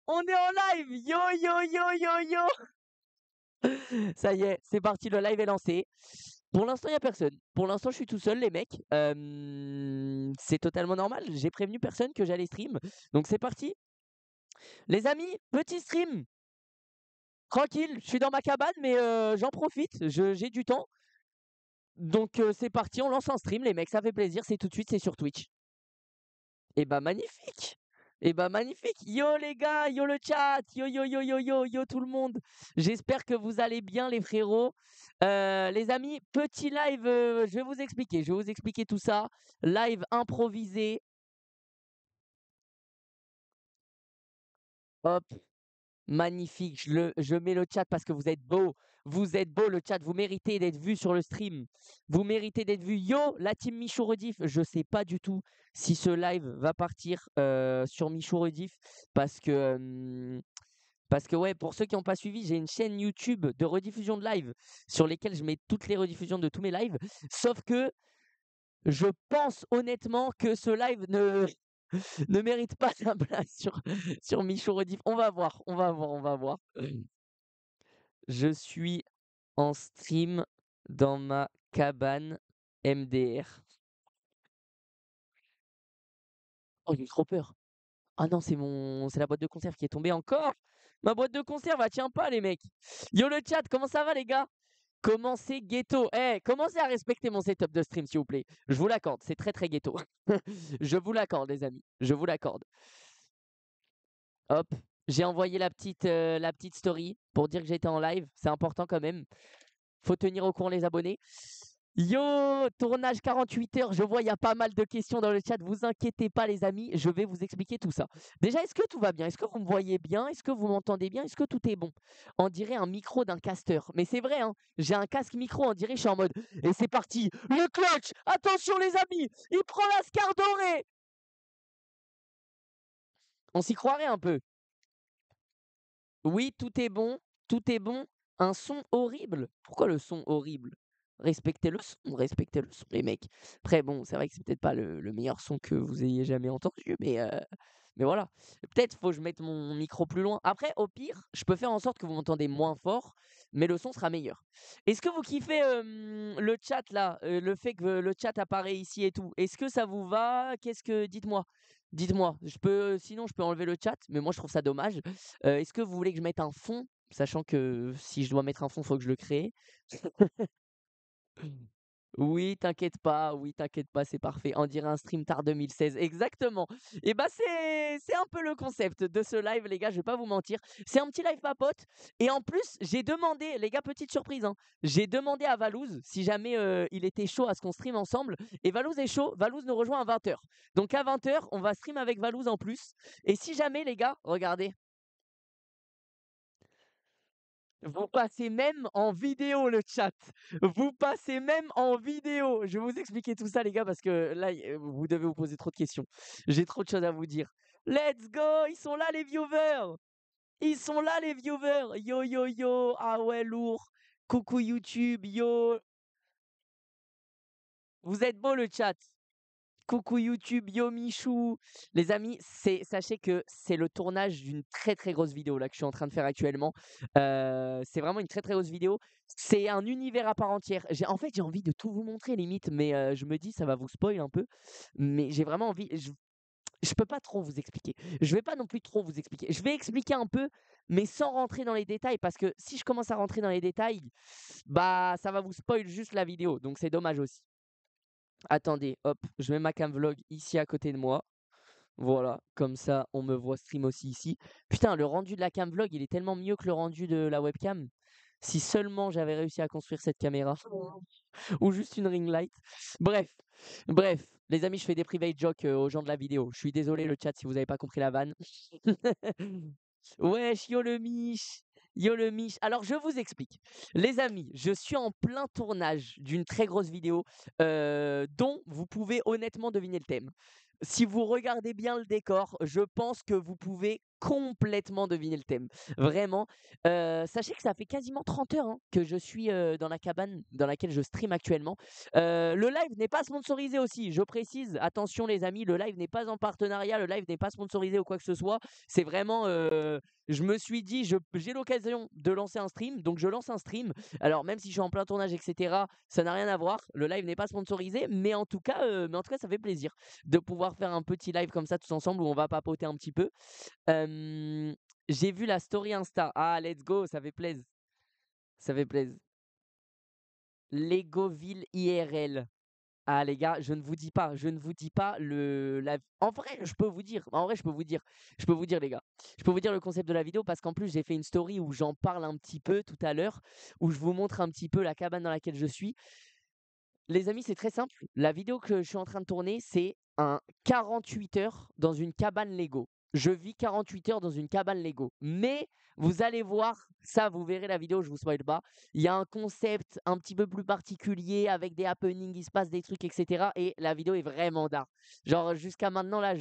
On est en live! Yo, yo, yo, yo, yo! Ça y est, c'est parti, le live est lancé. Pour l'instant, il y a personne. Pour l'instant, je suis tout seul, les mecs. C'est totalement normal. J'ai prévenu personne que j'allais stream. Donc c'est parti. Les amis, petit stream. Tranquille, je suis dans ma cabane, mais j'en profite. J'ai du temps. Donc c'est parti, on lance un stream, les mecs. Ça fait plaisir. C'est tout de suite, c'est sur Twitch. Et bah magnifique! Et bah magnifique! Yo les gars, yo le chat, yo yo yo yo yo yo tout le monde. J'espère que vous allez bien les frérots. Les amis, petit live, je vais vous expliquer tout ça. Live improvisé. Hop, magnifique. Je mets le chat parce que vous êtes beau. Vous êtes beau le chat, vous méritez d'être vu sur le stream. Vous méritez d'être vu. Yo, la team Michou Rediff, je sais pas du tout si ce live va partir sur Michou Rediff parce que ouais, pour ceux qui n'ont pas suivi, j'ai une chaîne YouTube de rediffusion de live sur lesquelles je mets toutes les rediffusions de tous mes lives. Sauf que je pense honnêtement que ce live ne mérite pas sa place sur Michou Rediff. On va voir, on va voir, on va voir. Je suis en stream dans ma cabane MDR. Oh, j'ai trop peur. Ah non, c'est la boîte de conserve qui est tombée encore. Ma boîte de conserve, elle tient pas, les mecs. Yo le chat, comment ça va, les gars? Commencez ghetto. Eh, commencez à respecter mon setup de stream, s'il vous plaît. Je vous l'accorde, c'est très très ghetto. Je vous l'accorde, les amis. Je vous l'accorde. Hop, j'ai envoyé la petite story pour dire que j'étais en live. C'est important quand même. Faut tenir au courant les abonnés. Yo, tournage 48 heures. Je vois, il y a pas mal de questions dans le chat. Vous inquiétez pas, les amis. Je vais vous expliquer tout ça. Déjà, est-ce que tout va bien? Est-ce que vous me voyez bien? Est-ce que vous m'entendez bien? Est-ce que tout est bon? On dirait un micro d'un casteur. Mais c'est vrai, hein. J'ai un casque micro. On dirait, je suis en mode. Et c'est parti. Le clutch. Attention, les amis. Il prend la scar dorée. On s'y croirait un peu. Oui, tout est bon. Tout est bon. Un son horrible. Pourquoi le son horrible? Respectez le son, les mecs. Après, bon, c'est vrai que c'est peut-être pas le meilleur son que vous ayez jamais entendu, mais voilà. Peut-être faut que je mette mon micro plus loin. Après, au pire, je peux faire en sorte que vous m'entendez moins fort, mais le son sera meilleur. Est-ce que vous kiffez le chat là, le fait que le chat apparaît ici et tout? Est-ce que ça vous va? Dites-moi. Dites-moi. Sinon, je peux enlever le chat, mais moi je trouve ça dommage. Est-ce que vous voulez que je mette un fond? Sachant que si je dois mettre un fond, il faut que je le crée. Oui, t'inquiète pas, c'est parfait. On dirait un stream tard 2016. Exactement. Et bah c'est un peu le concept de ce live, les gars, je vais pas vous mentir. C'est un petit live papote. Et en plus, j'ai demandé, les gars, petite surprise, hein, j'ai demandé à Valouz si jamais il était chaud à ce qu'on stream ensemble. Et Valouz est chaud, Valouz nous rejoint à 20h. Donc à 20h, on va stream avec Valouz en plus. Et si jamais, les gars, regardez. Vous passez même en vidéo le chat. Vous passez même en vidéo. Je vais vous expliquer tout ça, les gars, parce que là, vous devez vous poser trop de questions. J'ai trop de choses à vous dire. Let's go! Ils sont là, les viewers! Ils sont là, les viewers! Yo, yo, yo! Ah ouais, lourd! Coucou YouTube, yo! Vous êtes beau, le chat! Coucou YouTube, yo Michou. Les amis, sachez que c'est le tournage d'une très très grosse vidéo là que je suis en train de faire actuellement. C'est vraiment une très très grosse vidéo. C'est un univers à part entière. En fait, j'ai envie de tout vous montrer limite, mais je me dis ça va vous spoil un peu. Mais j'ai vraiment envie. Je peux pas trop vous expliquer. Je vais pas non plus trop vous expliquer. Je vais expliquer un peu, mais sans rentrer dans les détails parce que si je commence à rentrer dans les détails, bah ça va vous spoil juste la vidéo. Donc c'est dommage aussi. Attendez, hop, je mets ma cam vlog ici à côté de moi. Voilà, comme ça, on me voit stream aussi ici. Putain, le rendu de la cam vlog, il est tellement mieux que le rendu de la webcam. Si seulement j'avais réussi à construire cette caméra. Ou juste une ring light. Bref, bref. Les amis, je fais des private jokes aux gens de la vidéo. Je suis désolé le chat si vous n'avez pas compris la vanne. Wesh, yo le Mich. Yo le Mich. Alors, je vous explique. Les amis, je suis en plein tournage d'une très grosse vidéo dont vous pouvez honnêtement deviner le thème. Si vous regardez bien le décor, je pense que vous pouvez complètement deviné le thème. Vraiment. Sachez que ça fait quasiment 30 heures, hein, que je suis, dans la cabane dans laquelle je stream actuellement. Le live n'est pas sponsorisé aussi, je précise. Attention les amis, le live n'est pas en partenariat, le live n'est pas sponsorisé ou quoi que ce soit. C'est vraiment, je me suis dit: J'ai l'occasion de lancer un stream, donc je lance un stream. Alors même si je suis en plein tournage et cetera, ça n'a rien à voir. Le live n'est pas sponsorisé, mais en tout cas, ça fait plaisir de pouvoir faire un petit live comme ça tous ensemble où on va papoter un petit peu. Hem, j'ai vu la story Insta. Ah let's go, ça fait plaise, ça fait plaise. Legoville IRL. Ah les gars, je ne vous dis pas en vrai, je peux vous dire les gars. Je peux vous dire le concept de la vidéo parce qu'en plus j'ai fait une story où j'en parle un petit peu tout à l'heure, où je vous montre un petit peu la cabane dans laquelle je suis. Les amis, c'est très simple. La vidéo que je suis en train de tourner, c'est un 48 heures dans une cabane Lego. Je vis 48 heures dans une cabane Lego. Mais vous allez voir, ça, vous verrez la vidéo, je vous spoil pas. Il y a un concept un petit peu plus particulier avec des happenings, il se passe des trucs, etc. Et la vidéo est vraiment d'art. Genre, jusqu'à maintenant, là,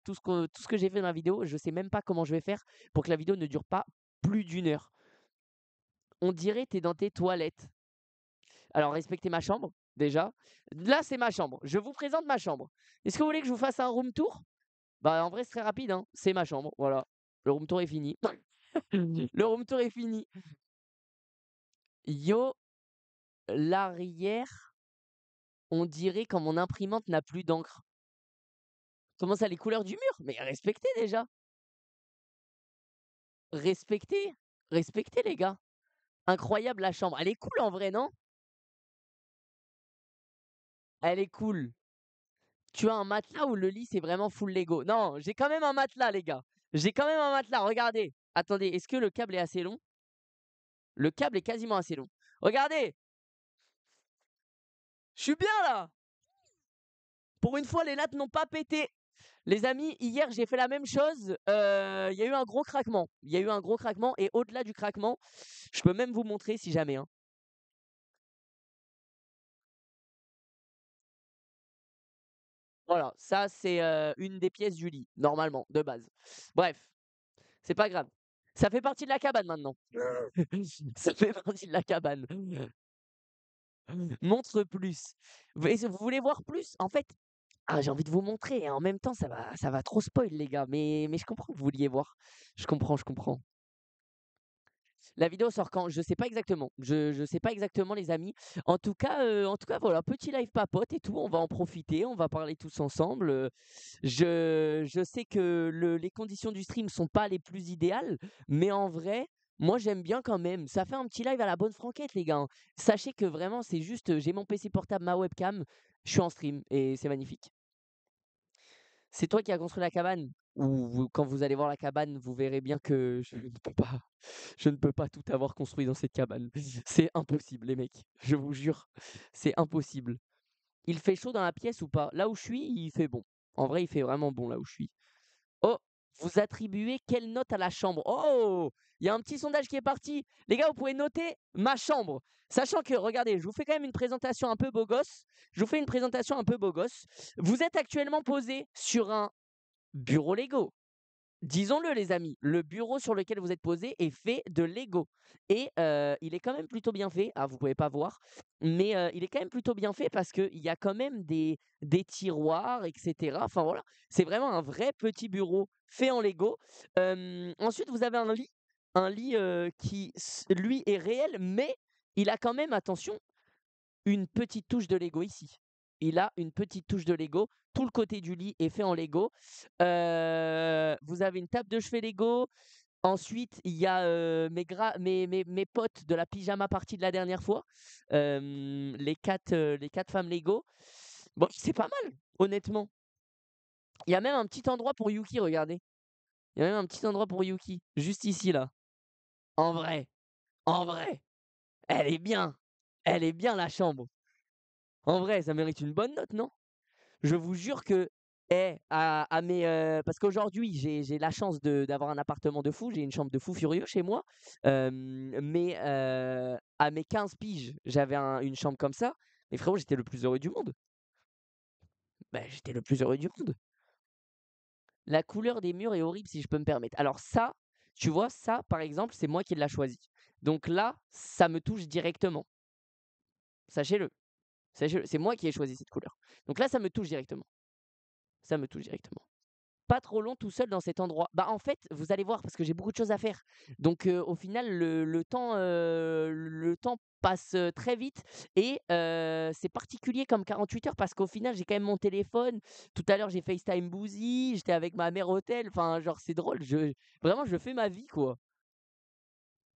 tout ce que j'ai fait dans la vidéo, je sais même pas comment je vais faire pour que la vidéo ne dure pas plus d'une heure. On dirait que tu es dans tes toilettes. Alors, respectez ma chambre, déjà. Là, c'est ma chambre. Je vous présente ma chambre. Est-ce que vous voulez que je vous fasse un room tour? Bah, en vrai, c'est très rapide, hein. C'est ma chambre, voilà. Le room tour est fini. Le room tour est fini. Yo, l'arrière, on dirait quand mon imprimante n'a plus d'encre. Comment ça, les couleurs du mur? Mais respectez déjà. Respectez. Respectez, les gars. Incroyable la chambre. Elle est cool en vrai, non? Elle est cool. Tu as un matelas ou le lit, c'est vraiment full Lego? Non, j'ai quand même un matelas, les gars. J'ai quand même un matelas, regardez. Attendez, est-ce que le câble est assez long? Le câble est quasiment assez long. Regardez, je suis bien là. Pour une fois, les lattes n'ont pas pété. Les amis, hier, j'ai fait la même chose. Il y a eu un gros craquement. Il y a eu un gros craquement et au-delà du craquement, je peux même vous montrer si jamais, hein. Voilà, ça c'est, une des pièces du lit, normalement, de base. Bref, c'est pas grave. Ça fait partie de la cabane maintenant. Ça fait partie de la cabane. Montre plus. Vous voulez voir plus? En fait, j'ai envie de vous montrer et en même temps ça va trop spoil les gars, mais je comprends que vous vouliez voir. Je comprends, je comprends. La vidéo sort quand? Je sais pas exactement. Je sais pas exactement les amis. En tout cas voilà, petit live papote et tout, on va en profiter, on va parler tous ensemble, je sais que les conditions du stream sont pas les plus idéales, mais en vrai, moi j'aime bien quand même. Ça fait un petit live à la bonne franquette les gars, hein. Sachez que vraiment c'est juste, j'ai mon PC portable, ma webcam, je suis en stream et c'est magnifique. C'est toi qui as construit la cabane? Ou quand vous allez voir la cabane, vous verrez bien que je ne peux pas tout avoir construit dans cette cabane. C'est impossible les mecs, je vous jure, c'est impossible. Il fait chaud dans la pièce ou pas? Là où je suis, il fait bon. En vrai, il fait vraiment bon là où je suis. Oh, vous attribuez quelle note à la chambre? Oh! Il y a un petit sondage qui est parti. Les gars, vous pouvez noter ma chambre. Sachant que, regardez, je vous fais quand même une présentation un peu beau gosse. Je vous fais une présentation un peu beau gosse. Vous êtes actuellement posé sur un bureau Lego. Disons-le les amis, le bureau sur lequel vous êtes posé est fait de Lego et il est quand même plutôt bien fait. Ah, vous pouvez pas voir, mais il est quand même plutôt bien fait parce qu'il y a quand même des tiroirs et cetera. Enfin voilà, c'est vraiment un vrai petit bureau fait en Lego. Ensuite, vous avez un lit, qui lui est réel, mais il a quand même, attention, une petite touche de Lego ici. Il a une petite touche de Lego. Tout le côté du lit est fait en Lego. Vous avez une table de chevet Lego. Ensuite, il y a, mes potes de la pyjama party de la dernière fois. Les 4 femmes Lego. Bon, c'est pas mal, honnêtement. Il y a même un petit endroit pour Yuki, regardez. Il y a même un petit endroit pour Yuki, juste ici, là. En vrai, en vrai, elle est bien. Elle est bien la chambre. En vrai, ça mérite une bonne note, non? Je vous jure que, parce qu'aujourd'hui, j'ai la chance d'avoir un appartement de fou, j'ai une chambre de fou furieux chez moi, mais à mes 15 piges, j'avais une chambre comme ça, mais frérot, j'étais le plus heureux du monde. Bah, j'étais le plus heureux du monde. La couleur des murs est horrible si je peux me permettre. Alors ça, tu vois, ça, par exemple, c'est moi qui l'a choisi. Donc là, ça me touche directement. Sachez-le. Sachez-le, c'est moi qui ai choisi cette couleur. Donc là, ça me touche directement. Ça me touche directement. Pas trop long tout seul dans cet endroit. Bah, en fait, vous allez voir parce que j'ai beaucoup de choses à faire. Donc au final, le temps passe, très vite et c'est particulier comme 48 heures parce qu'au final, j'ai quand même mon téléphone. Tout à l'heure, j'ai FaceTime Boozy, j'étais avec ma mère au tel, enfin, genre, c'est drôle. Vraiment, je fais ma vie, quoi.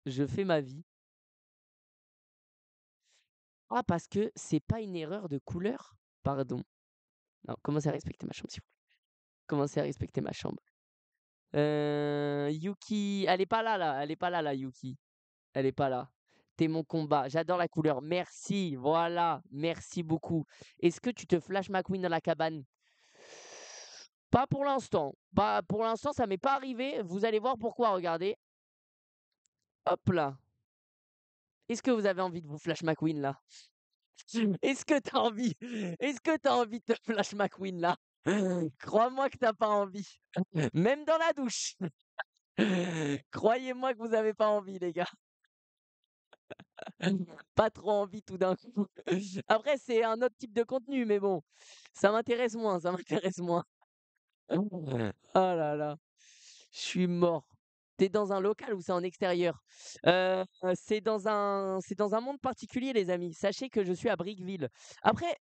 Je fais ma vie. Ah, parce que c'est pas une erreur de couleur? Pardon. Non, commencez à respecter ma chambre, s'il vous plaît. Commencez à respecter ma chambre. Yuki, elle est pas là, là, elle est pas là, là, Yuki. Elle est pas là. Tu mon combat, j'adore la couleur. Merci, voilà, merci beaucoup. Est-ce que tu te flash McQueen dans la cabane? Pas pour l'instant. Pas pour l'instant, ça m'est pas arrivé. Vous allez voir pourquoi, regardez. Hop là. Est-ce que vous avez envie de vous flash McQueen là? Est-ce que tu as envie? Est-ce que tu as envie de te flash McQueen là? Crois-moi que t'as pas envie. Même dans la douche. Croyez-moi que vous avez pas envie, les gars. Pas trop envie tout d'un coup. Après, c'est un autre type de contenu, mais bon, ça m'intéresse moins, ça m'intéresse moins. Oh là là, je suis mort. T'es dans un local ou c'est en extérieur? C'est dans un monde particulier, les amis. Sachez que je suis à Brickville. Après,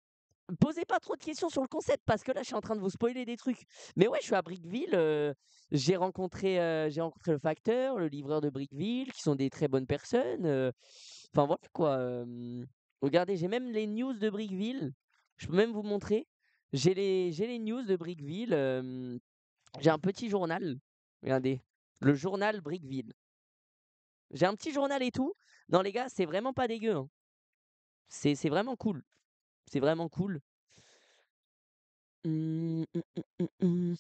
posez pas trop de questions sur le concept parce que là, je suis en train de vous spoiler des trucs. Mais ouais, je suis à Brickville. J'ai rencontré le facteur, le livreur de Brickville, qui sont des très bonnes personnes. Enfin voilà quoi. Regardez, j'ai même les news de Brickville. Je peux même vous montrer. J'ai les news de Brickville. J'ai un petit journal. Regardez, le journal Brickville. J'ai un petit journal et tout. Non les gars, c'est vraiment pas dégueu, hein. C'est vraiment cool. C'est vraiment cool. Mmh, mmh, mmh, mmh, mmh.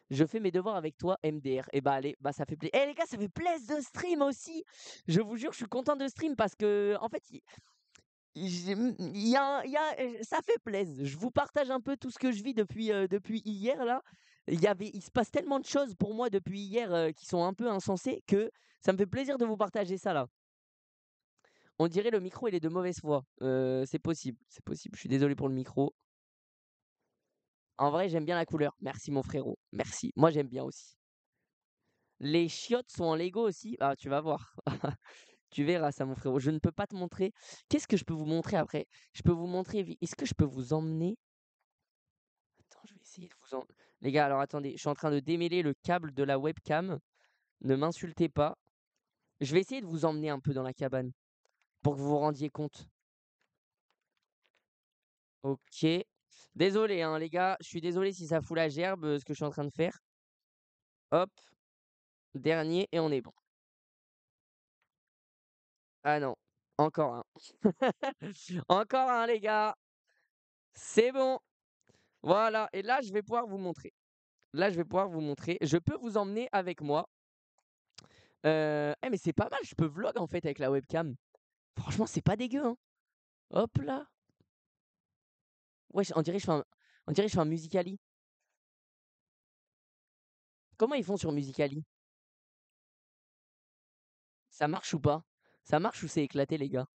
Je fais mes devoirs avec toi, MDR. Et bah allez, bah ça fait plaisir. Eh les gars, ça fait plaisir de stream aussi. Je vous jure, je suis content de stream parce que en fait, ça fait plaisir. Je vous partage un peu tout ce que je vis depuis hier là. Il se passe tellement de choses pour moi depuis hier qui sont un peu insensées que ça me fait plaisir de vous partager ça là. On dirait le micro il est de mauvaise foi. C'est possible, c'est possible. Je suis désolé pour le micro. En vrai, j'aime bien la couleur. Merci mon frérot. Merci. Moi, j'aime bien aussi. Les chiottes sont en Lego aussi. Ah, tu vas voir. Tu verras ça, mon frérot. Je ne peux pas te montrer. Qu'est-ce que je peux vous montrer après? Je peux vous montrer. Est-ce que je peux vous emmener? Attends, je vais essayer de vous en. Les gars, alors attendez. Je suis en train de démêler le câble de la webcam. Ne m'insultez pas. Je vais essayer de vous emmener un peu dans la cabane pour que vous vous rendiez compte. Ok. Désolé, hein, les gars. Je suis désolé si ça fout la gerbe ce que je suis en train de faire. Hop. Dernier et on est bon. Ah non. Encore un. Encore un, les gars. C'est bon. Voilà. Et là, je vais pouvoir vous montrer. Là, je vais pouvoir vous montrer. Je peux vous emmener avec moi. Mais c'est pas mal. Je peux vlog en fait avec la webcam. Franchement, c'est pas dégueu, hein. Hop là. Wesh, on dirait que je fais un Musical.ly. Comment ils font sur Musical.ly? Ça marche ou pas? Ça marche ou c'est éclaté, les gars?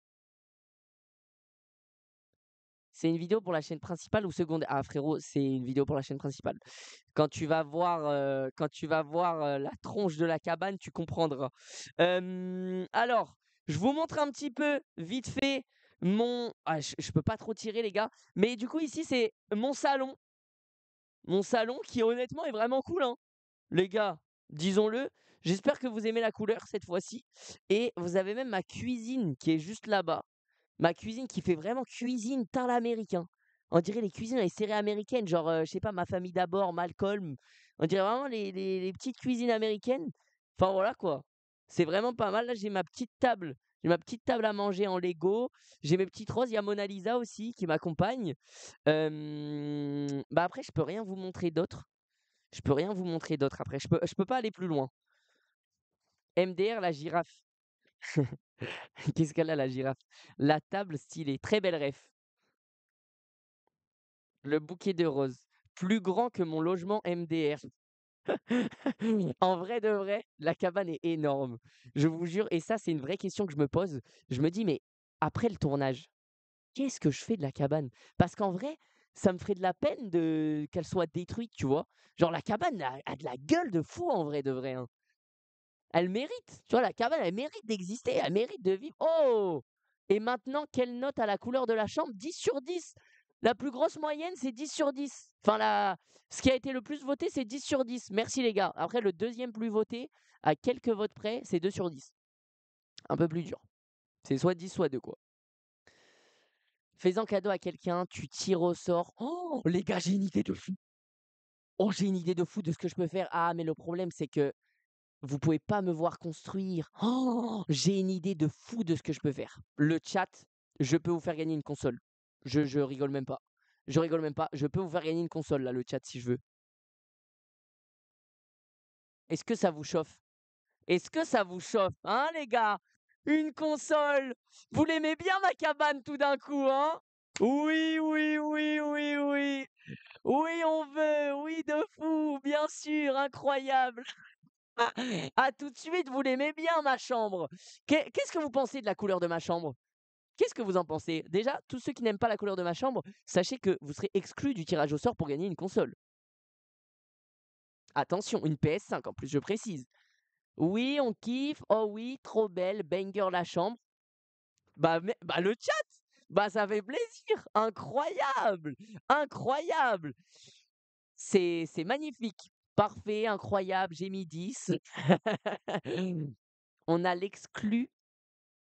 C'est une vidéo pour la chaîne principale ou secondaire? Ah frérot, c'est une vidéo pour la chaîne principale. Quand tu vas voir la tronche de la cabane, tu comprendras. Alors, je vous montre un petit peu, vite fait, je peux pas trop tirer les gars, mais du coup ici c'est mon salon. Mon salon qui honnêtement est vraiment cool, hein. Les gars, disons-le, j'espère que vous aimez la couleur cette fois-ci et vous avez même ma cuisine qui est juste là-bas. Ma cuisine qui fait vraiment cuisine teint l'américain. On dirait les cuisines, les séries américaines, genre, je sais pas, Ma famille d'abord, Malcolm. On dirait vraiment les petites cuisines américaines. Enfin voilà quoi. C'est vraiment pas mal. Là, j'ai ma petite table. J'ai ma petite table à manger en Lego. J'ai mes petites roses. Il y a Mona Lisa aussi qui m'accompagne. Bah après, je peux rien vous montrer d'autre. Je peux rien vous montrer d'autre après. Je peux pas aller plus loin. MDR, la girafe. Qu'est-ce qu'elle a, la girafe? La table stylée. Très belle ref. Le bouquet de roses. Plus grand que mon logement MDR. En vrai de vrai, la cabane est énorme. Je vous jure et ça, c'est une vraie question que je me pose. Je me dis: «Mais après le tournage, qu'est-ce que je fais de la cabane?» Parce qu'en vrai, ça me ferait de la peine qu'elle soit détruite, tu vois? Genre la cabane a de la gueule de fou en vrai de vrai, hein. Elle mérite, tu vois? La cabane, elle mérite d'exister, elle mérite de vivre. Oh! Et maintenant, quelle note à la couleur de la chambre? 10/10. La plus grosse moyenne, c'est 10/10. Enfin la ce qui a été le plus voté, c'est 10/10. Merci les gars. Après le deuxième plus voté, à quelques votes près, c'est 2/10. Un peu plus dur. C'est soit 10 soit 2 quoi. Fais-en cadeau à quelqu'un, tu tires au sort. Oh! Les gars, j'ai une idée de fou. Oh, j'ai une idée de fou de ce que je peux faire. Ah, mais le problème, c'est que vous pouvez pas me voir construire. Oh! J'ai une idée de fou de ce que je peux faire. Le chat, je peux vous faire gagner une console. Je rigole même pas. Je rigole même pas. Je peux vous faire gagner une console là, le chat, si je veux. Est-ce que ça vous chauffe? Est-ce que ça vous chauffe, hein, les gars? Une console! Vous l'aimez bien ma cabane tout d'un coup, hein? Oui, oui, oui, oui, oui. Oui, on veut, oui, de fou, bien sûr, incroyable. Ah, tout de suite, vous l'aimez bien ma chambre. Qu'est-ce que vous pensez de la couleur de ma chambre? Qu'est-ce que vous en pensez? Déjà, tous ceux qui n'aiment pas la couleur de ma chambre, sachez que vous serez exclus du tirage au sort pour gagner une console. Attention, une PS5 en plus, je précise. Oui, on kiffe. Oh oui, trop belle, banger la chambre. Bah le chat, bah ça fait plaisir. Incroyable, incroyable. C'est magnifique. Parfait, incroyable, j'ai mis 10. On a l'exclu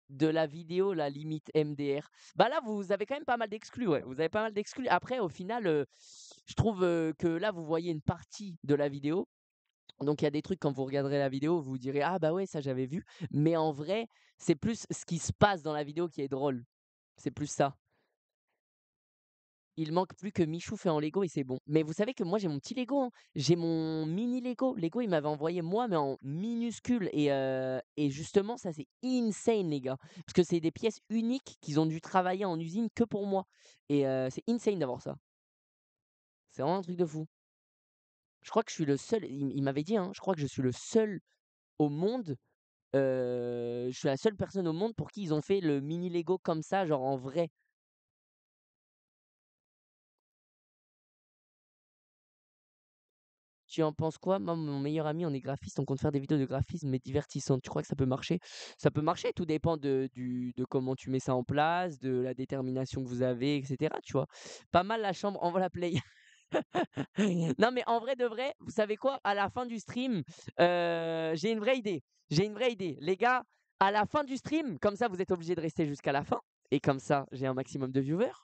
de la vidéo, la limite MDR. Bah, là, vous avez quand même pas mal d'exclus, ouais. Vous avez pas mal d'exclus. Après, au final, je trouve, que là, vous voyez une partie de la vidéo. Donc il y a des trucs quand vous regarderez la vidéo, vous vous direz: «Ah bah ouais, ça j'avais vu». Mais en vrai, c'est plus ce qui se passe dans la vidéo qui est drôle. C'est plus ça. Il manque plus que Michou fait en Lego et c'est bon. Mais vous savez que moi j'ai mon petit Lego, hein. J'ai mon mini Lego. Lego, il m'avait envoyé moi, mais en minuscule et justement ça c'est insane les gars. Parce que c'est des pièces uniques qu'ils ont dû travailler en usine que pour moi et c'est insane d'avoir ça. C'est vraiment un truc de fou. Je crois que je suis le seul, il m'avait dit, hein, je crois que je suis le seul au monde, je suis la seule personne au monde pour qui ils ont fait le mini Lego comme ça, genre en vrai. Tu en penses quoi? Moi, mon meilleur ami, on est graphiste, on compte faire des vidéos de graphisme, mais divertissantes. Tu crois que ça peut marcher? Ça peut marcher, tout dépend de comment tu mets ça en place, de la détermination que vous avez, et cetera, tu vois? Pas mal la chambre, envoie la play. Non, mais en vrai de vrai, vous savez quoi? À la fin du stream, j'ai une vraie idée. J'ai une vraie idée. Les gars, à la fin du stream, comme ça, vous êtes obligés de rester jusqu'à la fin et comme ça, j'ai un maximum de viewers.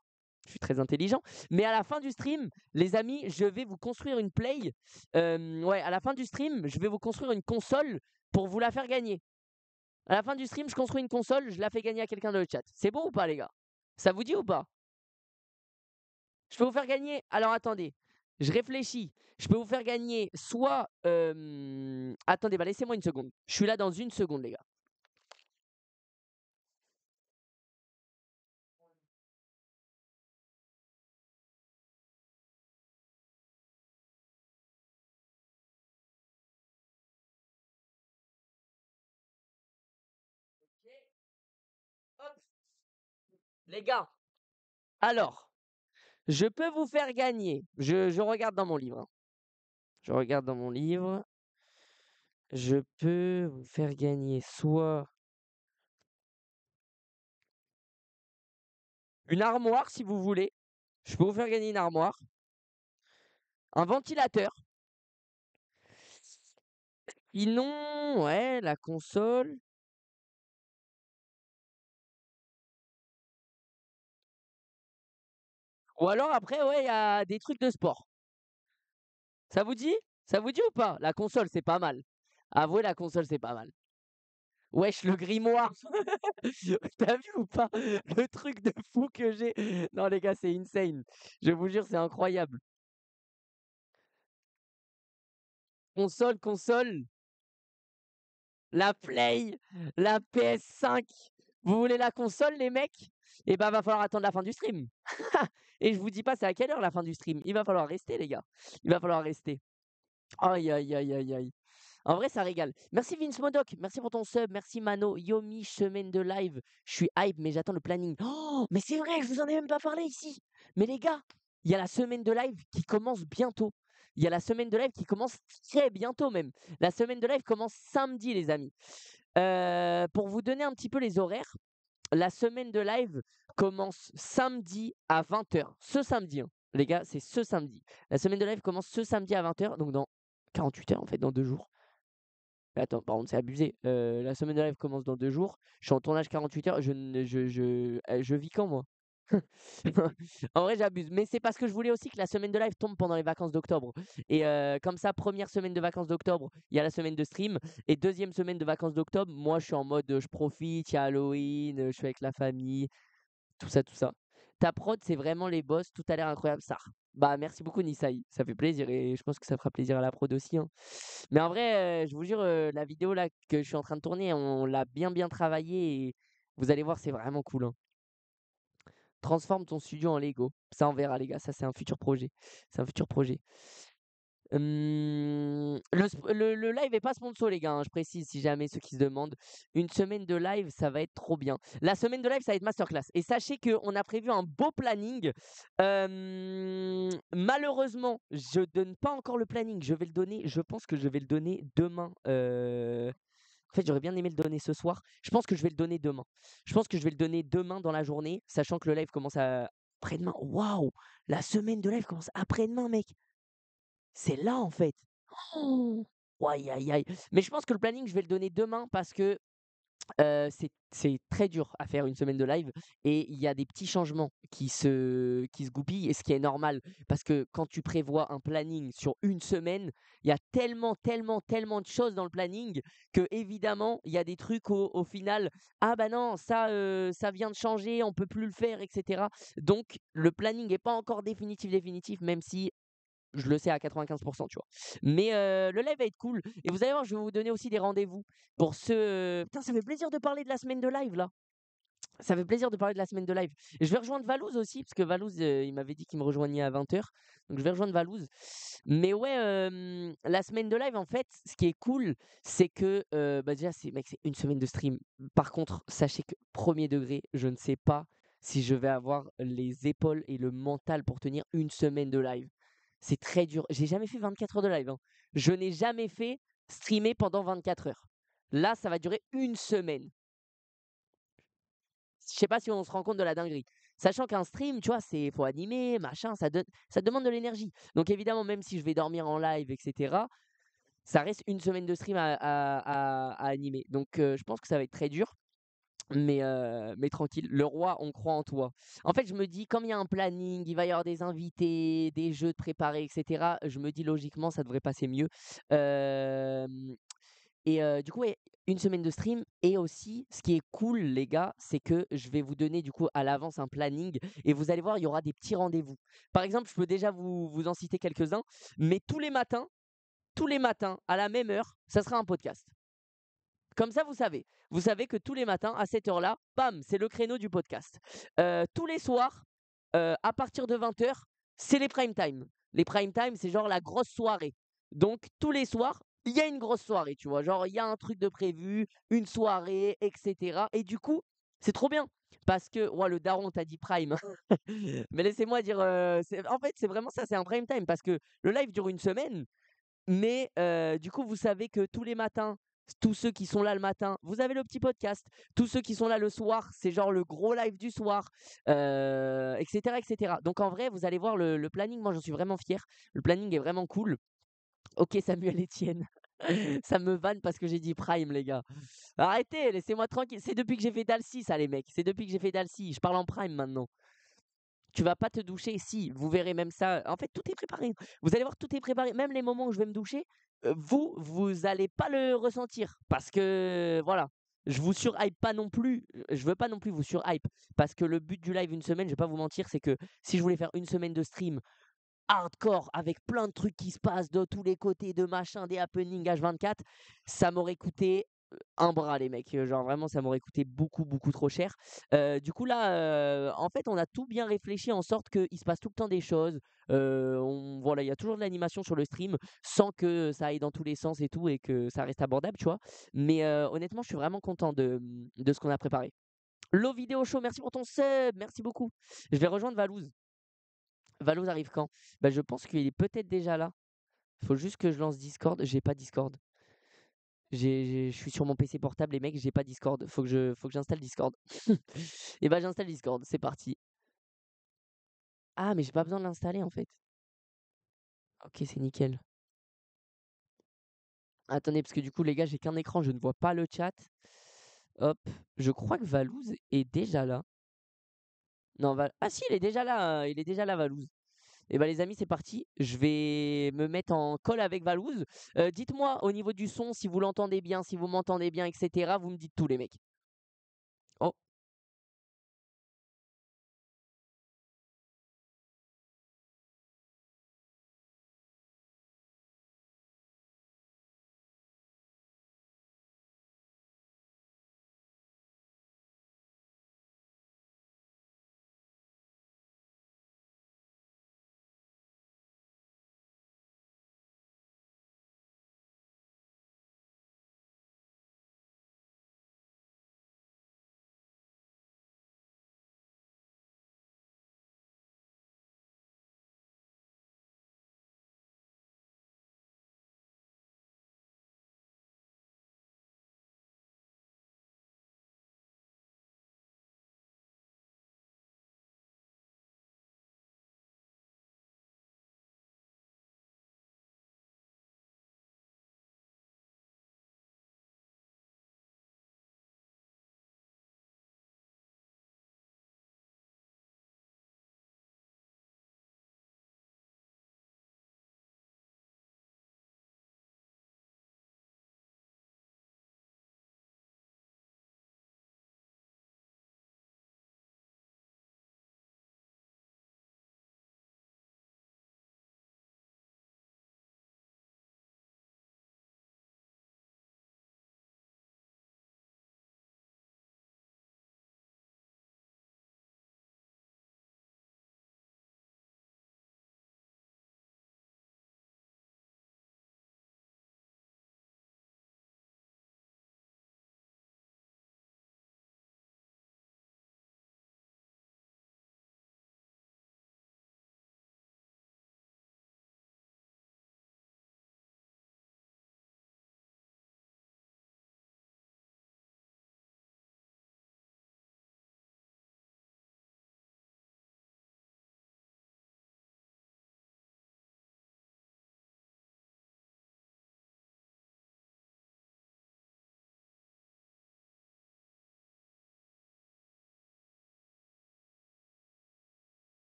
Je suis très intelligent. Mais à la fin du stream, les amis, je vais vous construire une play. Ouais, à la fin du stream, je vais vous construire une console pour vous la faire gagner. À la fin du stream, je construis une console, je la fais gagner à quelqu'un dans le chat. C'est bon ou pas, les gars? Ça vous dit ou pas? Je peux vous faire gagner alors attendez, je réfléchis. Je peux vous faire gagner soit, attendez, bah, laissez-moi une seconde. Je suis là dans une seconde, les gars. OK, hop, les gars, alors, je peux vous faire gagner je regarde dans mon livre, hein. Je regarde dans mon livre. Je peux vous faire gagner soit une armoire si vous voulez. Je peux vous faire gagner une armoire, un ventilateur. Sinon, ouais, la console ou alors après, ouais, il y a des trucs de sport. Ça vous dit? Ça vous dit ou pas? La console, c'est pas mal. Avouez la console, c'est pas mal. Wesh, le grimoire! Tu vu ou pas? Le truc de fou que j'ai. Non les gars, c'est insane. Je vous jure, c'est incroyable. Console, console, la Play, la PS5. Vous voulez la console les mecs? Eh ben, va falloir attendre la fin du stream. Et je vous dis pas c'est à quelle heure la fin du stream. Il va falloir rester les gars. Il va falloir rester. Aïe, aïe, aïe, aïe, aïe. En vrai, ça régale. Merci Vince Modoc, merci pour ton sub, merci Mano, Yomi, semaine de live. Je suis hype, mais j'attends le planning. Oh, mais c'est vrai, je vous en ai même pas parlé ici. Mais les gars, il y a la semaine de live qui commence bientôt. Il y a la semaine de live qui commence très bientôt même. La semaine de live commence samedi, les amis. Pour vous donner un petit peu les horaires, la semaine de live commence samedi à 20h. Ce samedi, hein. Les gars, c'est ce samedi. La semaine de live commence ce samedi à 20h, donc dans 48 heures en fait, dans 2 jours. Attends, par contre, c'est abusé. La semaine de live commence dans 2 jours. Je suis en tournage 48 heures. Je vis quand, moi? En vrai, j'abuse. Mais c'est parce que je voulais aussi que la semaine de live tombe pendant les vacances d'octobre. Et comme ça, première semaine de vacances d'octobre, il y a la semaine de stream. Et deuxième semaine de vacances d'octobre, moi, je suis en mode je profite, il y a Halloween, je suis avec la famille, tout ça, tout ça. Ta prod, c'est vraiment les boss. Tout a l'air incroyable, ça. Bah, merci beaucoup, Nisaï. Ça fait plaisir et je pense que ça fera plaisir à la prod aussi, hein. Mais en vrai, je vous jure, la vidéo là que je suis en train de tourner, on l'a bien, bien travaillée et vous allez voir, c'est vraiment cool, hein. Transforme ton studio en Lego. Ça, on verra, les gars. Ça, c'est un futur projet. C'est un futur projet. Le live est pas sponsor, les gars, hein, je précise si jamais ceux qui se demandent. Une semaine de live, ça va être trop bien. La semaine de live, ça va être masterclass. Et sachez qu'on a prévu un beau planning. Malheureusement, je donne pas encore le planning. Je vais le donner. Je pense que je vais le donner demain. En fait, j'aurais bien aimé le donner ce soir. Je pense que je vais le donner demain. Je pense que je vais le donner demain dans la journée, sachant que le live commence après-demain. Waouh! La semaine de live commence après-demain, mec. C'est là, en fait. Oh! Aïe, aïe, aïe. Mais je pense que le planning, je vais le donner demain parce que c'est très dur à faire une semaine de live et il y a des petits changements qui se goupillent et ce qui est normal parce que quand tu prévois un planning sur une semaine, il y a tellement, tellement, tellement de choses dans le planning que évidemment, il y a des trucs au final, ah bah non, ça vient de changer, on peut plus le faire, etc. Donc le planning n'est pas encore définitif, même si je le sais à 95, tu vois? Mais le live va être cool et vous allez voir, je vais vous donner aussi des rendez-vous pour ceux, putain, ça fait plaisir de parler de la semaine de live là. Ça fait plaisir de parler de la semaine de live et je vais rejoindre Valouz aussi parce que Valouz, il m'avait dit qu'il me rejoignait à 20h, donc je vais rejoindre Valouz. Mais ouais, la semaine de live en fait, ce qui est cool, c'est que, bah, déjà c'est mec, c'est une semaine de stream. Par contre, sachez que premier degré, je ne sais pas si je vais avoir les épaules et le mental pour tenir une semaine de live. C'est très dur. J'ai jamais fait 24 heures de live, hein. Je n'ai jamais fait streamer pendant 24 heures. Là, ça va durer une semaine. Je sais pas si on se rend compte de la dinguerie. Sachant qu'un stream, tu vois, faut animer, machin, ça demande de l'énergie. Donc évidemment, même si je vais dormir en live, etc., ça reste une semaine de stream à animer. Donc je pense que ça va être très dur. Mais tranquille, le roi, on croit en toi. En fait, je me dis, comme il y a un planning, il va y avoir des invités, des jeux de préparer, etc. Je me dis logiquement, ça devrait passer mieux. Et du coup, ouais, une semaine de stream et aussi, ce qui est cool, les gars, c'est que je vais vous donner du coup à l'avance un planning et vous allez voir, il y aura des petits rendez-vous. Par exemple, je peux déjà vous en citer quelques-uns, mais tous les matins, à la même heure, ça sera un podcast. Comme ça, vous savez. Vous savez que tous les matins, à cette heure-là, bam, c'est le créneau du podcast. Tous les soirs, à partir de 20h, c'est les prime time. Les prime time, c'est genre la grosse soirée. Donc, tous les soirs, il y a une grosse soirée, tu vois. Genre, il y a un truc de prévu, une soirée, etc. Et du coup, c'est trop bien. Parce que, ouais, le daron t'a dit prime. Mais laissez-moi dire, en fait, c'est vraiment ça, c'est un prime time. Parce que le live dure une semaine. Mais du coup, vous savez que tous les matins, tous ceux qui sont là le matin, vous avez le petit podcast. Tous ceux qui sont là le soir, c'est genre le gros live du soir, et cetera, et cetera. Donc en vrai, vous allez voir le planning, moi j'en suis vraiment fier. Le planning est vraiment cool. OK Samuel Etienne, ça me vanne parce que j'ai dit prime les gars. Arrêtez, laissez-moi tranquille. C'est depuis que j'ai fait Dalcy ça les mecs, c'est depuis que j'ai fait Dalcy. Je parle en prime maintenant. Tu vas pas te doucher, si, vous verrez même ça. En fait, tout est préparé. Vous allez voir, tout est préparé. Même les moments où je vais me doucher, vous allez pas le ressentir. Parce que, voilà, je vous surhype pas non plus. Je veux pas non plus vous surhype. Parce que le but du live une semaine, je vais pas vous mentir, c'est que si je voulais faire une semaine de stream hardcore avec plein de trucs qui se passent de tous les côtés, de machin, des happenings H24, ça m'aurait coûté un bras les mecs, genre vraiment ça m'aurait coûté beaucoup, beaucoup trop cher. Du coup là, en fait, on a tout bien réfléchi en sorte qu'il se passe tout le temps des choses. On voilà, il y a toujours de l'animation sur le stream sans que ça aille dans tous les sens et tout et que ça reste abordable, tu vois? Mais honnêtement, je suis vraiment content de ce qu'on a préparé. Lo Vidéo Show, merci pour ton sub, merci beaucoup. Je vais rejoindre Valouz. Valouz arrive quand? Bah, je pense qu'il est peut-être déjà là. Faut juste que je lance Discord. J'ai pas Discord. Je suis sur mon PC portable, les mecs, j'ai pas Discord. Faut que j'installe Discord. Et bah, j'installe Discord, c'est parti. Ah, mais j'ai pas besoin de l'installer en fait. OK, c'est nickel. Attendez, parce que du coup, les gars, j'ai qu'un écran, je ne vois pas le chat. Hop, je crois que Valouz est déjà là. Non, ah si, il est déjà là, Valouz. Et bah les amis, c'est parti. Je vais me mettre en call avec Valouz. Dites-moi au niveau du son si vous l'entendez bien, si vous m'entendez bien, etc. Vous me dites tout, les mecs. Oh,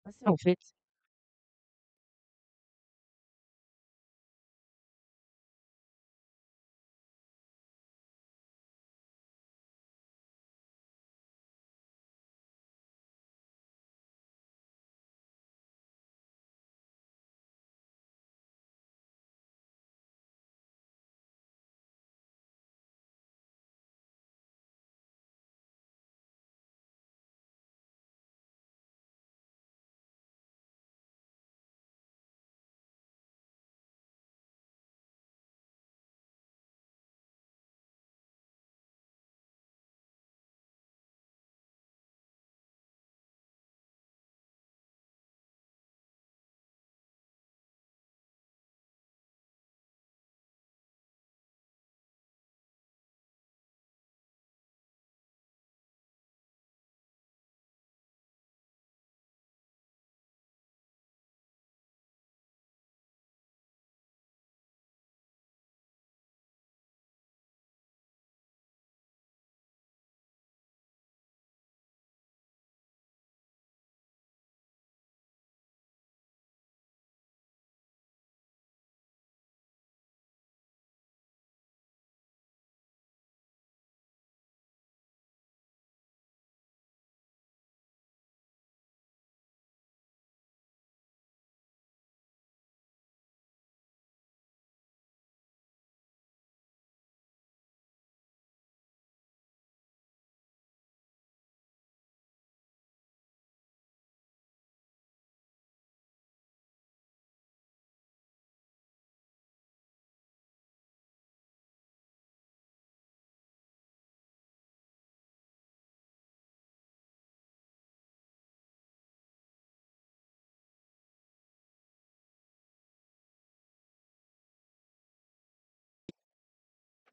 ah, c'est en fait.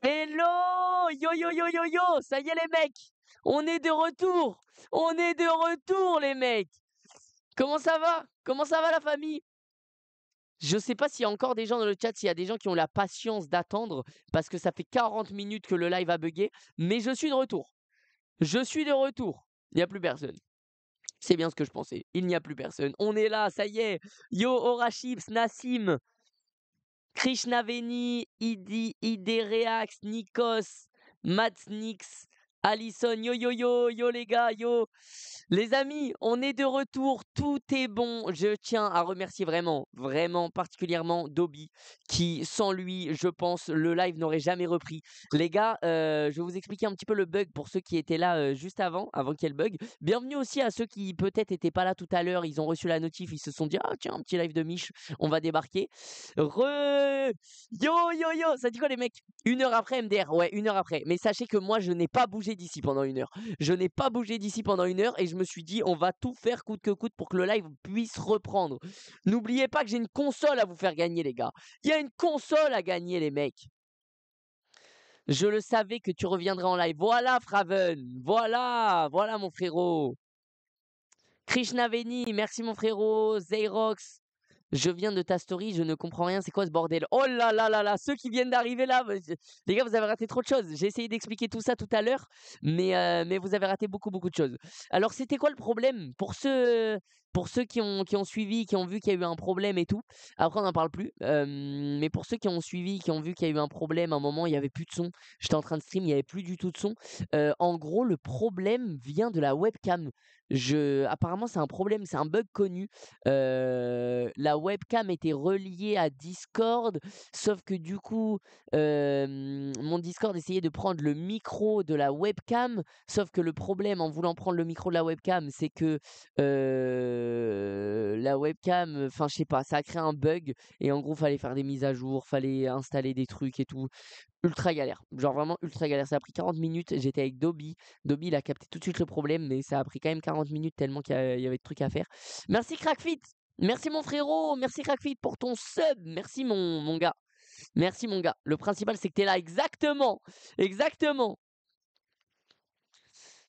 Hello! Yo, yo, yo, yo, yo! Ça y est, les mecs! On est de retour! On est de retour, les mecs! Comment ça va? Comment ça va, la famille? Je sais pas s'il y a encore des gens dans le chat, s'il y a des gens qui ont la patience d'attendre, parce que ça fait 40 minutes que le live a buggé, mais je suis de retour. Je suis de retour. Il n'y a plus personne. C'est bien ce que je pensais. Il n'y a plus personne. On est là, ça y est. Yo, Orachips, Nassim, Krishnaveni, Idereax, Nikos, Matsnix, Alison, yo yo yo, yo les gars, yo. Les amis, on est de retour, tout est bon. Je tiens à remercier vraiment, vraiment particulièrement Dobby, qui sans lui, je pense, le live n'aurait jamais repris. Les gars, je vais vous expliquer un petit peu le bug pour ceux qui étaient là juste avant qu'il y ait le bug. Bienvenue aussi à ceux qui peut-être étaient pas là tout à l'heure, ils ont reçu la notif, ils se sont dit ah tiens un petit live de Mich, on va débarquer. Yo yo yo, ça dit quoi les mecs? 1 heure après MDR, ouais 1 heure après. Mais sachez que moi je n'ai pas bougé d'ici pendant 1 heure. Je n'ai pas bougé d'ici pendant 1 heure et je me suis dit on va tout faire coûte que coûte pour que le live puisse reprendre. N'oubliez pas que j'ai une console à vous faire gagner les gars. Il y a une console à gagner les mecs. Je le savais que tu reviendrais en live. Voilà Fraven, voilà mon frérot. Krishnaveni, merci mon frérot. Zayrox, je viens de ta story, je ne comprends rien, c'est quoi ce bordel? Oh là là là là, ceux qui viennent d'arriver là, les gars, vous avez raté trop de choses. J'ai essayé d'expliquer tout ça tout à l'heure, mais vous avez raté beaucoup de choses. Alors, c'était quoi le problème? Pour ceux qui ont suivi, qui ont vu qu'il y a eu un problème et tout, après on n'en parle plus, mais pour ceux qui ont suivi, qui ont vu qu'il y a eu un problème, à un moment, il n'y avait plus de son, j'étais en train de stream, il n'y avait plus du tout de son. En gros, le problème vient de la webcam. Apparemment, c'est un problème, c'est un bug connu. La webcam était reliée à Discord, sauf que du coup, mon Discord essayait de prendre le micro de la webcam, sauf que le problème en voulant prendre le micro de la webcam, c'est que la webcam, enfin je sais pas, ça a créé un bug et en gros, fallait faire des mises à jour, fallait installer des trucs et tout. Ultra galère, genre vraiment ultra galère. Ça a pris 40 minutes, j'étais avec Dobby. Dobby, il a capté tout de suite le problème, mais ça a pris quand même 40 minutes tellement qu'il y avait de trucs à faire. Merci Crackfit, merci mon frérot, merci Crackfit pour ton sub, merci mon gars. Merci mon gars. Le principal, c'est que t'es là, exactement, exactement.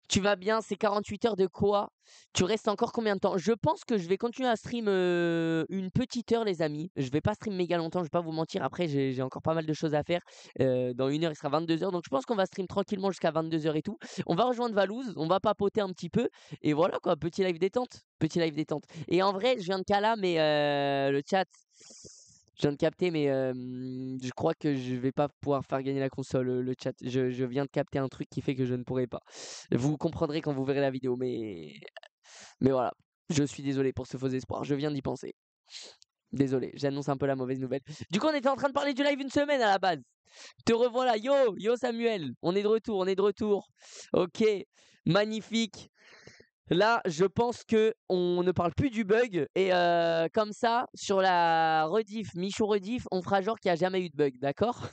Tu vas bien, c'est 48 heures de quoi? Tu restes encore combien de temps? Je pense que je vais continuer à stream une petite heure, les amis. Je vais pas stream méga longtemps, je vais pas vous mentir. Après, j'ai encore pas mal de choses à faire. Dans 1 heure, il sera 22 heures. Donc, je pense qu'on va stream tranquillement jusqu'à 22 heures et tout. On va rejoindre Valouz, on va papoter un petit peu. Et voilà quoi, petit live détente. Petit live détente. Et en vrai, je viens de cala, mais le chat. Je viens de capter, mais je crois que je vais pas pouvoir faire gagner la console, le chat. Je viens de capter un truc qui fait que je ne pourrai pas. Vous comprendrez quand vous verrez la vidéo, mais voilà. Je suis désolé pour ce faux espoir. Je viens d'y penser. Désolé, j'annonce un peu la mauvaise nouvelle. Du coup, on était en train de parler du live une semaine à la base. Te revoilà. Yo Samuel. On est de retour, on est de retour. Ok, magnifique. Là, je pense que on ne parle plus du bug et comme ça, sur la rediff, Michou rediff, on fera genre qu'il n'y a jamais eu de bug, d'accord?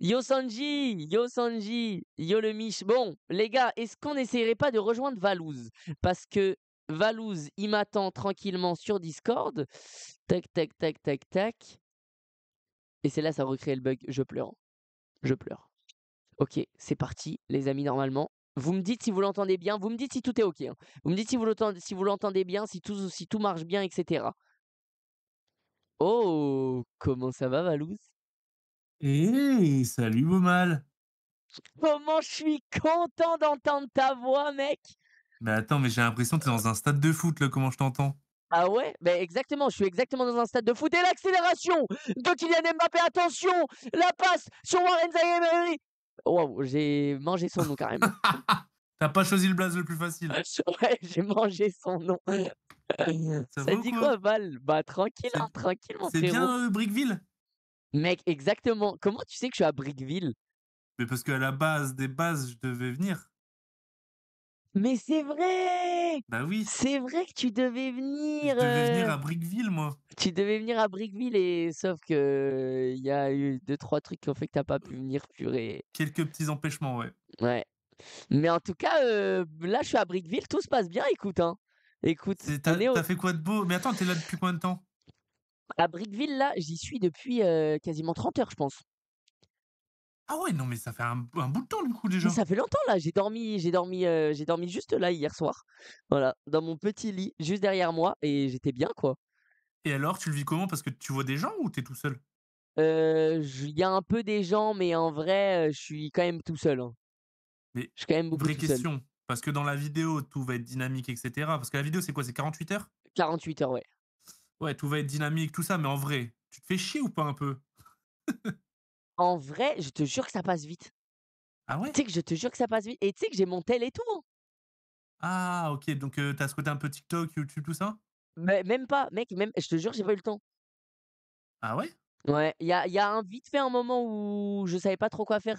Yo Sanji, yo le Mich. Bon, les gars, est-ce qu'on n'essayerait pas de rejoindre Valouz? Parce que Valouz, il m'attend tranquillement sur Discord. Tac, tac, tac, tac, tac. Et c'est là, ça recrée le bug. Je pleure. Je pleure. Ok, c'est parti, les amis, normalement. Vous me dites si vous l'entendez bien, vous me dites si tout est ok. Hein. Vous me dites si vous l'entendez bien, si tout marche bien, etc. Oh, comment ça va, Valouz? Hey, salut Beaumal. Comment je suis content d'entendre ta voix, mec! Mais attends, mais j'ai l'impression que t'es dans un stade de foot là, comment je t'entends? Ah ouais? Ben exactement, je suis exactement dans un stade de foot. Et l'accélération de Kylian Mbappé, attention! La passe sur Warren Zaïre. Waouh, j'ai mangé son nom carrément. T'as pas choisi le blaze le plus facile. Ouais, j'ai mangé son nom. Ça Ça va ou dit quoi? quoi, Val? Bah tranquille, hein, tranquille, mon C'est frérot. bien Brickville? Mec, exactement. Comment tu sais que je suis à Brickville? Mais parce qu'à la base des bases, je devais venir. Mais c'est vrai! Bah oui, C'est vrai que tu devais je venir. devais venir à Brickville, moi. Tu devais venir à Brickville et sauf que il y a eu 2-3 trucs qui ont fait que t'as pas pu venir, purée. Quelques petits empêchements, ouais. Ouais. Mais en tout cas, là, je suis à Brickville, tout se passe bien, écoute, hein. Écoute, on est au T'as fait quoi de beau? Mais attends, t'es là depuis combien de temps? À Brickville, là, j'y suis depuis, quasiment 30 heures, je pense. Ah ouais, non, mais ça fait un bout de temps, du coup, Mais déjà. ça fait longtemps là, j'ai dormi juste là hier soir. Voilà, dans mon petit lit, juste derrière moi et j'étais bien quoi. Et alors, tu le vis comment? Parce que tu vois des gens ou tu es tout seul? Je il y a un peu des gens, mais en vrai, je suis quand même tout seul, hein. Mais Je suis quand même beaucoup vraie tout seul. question, parce que dans la vidéo, tout va être dynamique et cetera. Parce que la vidéo, c'est quoi? C'est 48 heures? 48 heures, ouais. Ouais, tout va être dynamique, tout ça, mais en vrai, tu te fais chier ou pas un peu? En vrai, je te jure que ça passe vite. Ah ouais? Tu sais que je te jure que ça passe vite et tu sais que j'ai mon tel et tout, hein. Ah OK, donc tu ce côté un peu TikTok, YouTube, tout ça? Mais même pas, mec, même je te jure, j'ai pas eu le temps. Ah ouais? Ouais, il y a un vite fait un moment où je savais pas trop quoi faire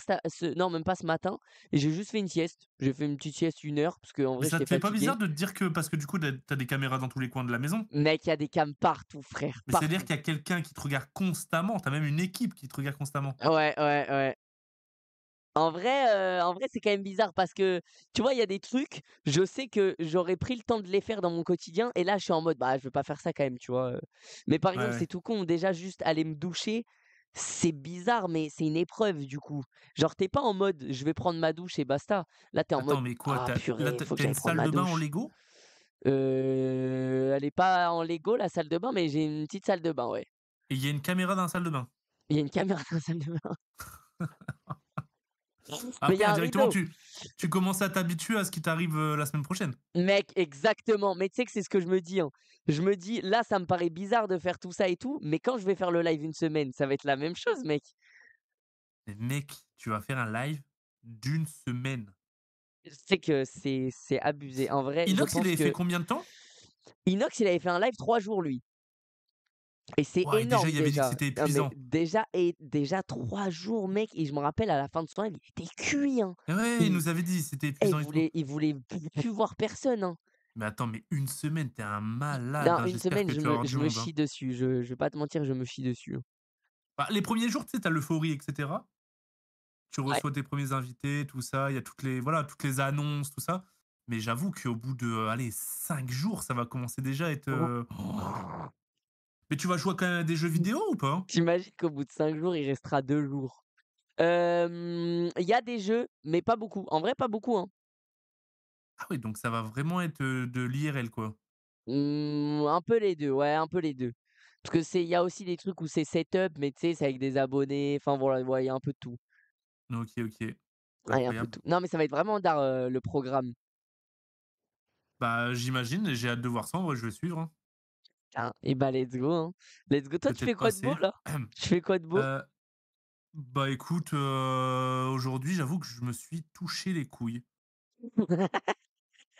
non, même pas ce matin et j'ai juste fait une sieste. J'ai fait une petite sieste 1 heure parce qu'en Mais vrai, ça j'étais te fait pas fatigué. bizarre de te dire que parce que du coup, tu des caméras dans tous les coins de la maison? Mec, il y a des cams partout, frère, Mais c'est-à-dire partout. qu'il y a quelqu'un qui te regarde constamment, tu as même une équipe qui te regarde constamment? Ouais, ouais, ouais. En vrai, c'est quand même bizarre parce que, tu vois, il y a des trucs, je sais que j'aurais pris le temps de les faire dans mon quotidien et là, je suis en mode: «Bah, je veux pas faire ça quand même», tu vois? Mais par Ouais, exemple, ouais. c'est tout con, déjà juste aller me doucher, c'est bizarre, mais c'est une épreuve du coup. Genre, tu es pas en mode: «Je vais prendre ma douche et basta». Là, tu es en Attends, mode: mais quoi? «Ah Tu là, purée, faut que tu j'aille une prendre salle ma de bain en douche». Lego? Elle est pas en Lego la salle de bain, mais j'ai une petite salle de bain, ouais. Et il y a une caméra dans la salle de bain? Il y a une caméra dans la salle de bain, mais il y Après, a un indirectement, rideau. tu commences à t'habituer à ce qui t'arrive, la semaine prochaine. Mec, exactement. Mais tu sais que c'est ce que je me dis, hein. Je me dis: «Là, ça me paraît bizarre de faire tout ça et tout, mais quand je vais faire le live une semaine, ça va être la même chose, mec». Mais mec, tu vas faire un live d'une semaine. Je sais que c'est abusé. En vrai, je Inox, il pense avait fait que combien de temps? Inox, il avait fait un live 3 jours, lui et c'est Ouah et déjà, énorme il avait dit que déjà. c'était Non, mais épuisant. déjà 3 jours, mec et je me rappelle à la fin de son live, il était cuit, hein. Et ouais, il Il nous avait dit, c'était il épuisant et tout. voulait il voulait plus voir personne, hein. Mais attends, mais une semaine, tu es un malade, Non, hein. une J'espère semaine, que je tu vas me avoir du je me monde, hein. chie dessus. Je vais pas te mentir, je me chie dessus, hein. Bah, les premiers jours, tu sais, tu as l'euphorie et cetera. Tu Ouais. reçois tes premiers invités, tout ça, il y a toutes les annonces, tout ça. Mais j'avoue qu'au bout de, allez, 5 jours, ça va commencer déjà à être, mais tu vas jouer quand même à des jeux vidéo ou pas? Tu qu'au bout de 5 jours, il restera 2 jours? Il y a des jeux, mais pas beaucoup. En vrai, pas beaucoup, hein. Ah oui, donc ça va vraiment être, de l'IRL, quoi. Un peu les 2, ouais, un peu les 2. Parce que il y a aussi des trucs où c'est setup, mais tu sais, c'est avec des abonnés, enfin voilà, ouais, il y a un peu de tout. OK, OK. Ah, il y a un peu de Incroyable. tout. Non, mais ça va être vraiment d'art, le programme. Bah, j'imagine et j'ai hâte de voir ça, en vrai, je vais suivre, hein. Ah et bah, let's go, hein. Let's go. Toi, tu fais Peut-être quoi de beau, passer. là? Tu fais quoi de beau? Heu, bah, écoute, aujourd'hui, j'avoue que je me suis touché les couilles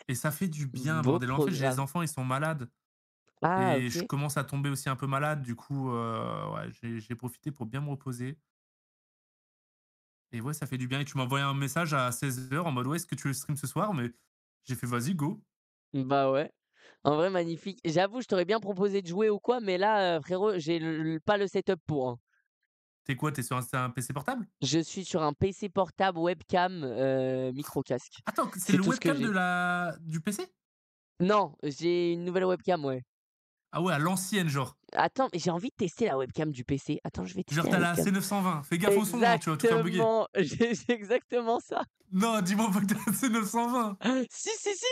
et ça fait du bien, Beau bordel. En fait, j'ai les programme. enfants, ils sont malades Ah et je OK. commence à tomber aussi un peu malade. Du coup, ouais, j'ai profité pour bien me reposer et ouais, ça fait du bien et tu m'as envoyé un message à 16 heures en mode: «Ouais, est-ce que tu veux stream ce soir?» mais j'ai fait: «Vas-y, go». Bah, ouais. En vrai, magnifique. J'avoue, je t'aurais bien proposé de jouer ou quoi, mais là, frérot, j'ai pas le setup pour, hein. Tu quoi? Tu sur un PC portable? Je suis sur un PC portable webcam, micro casque. Attends, c'est C'est le tout ce que webcam j'ai. du PC? Non, j'ai une nouvelle webcam, ouais. Ah ouais, à l'ancienne, genre. Attends, mais j'ai envie de tester la webcam du PC. Attends, je vais Genre, tester tu la la webcam. C920. Fais gaffe au son, hein, tu vas tout faire bugger. Exactement, j'ai exactement ça. Non, dis-moi pas que tu la C920. Si, si, si!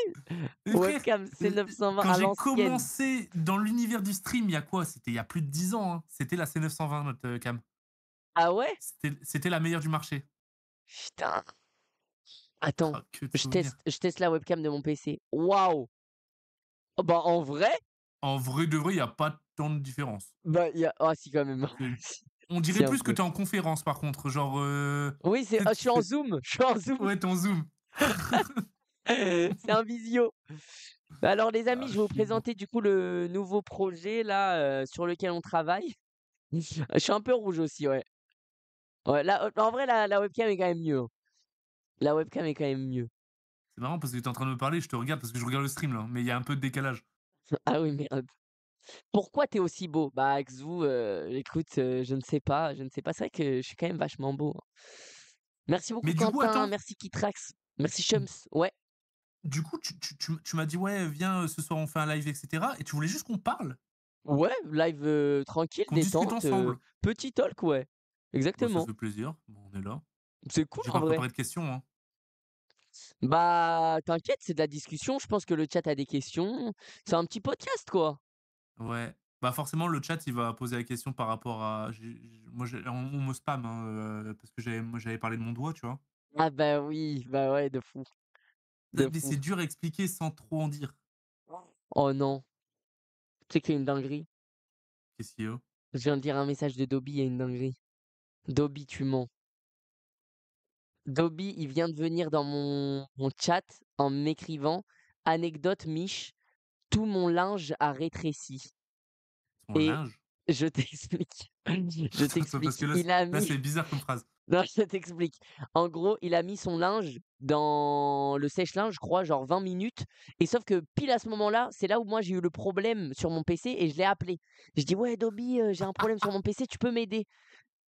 Mais frère, Webcam C920 quand à j'ai l'ancienne. commencé dans l'univers du stream, il y a quoi? C'était il y a plus de 10 ans, hein. C'était la C920 notre, cam. Ah ouais? C'était la meilleure du marché. Putain. Attends, Ah, que de souvenirs. je teste la webcam de mon PC. Waouh! Oh bah, en vrai, En vrai de vrai, il y a pas tant de différence. bah, il y a ah si quand même. C'est on dirait Si un plus que peu. tu es en conférence par contre, genre, Oui, tu sais, je tu suis en fais zoom, je suis en zoom. ouais, tu en zoom. C'est un visio. Bah, alors les amis, Ah, je je vais vous suis mort. présenter du coup le nouveau projet là, sur lequel on travaille. Je suis un peu rouge aussi, ouais. Ouais, là, en vrai la webcam est quand même mieux, hein. La webcam est quand même mieux. C'est marrant parce que tu es en train de me parler, je te regarde parce que je regarde le stream là, mais il y a un peu de décalage. Ah oui, merde. Pourquoi t'es aussi beau? Bah, Xou, écoute, je ne sais pas, je ne sais pas. C'est vrai que je suis quand même vachement beau, hein. Merci beaucoup Mais du coup, Quentin, attends, merci Kitrax, merci Chums. Ouais. du coup, tu m'as dit: «Ouais, viens, ce soir on fait un live et cetera» et tu voulais juste qu'on parle? Ouais, live, tranquille, Qu'on discute détente, ensemble. petit talk, ouais. Bah, ça Exactement. fait plaisir. Bon, on est là. C'est cool J'ai en pas vrai. préparé de questions, hein. Bah, t'inquiète, c'est de la discussion, je pense que le chat a des questions. C'est un petit podcast, quoi. Ouais. Bah, forcément, le chat, il va poser la question par rapport à moi, on me spam, hein, parce que j'avais parlé de mon doigt, tu vois? Ah bah oui, bah ouais, de Mais fou. c'est dur à expliquer sans trop en dire. Oh non, tu sais qu'il y a une dinguerie? Qu'est-ce qu'il y a? Je viens de lire un message de Dobby, il y a une dinguerie. Dobby, tu mens. Dobby, il vient de venir dans mon chat en m'écrivant: «Anecdote Mich, tout mon linge a rétréci» Son et linge? je t'explique, je Attends, parce que t'explique. là, Il a là, mis c'est bizarre comme phrase. non, je t'explique. En gros, il a mis son linge dans le sèche-linge, je crois, genre 20 minutes et sauf que pile à ce moment-là, c'est là où moi j'ai eu le problème sur mon PC et je l'ai appelé. Je dis: «Ouais Dobby, j'ai un problème sur mon PC, tu peux m'aider?»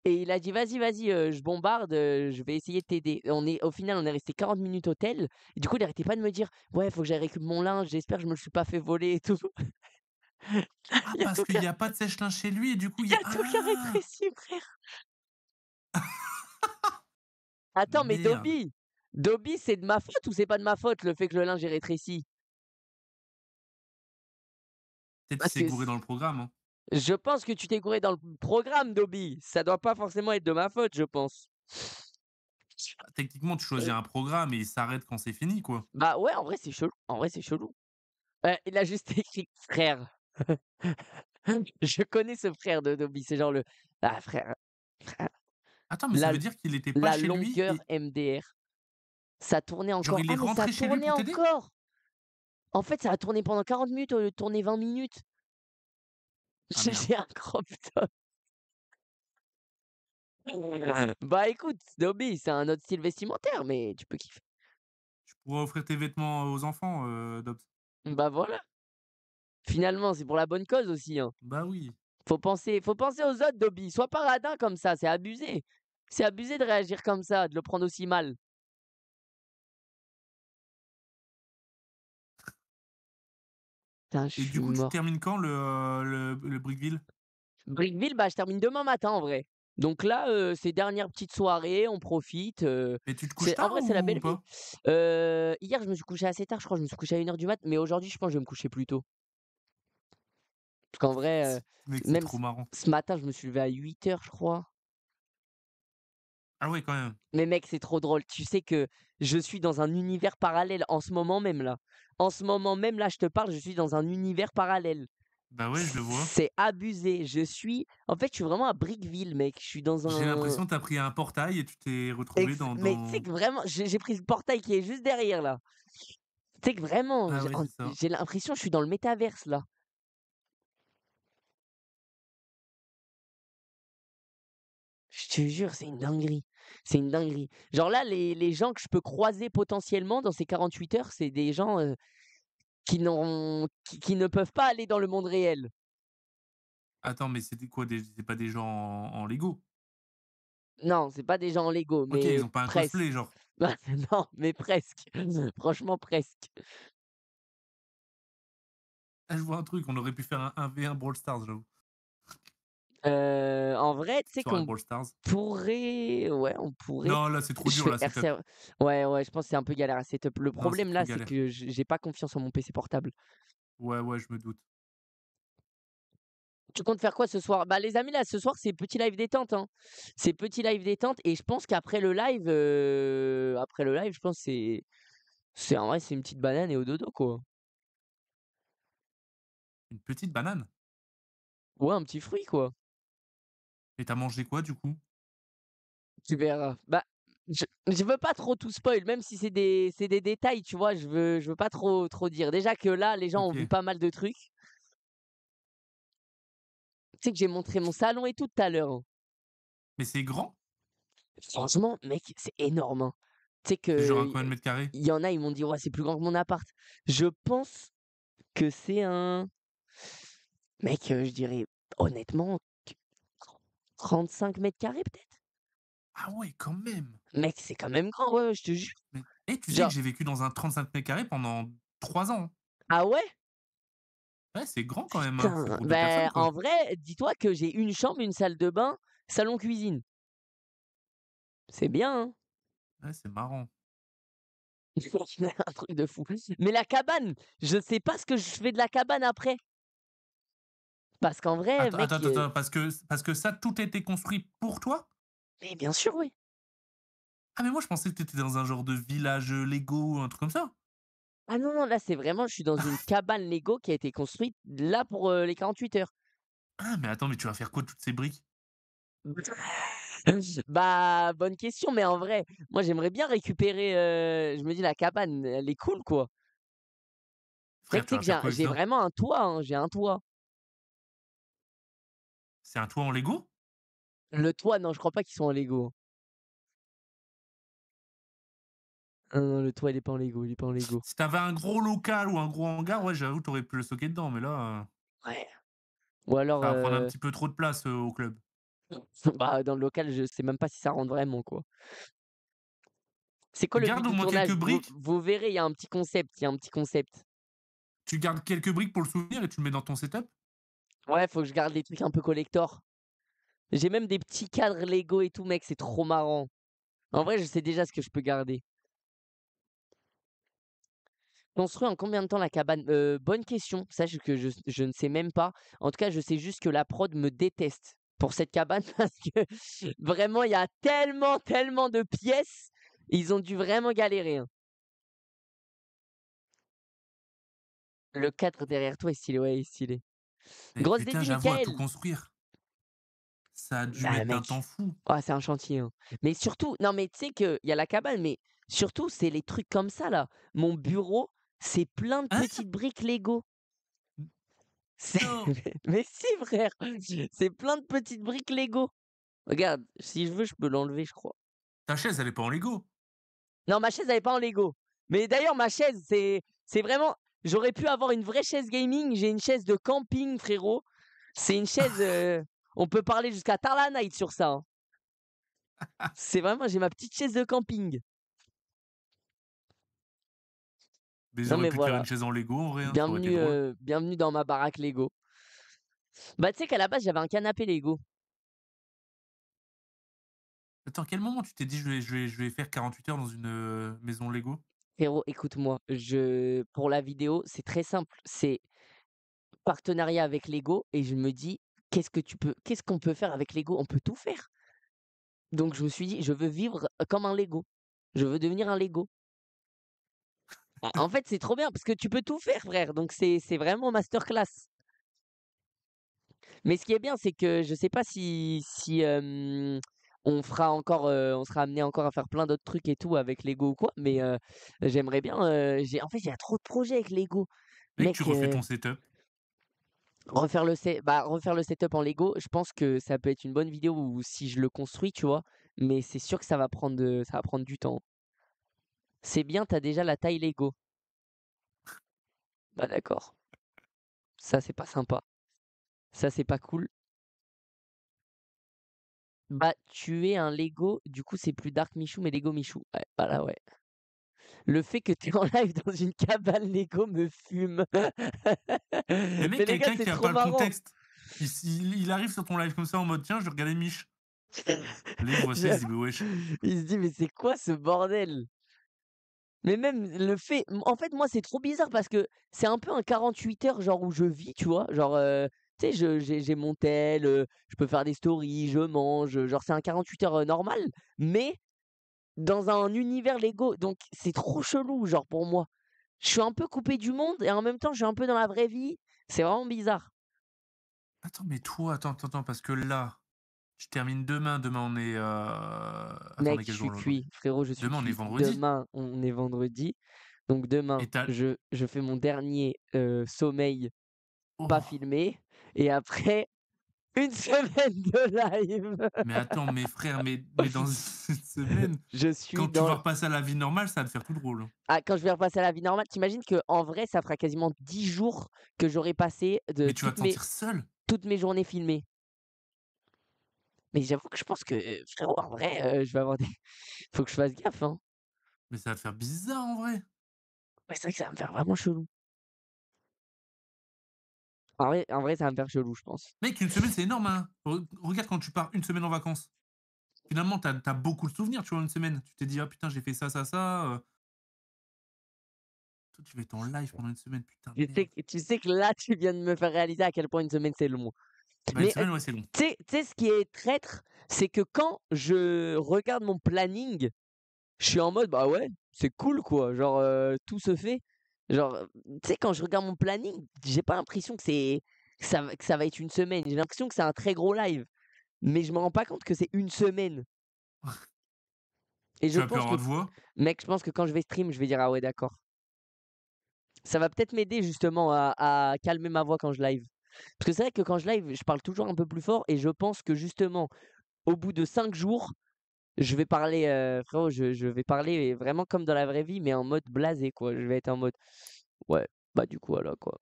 Et il a dit: «Vas-y, vas-y, je bombarde, je vais essayer de t'aider». Au final, on est resté 40 minutes au tel et du coup, il arrêtait pas de me dire: «Ouais, faut que j'aille récup mon linge, j'espère que je me le suis pas fait voler et tout». Ah, Il y a parce tout qu'il qui a y a pas de sèche-linge chez lui et du coup, il il y y a a tout qui a ah! rétréci, frère. Attends, mais Merde. Dobby, c'est de ma faute ou c'est pas de ma faute, le fait que le linge ait rétréci? Peut-être qu'il Parce s'est que gouré dans le programme, hein. je pense que tu t'es gouré dans le programme, Dobby. Ça doit pas forcément être de ma faute, je pense. Bah, techniquement, tu choisis un programme et il s'arrête quand c'est fini, quoi. Bah, ouais, en vrai, c'est chelou. En vrai, c'est chelou. Il a juste écrit: «Frère». Je connais ce frère de Dobby, c'est genre frère, frère, Attends, mais ça la veut dire qu'il était pas la chez lui longueur et MDR. Ça tournait genre encore. il est Ah mais ça rentré chez lui tournait pour t'aider? encore! En fait, ça a tourné pendant 40 minutes au lieu de tourner 20 minutes. Ah merde. J'ai un crop top. Bah, écoute, Dobby, c'est un autre style vestimentaire, mais tu peux kiffer. Tu pourras offrir tes vêtements aux enfants, Dobs. Bah, voilà. Finalement, c'est pour la bonne cause aussi, hein. Bah oui. Faut penser aux autres, Dobby. Sois pas radin comme ça, c'est abusé. C'est abusé de réagir comme ça, de le prendre aussi mal. Putain, je Et suis du coup, tu mort. termines quand le Brickville? Brickville, bah, je termine demain matin en vrai. Donc là, c'est dernière petite soirée, on profite, Mais tu te couches c'est en tard vrai, c'est la ou belle vie. pas? Hier, je me suis couché assez tard, je crois, je me suis couché à 1 heure du mat, mais aujourd'hui, je pense que je vais me coucher plus tôt. Parce qu'en vrai, Mec, c'est même trop marrant. ce matin, je me suis levé à 8 heures, je crois. Ah ouais, quand même. Mais mec, c'est trop drôle. Tu sais que je suis dans un univers parallèle en ce moment même là. En ce moment même là, je te parle, je suis dans un univers parallèle. Bah ouais, je le vois. C'est abusé. En fait, je suis vraiment à Brickville, mec. Je suis dans J'ai un l'impression que tu pris un portail et tu t'es retrouvé mais tu sais dans que vraiment, j'ai pris le portail qui est juste derrière là. Tu sais que vraiment, ah ouais, c'est ça. j'ai l'impression que je suis dans le métaverse là. Je te jure, c'est une dinguerie. C'est une dinguerie. Genre là, les gens que je peux croiser potentiellement dans ces 48 heures, c'est des gens, qui ne peuvent pas aller dans le monde réel. Attends, mais c'était quoi c'est pas des gens en Lego? Non, c'est pas des gens en Lego, OK, ils mais ont pas un presque. cosplay genre? Non, mais presque. Franchement presque. Ah, je vois un truc, on aurait pu faire un 1v1 Brawl Stars, j'avoue. En vrai, tu sais Soirée qu'on Brawl Stars. pourrait ouais, on pourrait. Non, là, c'est trop Je dur, fais là, setup. RC ouais, ouais, je pense que c'est un peu galère à setup. Le Non, c'est problème trop là, c'est galère. que j'ai pas confiance en mon PC portable. Ouais, ouais, je me doute. Tu comptes faire quoi ce soir? Bah, les amis, là, ce soir, c'est petit live détente, hein. C'est petit live détente et je pense qu'après le live, je pense que c'est en vrai, c'est une petite banane et au dodo, quoi. Une petite banane? Ouais, un petit fruit, quoi. Et tu mangé quoi, du coup? Tu verras. Bah, je veux pas trop tout spoil, même si c'est des détails, tu vois? Je veux pas trop dire. Déjà que là, les gens ont vu OK. pas mal de trucs. Tu sais que j'ai montré mon salon et tout tout à l'heure, hein. Mais c'est grand? Franchement, mec, c'est énorme, hein. Tu sais C'est genre que à combien de mètres carrés? il y en a, ils m'ont dit: «Ouais, c'est plus grand que mon appart». Je pense que c'est mec, je dirais honnêtement q 35 m² peut-être? Ah ouais, quand même! Mec, c'est quand même grand, ouais, ouais, je te jure. Mais tu sais que Genre j'ai vécu dans un 35 m² pendant 3 ans, hein. ah ouais? Ouais, c'est grand quand même, hein, c'est Putain, pour 2 personnes, bah, quoi. en vrai, dis-toi que j'ai une chambre, une salle de bain, salon cuisine. C'est bien, hein? Ouais, c'est marrant. Un truc de fou. Mais la cabane, je sais pas ce que je fais de la cabane après. Parce qu'en vrai, Attends, attends, mec, attends, attends, parce que ça, tout a été construit pour toi? mais bien sûr, oui. Ah mais moi je pensais que tu étais dans un genre de village, Lego ou un truc comme ça. Ah non, non, là, c'est vraiment je suis dans une cabane Lego qui a été construite là pour, les 48 heures. Ah mais attends, mais tu vas faire quoi de toutes ces briques? Bah, bonne question, mais en vrai, moi, j'aimerais bien récupérer, je me dis la cabane, elle est cool, quoi. Mec, Frère, tu tu sais vas que faire quoi avec j'ai ça? vraiment un toit, hein, j'ai un toit. C'est un toit en Lego? Le toit, non, je crois pas qu'ils sont en Lego. Non, non, le toit, il est pas en Lego, il est pas en Lego. Si tu avais un gros local ou un gros hangar, ouais, j'avoue, tu aurais pu le stocker dedans, mais là, Ouais. Ou alors, ça va prendre un petit peu trop de place, au club. bah, dans le local, je sais même pas si ça rentre vraiment, quoi. C'est quoi le but Garde au du moins quelques tournage? Vous briques, vous verrez, il y a un petit concept, il y a un petit concept. tu gardes quelques briques pour le souvenir et tu le mets dans ton setup. Ouais, faut que je garde les trucs un peu collector. J'ai même des petits cadres Lego et tout, mec, c'est trop marrant. En vrai, je sais déjà ce que je peux garder. Construit en combien de temps la cabane? Bonne question. Sache que je ne sais même pas. En tout cas, je sais juste que la prod me déteste pour cette cabane parce que vraiment, il y a tellement, tellement de pièces. Ils ont dû vraiment galérer, hein. Le cadre derrière toi est stylé, ouais, il est stylé. Mais Grosse putain, dédie, j'avoue, à tout Mickaël! construire, ça a dû Bah, mettre un temps mec, fou. ah, c'est un chantier, hein. Mais surtout, non, mais tu sais qu'il y a la cabane, mais surtout, c'est les trucs comme ça, là. Mon bureau, c'est plein de Hein? petites briques Lego. C'est Non! mais si frère, c'est plein de petites briques Lego. Regarde, si je veux, je peux l'enlever, je crois. Ta chaise, elle est pas en Lego? Non, ma chaise, elle est pas en Lego. Mais d'ailleurs, ma chaise, c'est vraiment j'aurais pu avoir une vraie chaise gaming, j'ai une chaise de camping, frérot. C'est une chaise, on peut parler jusqu'à Tarla Night sur ça, hein. C'est vraiment j'ai ma petite chaise de camping. Mais ils Non, auraient mais pu te faire une voilà. chaise en Lego en vrai, hein, ça aurait été Bienvenue, drôle. bienvenue dans ma baraque Lego. Bah, tu sais qu'à la base, j'avais un canapé Lego. Attends, à quel moment tu t'es dit: «Je vais faire 48 heures dans une, maison Lego»? Frérot, écoute-moi, pour la vidéo, c'est très simple. C'est partenariat avec Lego et je me dis: «Qu'est-ce qu'on peut faire avec Lego? On peut tout faire». Donc je me suis dit: «Je veux vivre comme un Lego. Je veux devenir un Lego». En fait, c'est trop bien parce que tu peux tout faire frère, donc c'est vraiment masterclass. Mais ce qui est bien, c'est que je sais pas si, on sera amené encore à faire plein d'autres trucs et tout avec Lego ou quoi, mais j'aimerais bien, j'ai trop de projets avec Lego. Mec, tu Mec, refais ton setup. refaire le setup en Lego, je pense que ça peut être une bonne vidéo ou si je le construis, tu vois? Mais c'est sûr que ça va prendre du temps. C'est bien, tu as déjà la taille Lego. Bah d'accord, ça c'est pas sympa, ça c'est pas cool. Bah tu es un Lego, du coup c'est plus Dark Michou mais Lego Michou. Ouais, bah là ouais. Le fait que tu es en live dans une cabane Lego me fume. Mais Mais mec, les gars, quelqu'un c'est qui a trop pas le marrant. contexte, il arrive sur ton live comme ça en mode: «Tiens, je vais regarder Mich». Là, il voit ça, il se Je dit: «Mais wesh». il se dit: «Mais c'est quoi ce bordel?» Mais même le fait en fait, moi, c'est trop bizarre parce que c'est un peu un 48 heures, genre, où je vis, tu vois? Genre, tu sais, j'ai mon tel, je peux faire des stories, je mange, genre, c'est un 48 heures, normal, mais dans un univers Lego, donc c'est trop chelou, genre, pour moi. Je suis un peu coupé du monde et en même temps, je suis un peu dans la vraie vie. C'est vraiment bizarre. Attends, mais toi, attends, parce que là, tu termines demain. Demain, on est, attends, on Mec, est je quel jour suis là cuit. aujourd'hui? Frérot, je suis Demain, on est cuit. vendredi Demain, on est vendredi. Donc demain, et tu je fais mon dernier, sommeil pas oh! filmé et après une semaine de live. Mais attends, mes frères, mais dans cette semaine, Je suis quand tu dans vas repasser à la vie normale, ça va te faire tout drôle, hein. quand je vais repasser à la vie normale, tu qu'en vrai, ça fera quasiment 10 jours que j'aurai passé de Mais tu vas te sentir seul. toutes mes journées filmées. Mais j'avoue que je pense que, frérot, en vrai, je vais avoir des faut que je fasse gaffe, hein. Mais ça va te faire bizarre en vrai. Ouais, c'est vrai que ça va me faire vraiment chelou. En vrai, ça va me faire chelou, je pense. Mec, une semaine, c'est énorme, hein. Regarde quand tu pars une semaine en vacances. Finalement, tu as beaucoup de souvenirs, tu vois, une semaine. Tu t'es dit: «Ah putain, j'ai fait ça, ça, ça», toi, tu vas être en live pendant une semaine, putain de merde. Tu sais que là, tu viens de me faire réaliser à quel point une semaine, c'est long. Bah, une Mais, semaine, ouais, c'est long. tu sais ce qui est traître, c'est que quand je regarde mon planning, je suis en mode: «Bah ouais, c'est cool quoi», genre, tout se fait. Genre, tu sais, quand je regarde mon planning, j'ai pas l'impression que ça va être une semaine. J'ai l'impression que c'est un très gros live, mais je me rends pas compte que c'est une semaine et je Tu vas plus pense que avoir de voix. mec, je pense que quand je vais stream, je vais dire: «Ah ouais, d'accord». Ça va peut-être m'aider justement à calmer ma voix quand je live. Parce que c'est vrai que quand je live, je parle toujours un peu plus fort et je pense que justement, au bout de 5 jours, je vais parler, frérot, je vais parler vraiment comme dans la vraie vie, mais en mode blasé, quoi. Je vais être en mode: «Ouais, bah, du coup, voilà, quoi».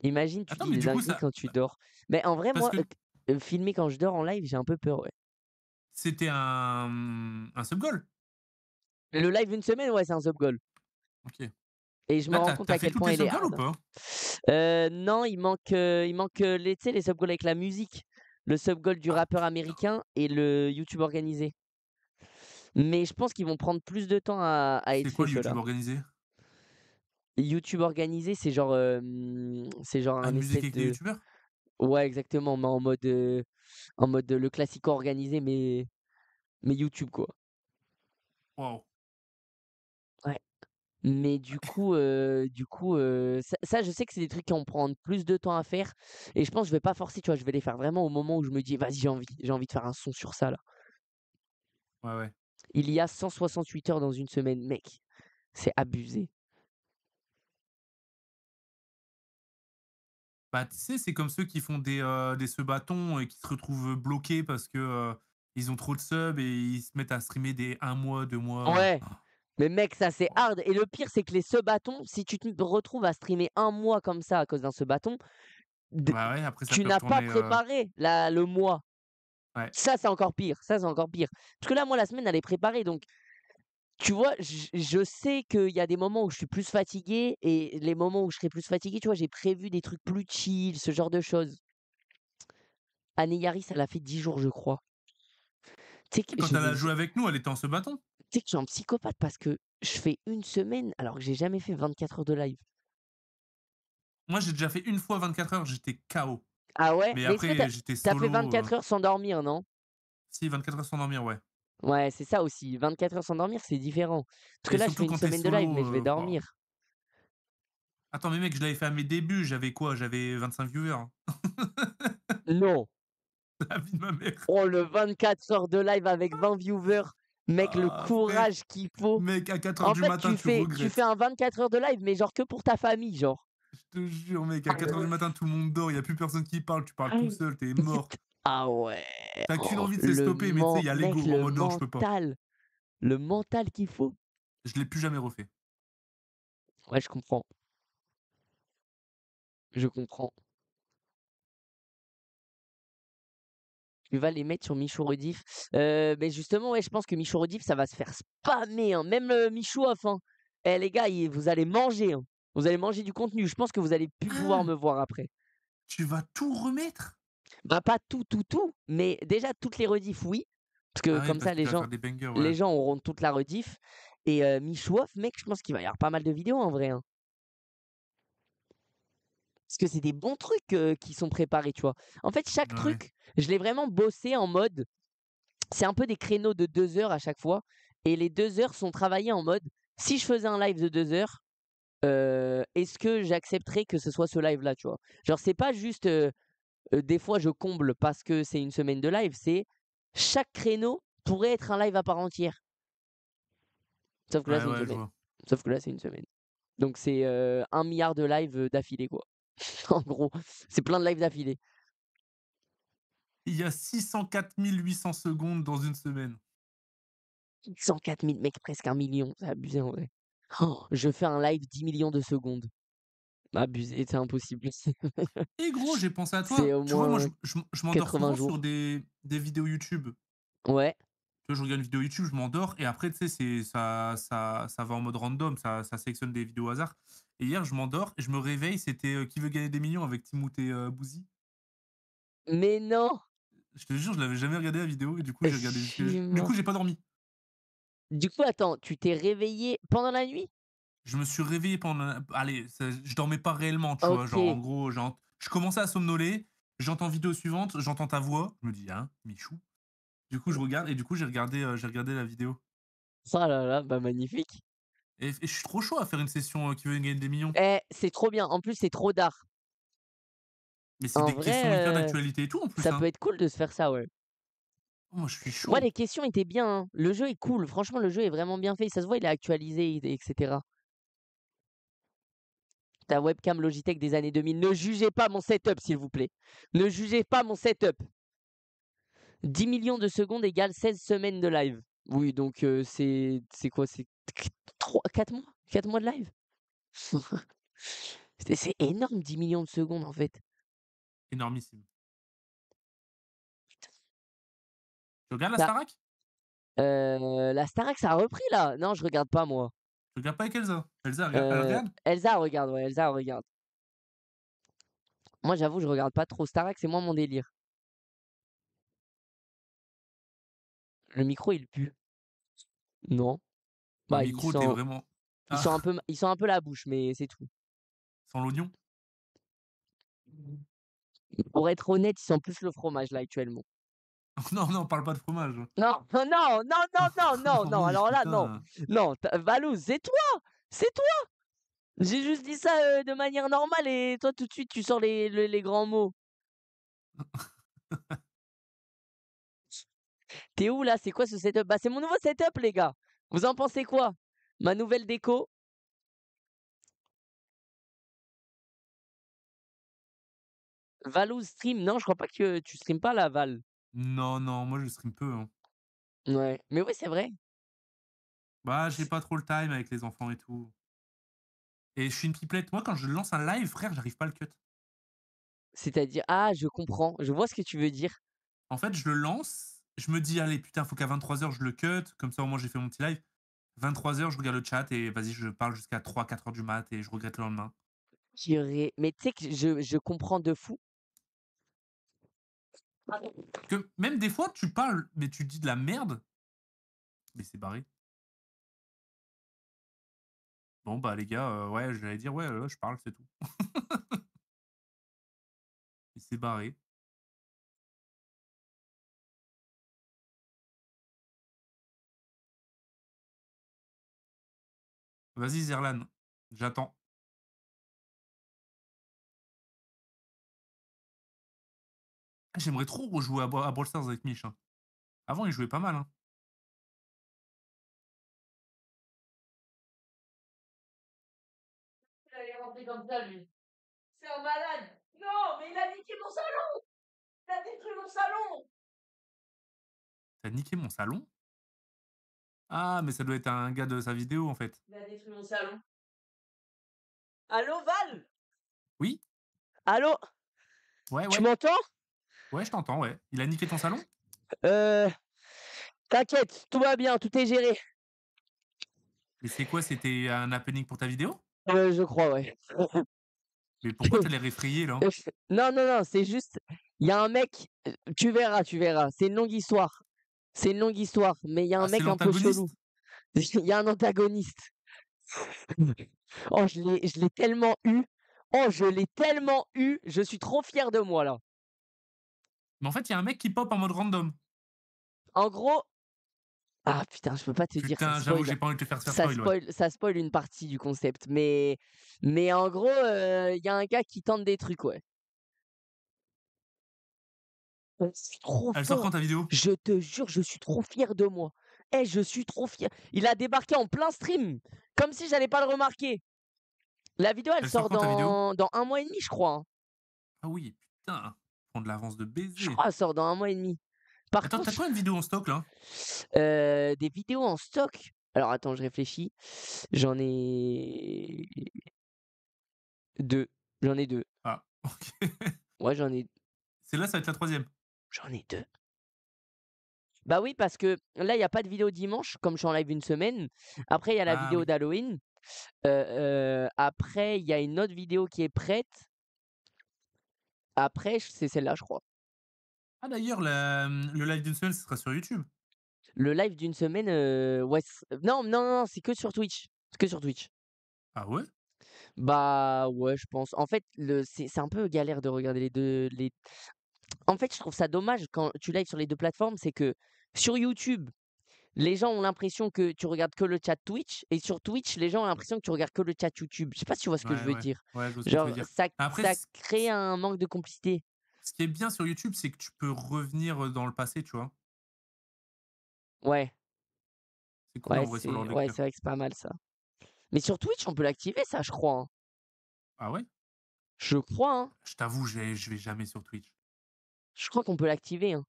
Imagine, tu Attends, dis mais des du coup, dingueries ça quand tu dors. Mais en vrai, parce moi, que filmer quand je dors en live, j'ai un peu peur, ouais. c'était un sub goal? Le live une semaine, ouais, c'est un sub goal OK. et je me Là, rends tu compte as à fait quel toutes point les il est sub goals ou hard. pas? Non, il manque, les tu sais, les sub goals avec la musique, le sub goal du Ah rappeur putain! américain et le YouTube organisé. Mais je pense qu'ils vont prendre plus de temps à être C'est quoi faits le YouTube ceux-là. organisé? YouTube organisé, c'est genre Ah, un une musique espèce avec des de youtubeurs? ouais, exactement, mais en mode, le classico organisé, mais YouTube, quoi. Waouh! Ouais. Mais du coup, ça, je sais que c'est des trucs qui vont prendre plus de temps à faire et je pense que je vais pas forcer, tu vois? Je vais les faire vraiment au moment où je me dis: «Vas-y, j'ai envie de faire un son sur ça, là». Ouais, ouais. Il y a 168 heures dans une semaine, mec, c'est abusé. Bah, tu sais, c'est comme ceux qui font des sub-bâtons et qui se retrouvent bloqués parce que, ils ont trop de subs et ils se mettent à streamer des 1 mois, 2 mois, Ouais, mais mec, ça, c'est Waouh! hard et le pire, c'est que les sub-bâtons, si tu te retrouves à streamer un mois comme ça à cause d'un sub-bâton, d Bah, ouais, après ça tu peut n'as pas retourner, préparé le mois. ouais. Ça, c'est encore pire, ça, c'est encore pire. Parce que là, moi, la semaine, elle est préparée, donc tu vois, je sais qu'il y a des moments où je suis plus fatigué et les moments où je serai plus fatigué, tu vois, j'ai prévu des trucs plus chill, ce genre de choses. Anne Yaris, elle a fait 10 jours, je crois. Tu sais que Quand je elle vais a joué avec nous, elle était en sub-bâton. tu sais que je suis un psychopathe parce que je fais une semaine alors que j'ai jamais fait 24 heures de live. Moi, j'ai déjà fait une fois 24 heures, j'étais KO. Ah ouais? Mais Mais est-ce que après, j'étais tu as fait solo, 24 heures sans dormir, non? si 24 heures sans dormir, ouais. Ouais, c'est ça aussi. 24 heures sans dormir, c'est différent. Parce que Et là, je fais surtout une quand tu es semaine de live, solo, mais je vais waouh. dormir. Attends, mais mec, je l'avais fait à mes débuts, j'avais quoi? J'avais 25 viewers, hein. Non! La vie de ma mère. Oh, le 24 heures de live avec 20 viewers. Mec, le Ah frère, courage qu'il faut. mec, à 4 heures En du fait, matin, tu tu fais tu fais regrettes. un 24 heures de live, mais genre que pour ta famille, genre. Je te jure, mec, à 4 heures du matin, tout le monde dort, il y a plus personne qui parle, tu parles tout seul, tu es mort. Ah ouais! Tu as qu'une Oh, envie de se stopper, mais tu sais, il y a mec, l'ego en le mode: «Non, je peux pas». mental qu'il faut. Je l'ai plus jamais refait. Ouais, je comprends, je comprends. Tu vas les mettre sur Michou Rediff. Mais justement, ouais, je pense que Michou Rediff, ça va se faire spammer, hein. Même, Michou Off, hein. Eh les gars, vous allez manger, hein. Vous allez manger du contenu. Je pense que vous allez plus pouvoir Ah! me voir après. Tu vas tout remettre? Bah, pas tout, tout, tout, mais déjà toutes les rediffs, oui. Parce que Ah oui, comme parce ça, que les tu vas gens faire des bangers, ouais. les gens auront toute la rediff et Michou Off, mec, je pense qu'il va y avoir pas mal de vidéos en vrai, hein. Parce que c'est des bons trucs, qui sont préparés, tu vois? En fait, chaque Ouais, ouais. truc, je l'ai vraiment bossé en mode c'est un peu des créneaux de 2 heures à chaque fois et les 2 heures sont travaillées en mode: si je faisais un live de 2 heures, est-ce que j'accepterais que ce soit ce live-là, tu vois? Genre, c'est pas juste, des fois je comble parce que c'est une semaine de live, c'est chaque créneau pourrait être un live à part entière. Sauf que là, Ouais, c'est une ouais, je semaine. vois. Sauf que là, c'est une semaine. Donc c'est, 1 000 000 de lives, d'affilée, quoi. En gros, c'est plein de lives d'affilée. Il y a 604 800 secondes dans une semaine. 104 000, mec, presque 1 million, c'est abusé en vrai. Oh, je fais un live 10 millions de secondes. Abusé, c'est impossible. Et gros, j'ai pensé à C'est toi. au Tu vois, moi, moins je m'endors 80 souvent sur jours. des vidéos YouTube. Ouais, vois, je regarde une vidéo YouTube, je m'endors et après, tu sais, ça va en mode random, ça sélectionne des vidéos au hasard. Et hier, je m'endors et je me réveille, c'était, Qui veut gagner des millions avec Timothée, Bouzy. Mais non! Je te jure, je l'avais jamais regardé la vidéo et du coup, j'ai regardé Je vite fait. suis Du coup, mort. j'ai pas dormi. Du coup, attends, tu t'es réveillé pendant la nuit? Je me suis réveillé pendant allez, je dormais pas réellement, tu vois? Genre, en OK. gros, je commençais à somnoler, j'entends vidéo suivante, j'entends ta voix, je me dis: «Hein, Michou?» Du coup, je regarde et du coup, j'ai regardé la vidéo Oh là là, bah, magnifique. et je suis trop chaud à faire une session, Qui veut gagner des millions. Eh, c'est trop bien. En plus, c'est trop d'art. Mais c'est En des questions hyper vrai, d'actualité et tout, en plus, ça peut hein. être cool de se faire ça, ouais. Oh, moi, je suis Moi, chaud. les questions étaient bien, hein. Le jeu est cool. Franchement, le jeu est vraiment bien fait. Ça se voit, il est actualisé et cetera. Ta webcam Logitech des années 2000. Ne jugez pas mon setup, s'il vous plaît. Ne jugez pas mon setup. 10 millions de secondes égale 16 semaines de live. Oui, donc c'est quoi? C'est 3 4 mois? 4 mois de live? C'est énorme 10 millions de secondes, en fait. Énormissime. Tu regardes la Ça Starac? la Starac, ça a repris, là? Non, je regarde pas, moi. Tu regardes pas avec Elsa? Elle regarde? Elsa regarde, ouais, Elsa regarde. Moi, j'avoue, je regarde pas trop. Starac, c'est moins mon délire. Le micro, il pue. Non? Le Bah, micro, tu vraiment ah, ils sont un peu la bouche, mais c'est tout. sans l'oignon? Pour être honnête, ils sentent plus le fromage, là, actuellement. Non, non, parle pas de fromage. Non, non, non, non, non, non, non, non, Oui, alors là, non. putain. Non, Valouz, c'est toi! C'est toi! J'ai juste dit ça, de manière normale et toi, tout de suite, tu sors les grands mots. Tu où, là? C'est quoi ce setup? Bah, c'est mon nouveau setup, les gars. Vous en pensez quoi? Ma nouvelle déco? Valouz stream? Non, je crois pas que tu streames pas là, Val. Non, non, moi, je stream peu, hein. Ouais, mais oui, c'est vrai. Bah, j'ai C pas trop le time avec les enfants et tout. Et je suis une pipelette. Moi, quand je lance un live, frère, j'arrive pas à le cut. C'est-à-dire? Ah, je comprends, je vois ce que tu veux dire. En fait, je le lance, je me dis: «Allez, putain, faut qu'à 23h, je le cut, comme ça, au moins, j'ai fait mon petit live». 23h, je regarde le chat et vas-y, je parle jusqu'à 3-4 heures du mat et je regrette le lendemain. Purée, mais tu sais que je comprends de fou. Que même des fois, tu parles, mais tu dis de la merde, mais c'est barré. Bon, bah, les gars, ouais, j'allais dire: «Ouais, je parle, c'est tout». Et c'est barré. Vas-y, Zerlan, j'attends. Ah, j'aimerais trop rejouer à Brawl Stars avec Mich, hein. Avant, il jouait pas mal, hein. Il allait rentrer comme ça, lui. C'est un malade. Non, mais il a niqué mon salon. Il a détruit mon salon. Tu niqué mon salon? Ah, mais ça doit être un gars de sa vidéo, en fait. Il a détruit mon salon. Allô, Val? Oui? Allô? Ouais, Tu ouais. m'entends? Ouais, je t'entends, ouais. Il a niqué ton salon? Euh, T'inquiète, tout va bien, tout est géré. Mais c'est quoi, c'était un happening pour ta vidéo? Je crois, ouais. Mais pourquoi tu as l'air effrayé, là? Non, non, non, c'est juste, il y a un mec, tu verras, tu verras. C'est une longue histoire. C'est une longue histoire, mais il y a un Ah, c'est mec un peu chelou. l'antagoniste? Il y a un antagoniste. Oh, je l'ai tellement eu. Oh, je l'ai tellement eu. Je suis trop fier de moi, là. Mais en fait, il y a un mec qui pop en mode random. En gros, ah putain, je peux pas te dire, ça Putain, j'avoue, spoil. j'ai pas envie de te faire spoil, ouais. Ça spoil une partie du concept, mais en gros, il y a un gars qui tente des trucs, ouais. C'est trop Elle sort quand fort. ta vidéo? Je te jure, je suis trop fier de moi. Eh, je suis trop fier. Il a débarqué en plein stream, comme si j'allais pas le remarquer. La vidéo, elle Elle sort sort quand ta vidéo? dans un mois et demi, je crois, hein. Ah oui, putain, prends de l'avance de Je baiser. crois, elle sort dans un mois et demi. Par Attends, contre, tu quoi une vidéo en stock, là? des vidéos en stock. Alors attends, je réfléchis. J'en ai 2. J'en ai 2. Ah, OK. Ouais, Celle-là, ça va être la troisième. j'en ai 2. Bah oui, parce que là, il y a pas de vidéo dimanche, comme je suis en live une semaine. Après, il y a la Ah vidéo oui. d'Halloween. Après, il y a une autre vidéo qui est prête. Après, c'est celle-là, je crois. Ah d'ailleurs, le live d'une semaine, ce sera sur YouTube? Le live d'une semaine, ouais, non, non, non, c'est que sur Twitch. C'est que sur Twitch. Ah ouais? Bah ouais, je pense. En fait, c'est un peu galère de regarder les 2 les en fait, je trouve ça dommage quand tu live sur les 2 plateformes, c'est que sur YouTube, les gens ont l'impression que tu regardes que le chat Twitch et sur Twitch, les gens ont l'impression que tu regardes que le chat YouTube. Je sais pas si tu vois ce que je Ouais, veux ouais. dire? Ouais, je vois ce que tu veux Genre dire. ça Après, ça crée un manque de complicité. ce qui est bien sur YouTube, c'est que tu peux revenir, dans le passé, tu vois? Ouais, C'est cool en vrai sur leur ouais, lecteur. c'est vrai que c'est pas mal ça. Mais sur Twitch, on peut l'activer ça, je crois, hein. Ah ouais? Je crois, hein. Je t'avoue, je vais jamais sur Twitch. Je crois qu'on peut l'activer, hein.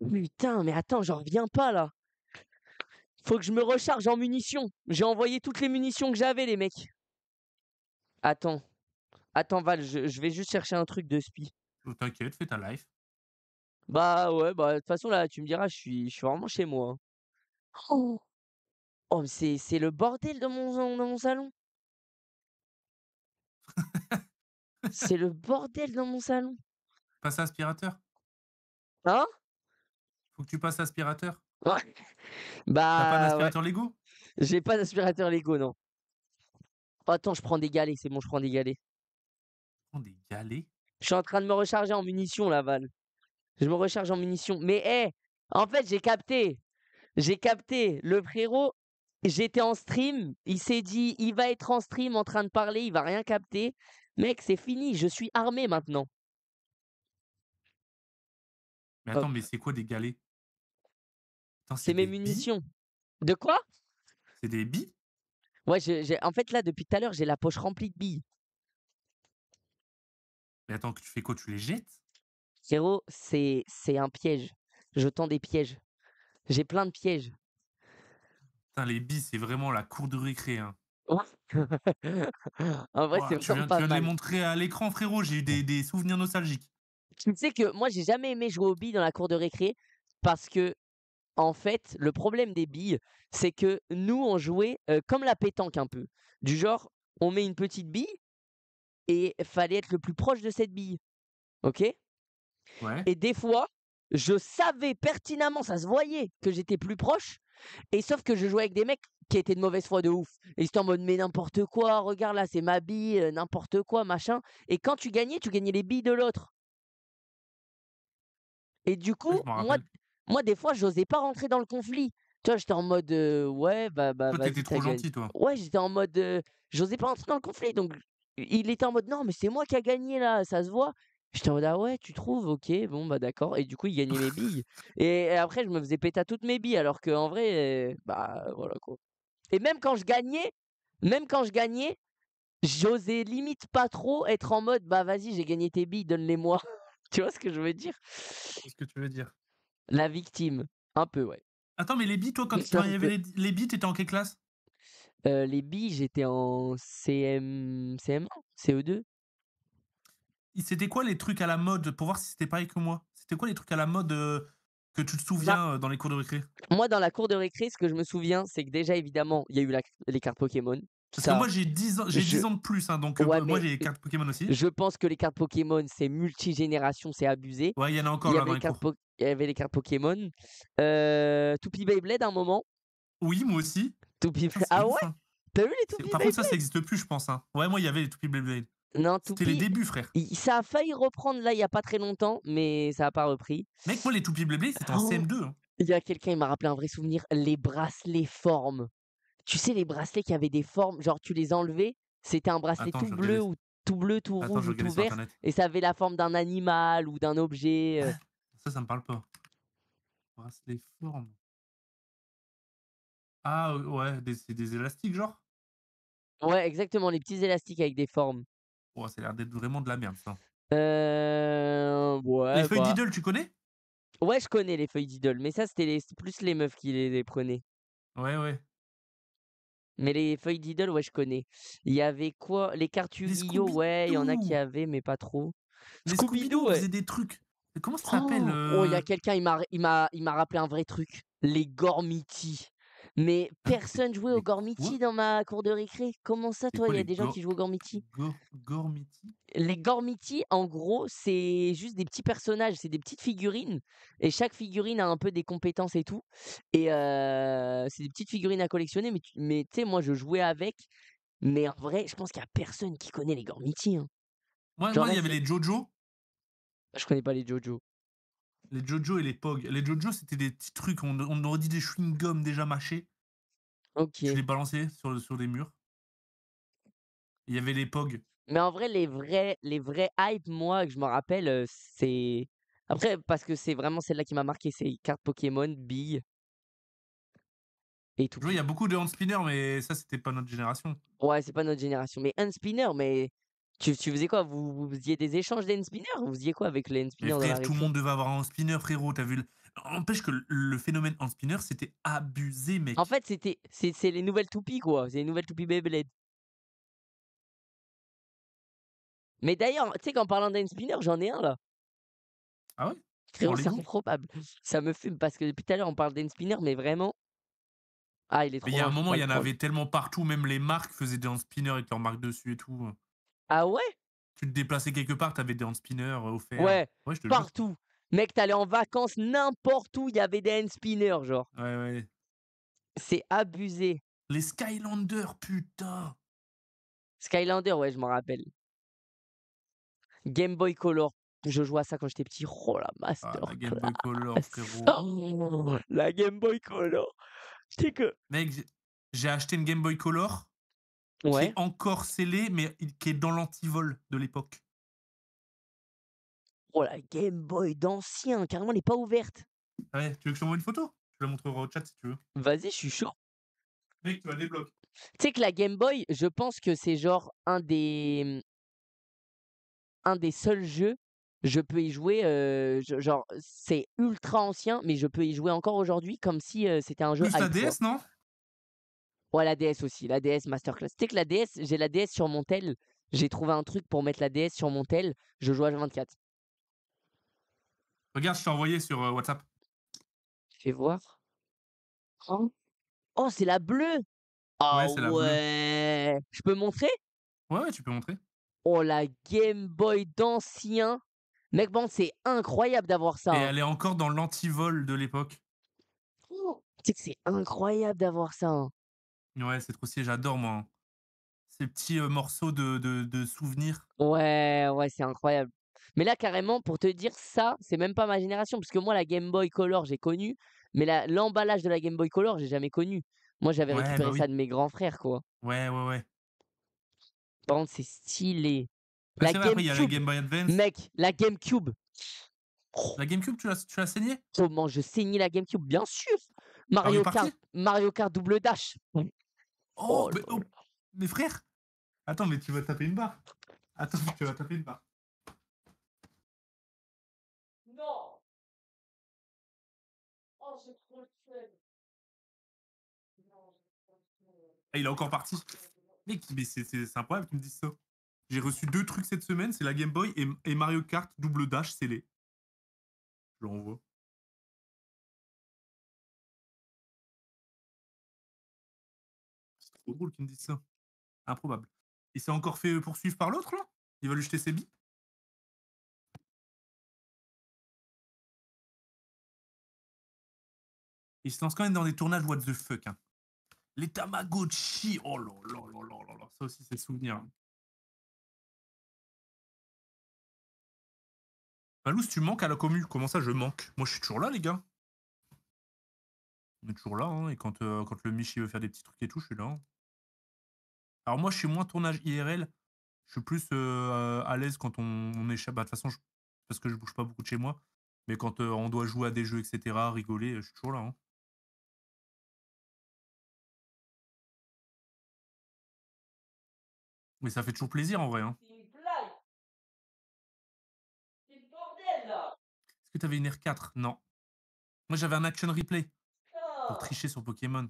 Putain, mais attends, j'en reviens pas là. Faut que je me recharge en munitions. J'ai envoyé toutes les munitions que j'avais, les mecs. Attends, attends Val, je vais juste chercher un truc de spi. Oh t'inquiète, fais ta life. Bah ouais, bah de toute façon là, tu me diras, je suis vraiment chez moi, hein. Oh, oh mais c'est le bordel dans mon salon. C'est le bordel dans mon salon. Passe aspirateur. Hein? Faut que tu passes aspirateur. Ouais. T'as pas Bah ouais, d'aspirateur Lego? j'ai pas d'aspirateur Lego, non. Oh, attends, je prends des galets, c'est bon, je prends des galets. Oh des galets? Je suis en train de me recharger en munitions là, Val. Je me recharge en munitions. Mais en fait, j'ai capté. J'ai capté. Le frérot, j'étais en stream. Il s'est dit, il va être en stream en train de parler, il va rien capter. Mec, c'est fini. Je suis armé maintenant. Mais attends, Hop. mais c'est quoi des galets? Attends, C'est c'est mes des billes? munitions. De quoi? C'est des billes? Ouais, en fait, là, depuis tout à l'heure, j'ai la poche remplie de billes. Mais attends, que tu fais quoi? Tu les jettes? Frérot, c'est un piège. Je tends des pièges. J'ai plein de pièges. Putain, les billes, c'est vraiment la cour de récré, hein. Ouais. En vrai, c'est Wouah, vraiment tu pas viens de les mal. montrer à l'écran, frérot, j'ai eu des souvenirs nostalgiques. Tu sais que moi, j'ai jamais aimé jouer aux billes dans la cour de récré parce que, en fait, le problème des billes, c'est que nous, on jouait comme la pétanque un peu. Du genre, on met une petite bille et fallait être le plus proche de cette bille. Ok? Ouais. Et des fois, je savais pertinemment, ça se voyait que j'étais plus proche. Et sauf que je jouais avec des mecs qui étaient de mauvaise foi de ouf. Et ils étaient en mode, mais n'importe quoi, regarde là, c'est ma bille, n'importe quoi, machin. Et quand tu gagnais les billes de l'autre. Et du Ouais, coup, je m'en moi, rappelle. des fois, j'osais pas rentrer dans le conflit. Tu vois, j'étais en mode, ouais, bah, Toi, t'étais vas-y, t'as trop gagné. gentil, toi. Ouais, j'étais en mode, j'osais pas rentrer dans le conflit. Donc, il était en mode, non, mais c'est moi qui a gagné là, ça se voit. J'étais en mode, ah ouais, tu trouves, ok, bon, bah d'accord. Et du coup, il gagnait mes billes. Et après, je me faisais péter à toutes mes billes, alors qu'en vrai, bah voilà quoi. Et même quand je gagnais, j'osais limite pas trop être en mode, bah vas-y, j'ai gagné tes billes, donne-les-moi. Tu vois ce que je veux dire? C'est ce que tu veux dire. La victime, un peu, ouais. Attends, mais les billes, toi, quand Un il y avait peu. les billes, tu étais en quelle classe? Les billes, j'étais en CM1? CE2? C'était quoi les trucs à la mode, pour voir si c'était pareil que moi? C'était quoi les trucs à la mode, que tu te Bah, souviens, dans les cours de récré? moi, dans la cour de récré, ce que je me souviens, c'est que déjà, évidemment, il y a eu les cartes Pokémon. Parce que Ça, moi, j'ai je 10 ans de plus, hein, donc ouais, moi, mais j'ai les cartes Pokémon aussi. je pense que les cartes Pokémon, c'est multigénération, c'est abusé. Ouais, il y en a encore là dans les cours. Il y avait les cartes Pokémon. Toupie Beyblade à un moment. Oui, moi aussi. Toupie Putain, c'est ah ouf, ouais? hein. Tu vu les Toupie Par contre, ça Beyblade? existe plus, je pense, hein. Ouais, moi, il y avait les Toupie Beyblade. Non, C'était les Toupie, débuts, frère. ça a failli reprendre là, il y a pas très longtemps, mais ça a pas repris. Mec, moi, les Toupie Beyblade, c'était en Oh! CM2, hein. Il y a quelqu'un, il m'a rappelé un vrai souvenir, les bracelets formes. Tu sais, les bracelets qui avaient des formes, genre tu les enlevais, c'était un bracelet Attends, je vais regarder tout bleu, tout attends, rouge je vais ou tout regarder sur vert, internet. et ça avait la forme d'un animal ou d'un objet. Ça me parle pas. Bracelet forme. Ah, ouais, c'est des élastiques, genre? Ouais, exactement, les petits élastiques avec des formes. Ouais, ça a l'air d'être vraiment de la merde, ça. Les Ouais, feuilles bah, Diddle, tu connais? ouais, je connais les feuilles d'idole, mais ça, c'est plus les meufs qui les prenaient. Ouais, ouais. Mais les feuilles d'idole, ouais, je connais. Il y avait quoi? Les cartes Les Yu-Gi-Oh! Ouais, il y en a qui Scooby-Doo! avaient, mais pas trop. Les Scooby-Doo, Scooby-Doo, on ouais. faisait des trucs. Comment ça s'appelle, Oh, il y a quelqu'un, il m'a rappelé un vrai truc. Les Gormiti. Mais hein? personne jouait aux Les Gormiti quoi? dans ma cour de récré. Comment ça, C'est toi, quoi il y a les des gens qui jouent aux Gormiti? Gormiti? Les Gormiti, en gros, c'est juste des petits personnages, c'est des petites figurines et chaque figurine a un peu des compétences et tout et c'est des petites figurines à collectionner mais tu sais, moi, je jouais avec, mais en vrai, je pense qu'il y a personne qui connaît les Gormiti, hein. Genre Moi, il là, y avait c'est les JoJo. je connais pas les JoJo. Les JoJo et les Pog. Les JoJo, c'était des petits trucs, on aurait dit des chewing-gums déjà mâchés. Tu OK. les balançais sur des murs. Il y avait les Pog. Mais en vrai, les vrais hype, moi, que je me rappelle, c'est après parce que c'est vraiment celle-là qui m'a marqué, c'est cartes Pokémon, billes et Je vois, il y Toupie. a beaucoup de hand spinners, mais ça, c'était pas notre génération. Ouais, c'est pas notre génération. Mais hand spinner, mais tu faisais quoi? Vous faisiez des échanges d'hand spinner? Vous faisiez quoi avec les hand Mais spinners dans la frère, tout le récré? monde devait avoir un hand spinner, frérot, tu vu? N'empêche que le phénomène hand spinner, c'était abusé, En mec. fait, c'est les nouvelles toupies, quoi. C'est les nouvelles toupies Beyblade. Mais d'ailleurs, tu sais qu'en parlant d'hand spinner, j'en ai un là. Ah ouais? Frérot, On c'est l'écoute. improbable. Ça me fume parce que depuis tout à l'heure, on parle d'hand spinner, mais vraiment, ah, il est Mais il trop y a loin, un je peux moment, pas il le y en prendre. avait tellement partout, même les marques faisaient des hand spinners avec leurs marques dessus et tout. Ah ouais? Tu te déplaçais quelque part, t'avais des hand spinners offerts. Ouais, Ouais, je te jure. partout. Mec, tu en vacances n'importe où, il y avait des hand spinners, genre. Ouais, ouais. C'est abusé. Les Skylanders, putain! Skylander, ouais, je m'en rappelle. Game Boy Color. Je jouais à ça quand j'étais petit. Oh la Ah, la masterclass. Game Boy Color, frérot. Oh, la Game Boy Color. Tu sais que Mec, j'ai acheté une Game Boy Color qui est ouais. encore scellée, mais qui est dans l'antivol de l'époque. Oh la Game Boy d'ancien, carrément elle est pas ouverte. Ouais, tu veux que je t'envoie une photo? Je te la montrerai au chat si tu veux. Vas-y, je suis chaud. Mec, tu la débloques. Tu sais que la Game Boy, je pense que c'est genre un des seuls jeux, je peux y jouer, genre c'est ultra ancien, mais je peux y jouer encore aujourd'hui comme si, c'était un jeu Plus la hype, quoi. DS, non? Ouais, la DS aussi, la DS Masterclass. Tu sais que la DS, j'ai la DS sur mon tel, j'ai trouvé un truc pour mettre la DS sur mon tel, je joue H24. Regarde, je t'ai envoyé sur WhatsApp. Fais voir. Oh, oh, c'est la bleue! Ah Ouais, c'est la bleue. ouais! Je peux montrer? Ouais, ouais, tu peux montrer. Oh, la Game Boy d'ancien. Mec, bon, c'est incroyable d'avoir ça, Et hein. elle est encore dans l'antivol de l'époque. Oh, tu sais que c'est incroyable d'avoir ça, hein. Ouais, c'est trop stylé, j'adore moi, hein. Ces petits morceaux de souvenirs. Ouais, ouais, c'est incroyable. Mais là, carrément, pour te dire ça, c'est même pas ma génération, parce que moi, la Game Boy Color, j'ai connu, mais l'emballage de la Game Boy Color, j'ai jamais connu. Moi, j'avais Ouais, bah récupéré ça oui. de mes grands frères, quoi. Ouais, ouais, ouais. Par contre, c'est stylé. Ouais, La c'est vrai, après, il y a la GameCube, Game Boy Advance. mec, la GameCube. Oh, La GameCube, tu l'as saigné? comment je saignais la GameCube, bien sûr. Mario Mario Kart, Party? Mario Kart Double Dash. Oh, Oh là là. mais frère! Attends, mais tu vas taper une barre. Attends, tu vas taper une barre. Non. Oh, j'ai trop le seum. Non, j'ai trop le seum. Ah, il est encore parti. Mec, mais c'est incroyable que tu me dises ça. J'ai reçu 2 trucs cette semaine, c'est la Game Boy et Mario Kart Double Dash scellé. Je le renvoie. C'est trop drôle qu'ils me disent ça. Improbable. Il s'est encore fait poursuivre par l'autre, là? Il va lui jeter ses billes? Il se lance quand même dans des tournages what the fuck, hein. Les Tamagotchi! Oh là là là là là là, ça aussi, c'est le souvenir, hein. Balous, tu manques à la commu. Comment ça, je manque? Moi, je suis toujours là, les gars. On est toujours là, hein, et quand le Mich, il veut faire des petits trucs et tout, je suis là, hein. Alors moi, je suis moins tournage IRL. Je suis plus, à l'aise quand on échappe. Bah, de toute façon, parce que je bouge pas beaucoup de chez moi. Mais quand, on doit jouer à des jeux et cetera, rigoler, je suis toujours là, hein. Mais ça fait toujours plaisir en vrai, hein. C'est une blague. C'est le bordel là. Est-ce que tu avais une R4? Non. Moi, j'avais un action replay pour Putain. tricher sur Pokémon.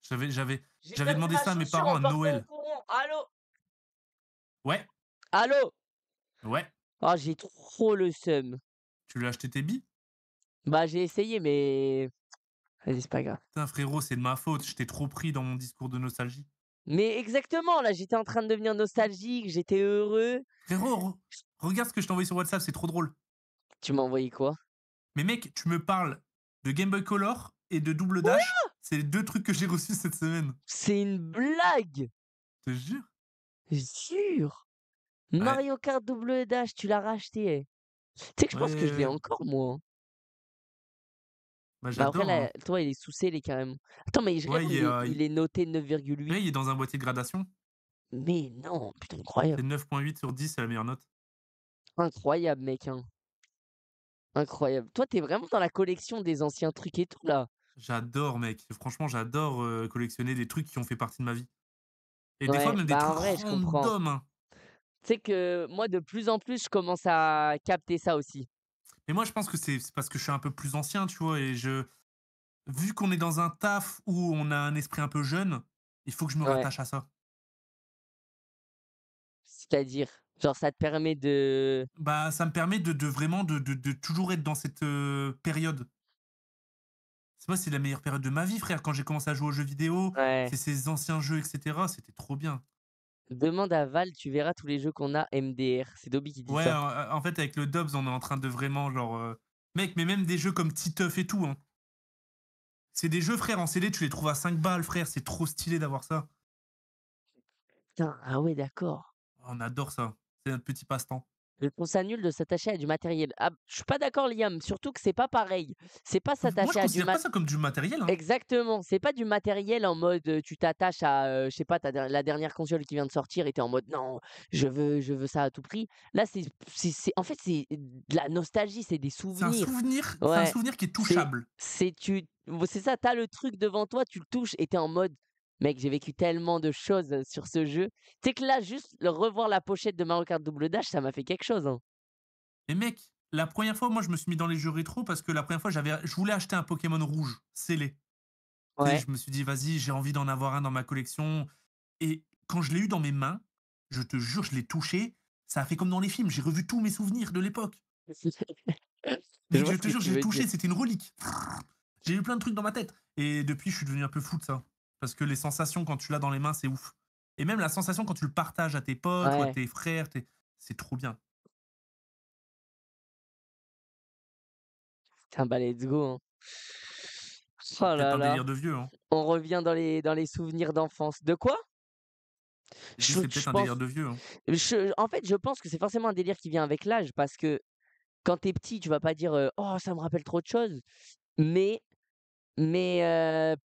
J'avais j'avais J'ai j'avais perdu demandé ma ça à mes chaussure parents en à partant au Noël. courant. Allô? Ouais, Allô? ouais. Ah, j'ai trop le seum. Tu lui as acheté tes billes? Bah, j'ai essayé, mais vas-y, c'est pas grave. Putain frérot, c'est de ma faute, je t'ai trop pris dans mon discours de nostalgie. Mais exactement, là, j'étais en train de devenir nostalgique, j'étais heureux. Frérot, regarde ce que je t'ai envoyé sur WhatsApp, c'est trop drôle. Tu m'as envoyé quoi? Mais mec, tu me parles de Game Boy Color et de Double Dash, c'est les 2 trucs que j'ai reçus cette semaine. C'est une blague! Je te jure. Jure! Ouais, Mario Kart Double Dash, tu l'as racheté, eh. Tu sais que je pense que je l'ai ouais, encore, moi, hein. bah, Bah, après, j'adore, là, hein. toi, il est sous scellé carrément. Attends, mais Ouais, regarde, il est noté 9,8. ouais, il est dans un boîtier de gradation. Mais non, putain, C'est incroyable. 9,8 sur 10, c'est la meilleure note. Incroyable, mec, hein. Incroyable. Toi, t'es vraiment dans la collection des anciens trucs et tout, là. J'adore mec, franchement j'adore, collectionner des trucs qui ont fait partie de ma vie et des fois Ouais, même des bah, en trucs vrai, je comprends. random, hein. Tu sais que moi, de plus en plus, je commence à capter ça aussi. Mais moi je pense que c'est parce que je suis un peu plus ancien, tu vois? Et je vu qu'on est dans un taf où on a un esprit un peu jeune, il faut que je me Ouais. rattache à ça. C'est-à-dire, genre, ça te permet de. Bah, ça me permet de vraiment de toujours être dans cette, période. C'est moi, c'est la meilleure période de ma vie frère, quand j'ai commencé à jouer aux jeux vidéo, Ouais. c'est ces anciens jeux et cetera, c'était trop bien. Demande à Val, tu verras tous les jeux qu'on a MDR. C'est Dobby qui dit Ouais, ça. en fait avec le Dubs, on est en train de vraiment genre, mec, mais même des jeux comme Titeuf et tout, hein. C'est des jeux, frère, en CD, tu les trouves à 5 balles, frère, c'est trop stylé d'avoir ça. Putain, ah ouais, d'accord. On adore ça. C'est notre petit passe-temps. Je trouve ça nul de s'attacher à du matériel. Ah, je suis pas d'accord, Liam, surtout que c'est pas pareil. C'est pas Moi, je s'attacher à du considère pas ça comme du matériel, hein. Exactement, c'est pas du matériel en mode, tu t'attaches à, je sais pas, la dernière console qui vient de sortir et tu en mode: «Non, je veux ça à tout prix». Là, c'est en fait, c'est de la nostalgie, c'est des souvenirs. C'est un Ouais, souvenir qui est c'est touchable. c'est tu c'est ça, t'as le truc devant toi, tu le touches et tu en mode: «Mec, j'ai vécu tellement de choses, sur ce jeu». Tu sais que là, juste le revoir la pochette de Mario Kart Double Dash, ça m'a fait quelque chose, hein. Et mec, la première fois, moi, je me suis mis dans les jeux rétro parce que la première fois, je voulais acheter un Pokémon rouge, scellé. Tu sais, Ouais. je me suis dit: «Vas-y, j'ai envie d'en avoir un dans ma collection» et quand je l'ai eu dans mes mains, je te jure, je l'ai touché, ça a fait comme dans les films, j'ai revu tous mes souvenirs de l'époque. Je Mec, vois je ce te que jure, tu je l'ai veux dire. touché, c'était une relique. J'ai eu plein de trucs dans ma tête et depuis, je suis devenu un peu fou de ça. Parce que les sensations quand tu l'as dans les mains, c'est ouf. Et même la sensation quand tu le partages à tes potes ou à Ouais, tes frères, c'est trop bien. tiens, bah, let's go, hein. C'est Oh peut-être là un là. délire de vieux, hein. On revient dans les souvenirs d'enfance. De quoi? J'ai dit: Je «C'est je peut-être un délire pense de vieux, hein». en fait, je pense que c'est forcément un délire qui vient avec l'âge parce que quand tu es petit, tu vas pas dire, «Oh, ça me rappelle trop de choses», mais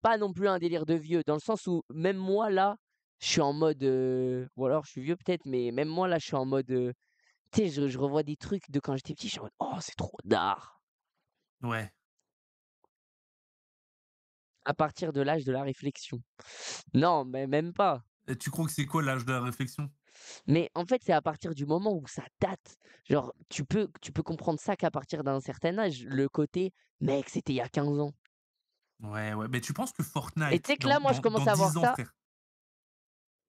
pas non plus un délire de vieux. Dans le sens où même moi là, je suis en mode, ou alors je suis vieux peut-être, mais même moi là, je suis en mode, tu sais, je revois des trucs de quand j'étais petit, je suis en mode: «Oh, c'est trop d'art». Ouais. À partir de l'âge de la réflexion. Non, mais même pas. Et tu crois que c'est quoi l'âge de la réflexion? Mais en fait, c'est à partir du moment où ça date. Genre, tu peux comprendre ça qu'à partir d'un certain âge. Le côté: «Mec, c'était il y a 15 ans». Ouais, ouais, mais tu penses que Et tu Fortnite sais que là, moi, je dans commence à voir 10 ans, ça, frère,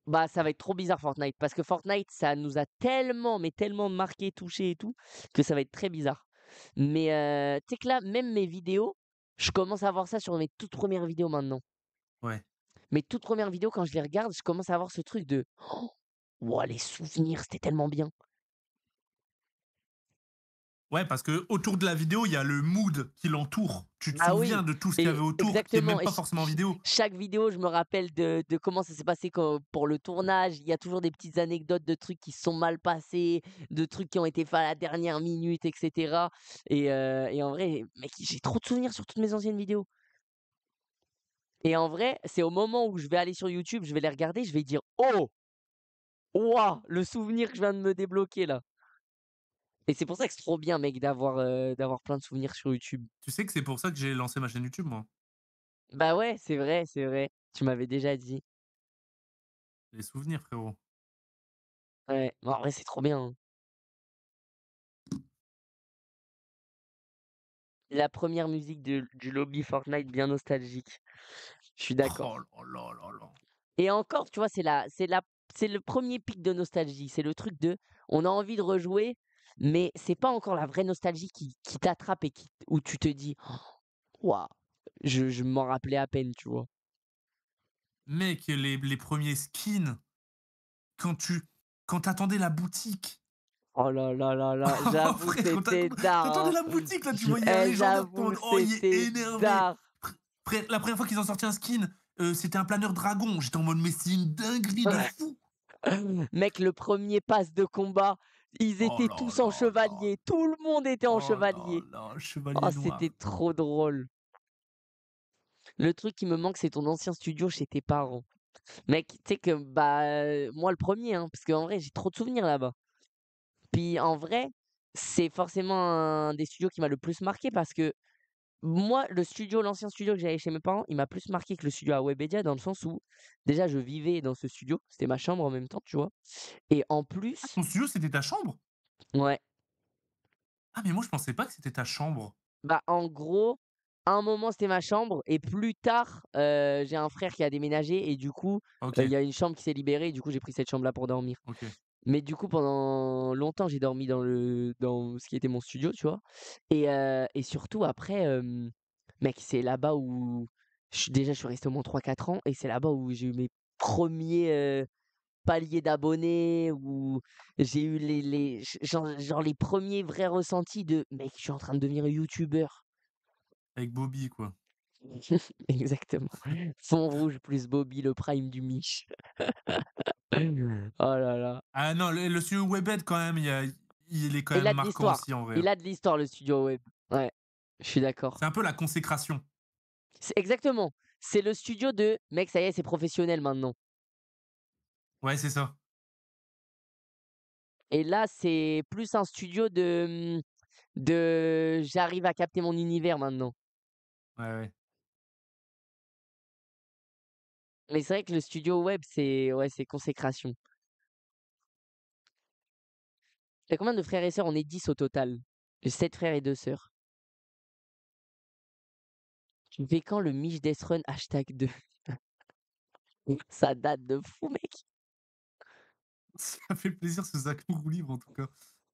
bah, ça va être trop bizarre Fortnite. Parce que Fortnite, ça nous a tellement, mais tellement marqué, touché et tout, que ça va être très bizarre. Mais tu sais que là, même mes vidéos, je commence à voir ça sur mes toutes premières vidéos maintenant. ouais. Mes toutes premières vidéos, quand je les regarde, je commence à avoir ce truc de: «Wouah, les souvenirs, c'était tellement bien». Ouais, parce que autour de la vidéo, il y a le mood qui l'entoure. Tu te Ah souviens oui, de tout ce qu'il y avait et autour qui est exactement, même et pas forcément en vidéo. chaque vidéo, je me rappelle de comment ça s'est passé pour le tournage. Il y a toujours des petites anecdotes de trucs qui se sont mal passés, de trucs qui ont été faits à la dernière minute et cetera, et en vrai, mec, j'ai trop de souvenirs sur toutes mes anciennes vidéos, et en vrai, c'est au moment où je vais aller sur YouTube, je vais les regarder, je vais dire: «Oh! Waouh! Le souvenir que je viens de me débloquer là», et c'est pour ça que c'est trop bien, mec, d'avoir plein de souvenirs sur YouTube. Tu sais que c'est pour ça que j'ai lancé ma chaîne YouTube, moi? Bah ouais, c'est vrai, c'est vrai. Tu m'avais déjà dit. Les souvenirs, frérot. Ouais, bah, en vrai, c'est trop bien, hein. La première musique du lobby Fortnite bien nostalgique. Je suis Oh d'accord. là là là là. Et encore, tu vois, c'est le premier pic de nostalgie. C'est le truc de on a envie de rejouer, mais c'est pas encore la vraie nostalgie qui t'attrape et où tu te dis: «Waouh, je m'en rappelais à peine», tu vois? Mec, les premiers skins, quand tu quand t'attendais la boutique. Oh là là là là, Oh j'avoue frère, c'était quand dark, la hein. boutique là, tu voyais un légendaire, tu en J'avoue mode: «Oh il est c'était énervé». dark. Frère, la première fois qu'ils ont sorti un skin, c'était un planeur dragon. J'étais en mode: «Mais c'est une dinguerie de fou!» Mec, le premier pass de combat, ils Oh étaient là tous en là là, chevalier, tout le monde était en oh là chevalier. là, Oh, chevalier c'était noir. trop drôle. Le truc qui me manque, c'est ton ancien studio chez tes parents. Mec, tu sais que, bah, moi le premier, hein, parce qu'en vrai, j'ai trop de souvenirs là-bas. Puis en vrai, c'est forcément un des studios qui m'a le plus marqué parce que moi, l'ancien studio que j'avais chez mes parents, il m'a plus marqué que le studio à Webedia dans le sens où, déjà, je vivais dans ce studio, c'était ma chambre en même temps, tu vois? Et en Ah plus ton studio c'était ta chambre? ouais, Ah mais moi je pensais pas que c'était ta chambre. bah, en gros, à un moment, c'était ma chambre et plus tard, j'ai un frère qui a déménagé et du coup, il OK, y a une chambre qui s'est libérée et du coup, j'ai pris cette chambre-là pour dormir. OK. Mais du coup, pendant longtemps, j'ai dormi dans ce qui était mon studio, tu vois? Et surtout après, mec, c'est là-bas où je suis resté au moins 3 4 ans et c'est là-bas où j'ai eu mes premiers paliers d'abonnés, où j'ai eu genre les premiers vrais ressentis de: «Mec, je suis en train de devenir youtubeur». Avec Bobby quoi. Exactement. Fond rouge plus Bobby, le prime du Mich. Oh là là. Ah non, le studio Webhead quand même, il est quand Il même a de marquant l'histoire. aussi en vrai, Il hein. a de l'histoire, le studio web. Ouais, je suis C'est d'accord. un peu la consécration. C'est exactement. C'est le studio de: «Mec, ça y est, c'est professionnel maintenant». Ouais, c'est ça. Et là, c'est plus un studio de «J'arrive à capter mon univers maintenant». Ouais, ouais. Mais c'est vrai que le studio web, c'est ouais, c'est consécration. Tu combien de frères et sœurs? On est 10 au total. J'ai 7 frères et 2 sœurs. Tu fais quand le Mich Death Run #2? Ça date de fou, mec. Ça fait plaisir ce Zach nous livre en tout cas.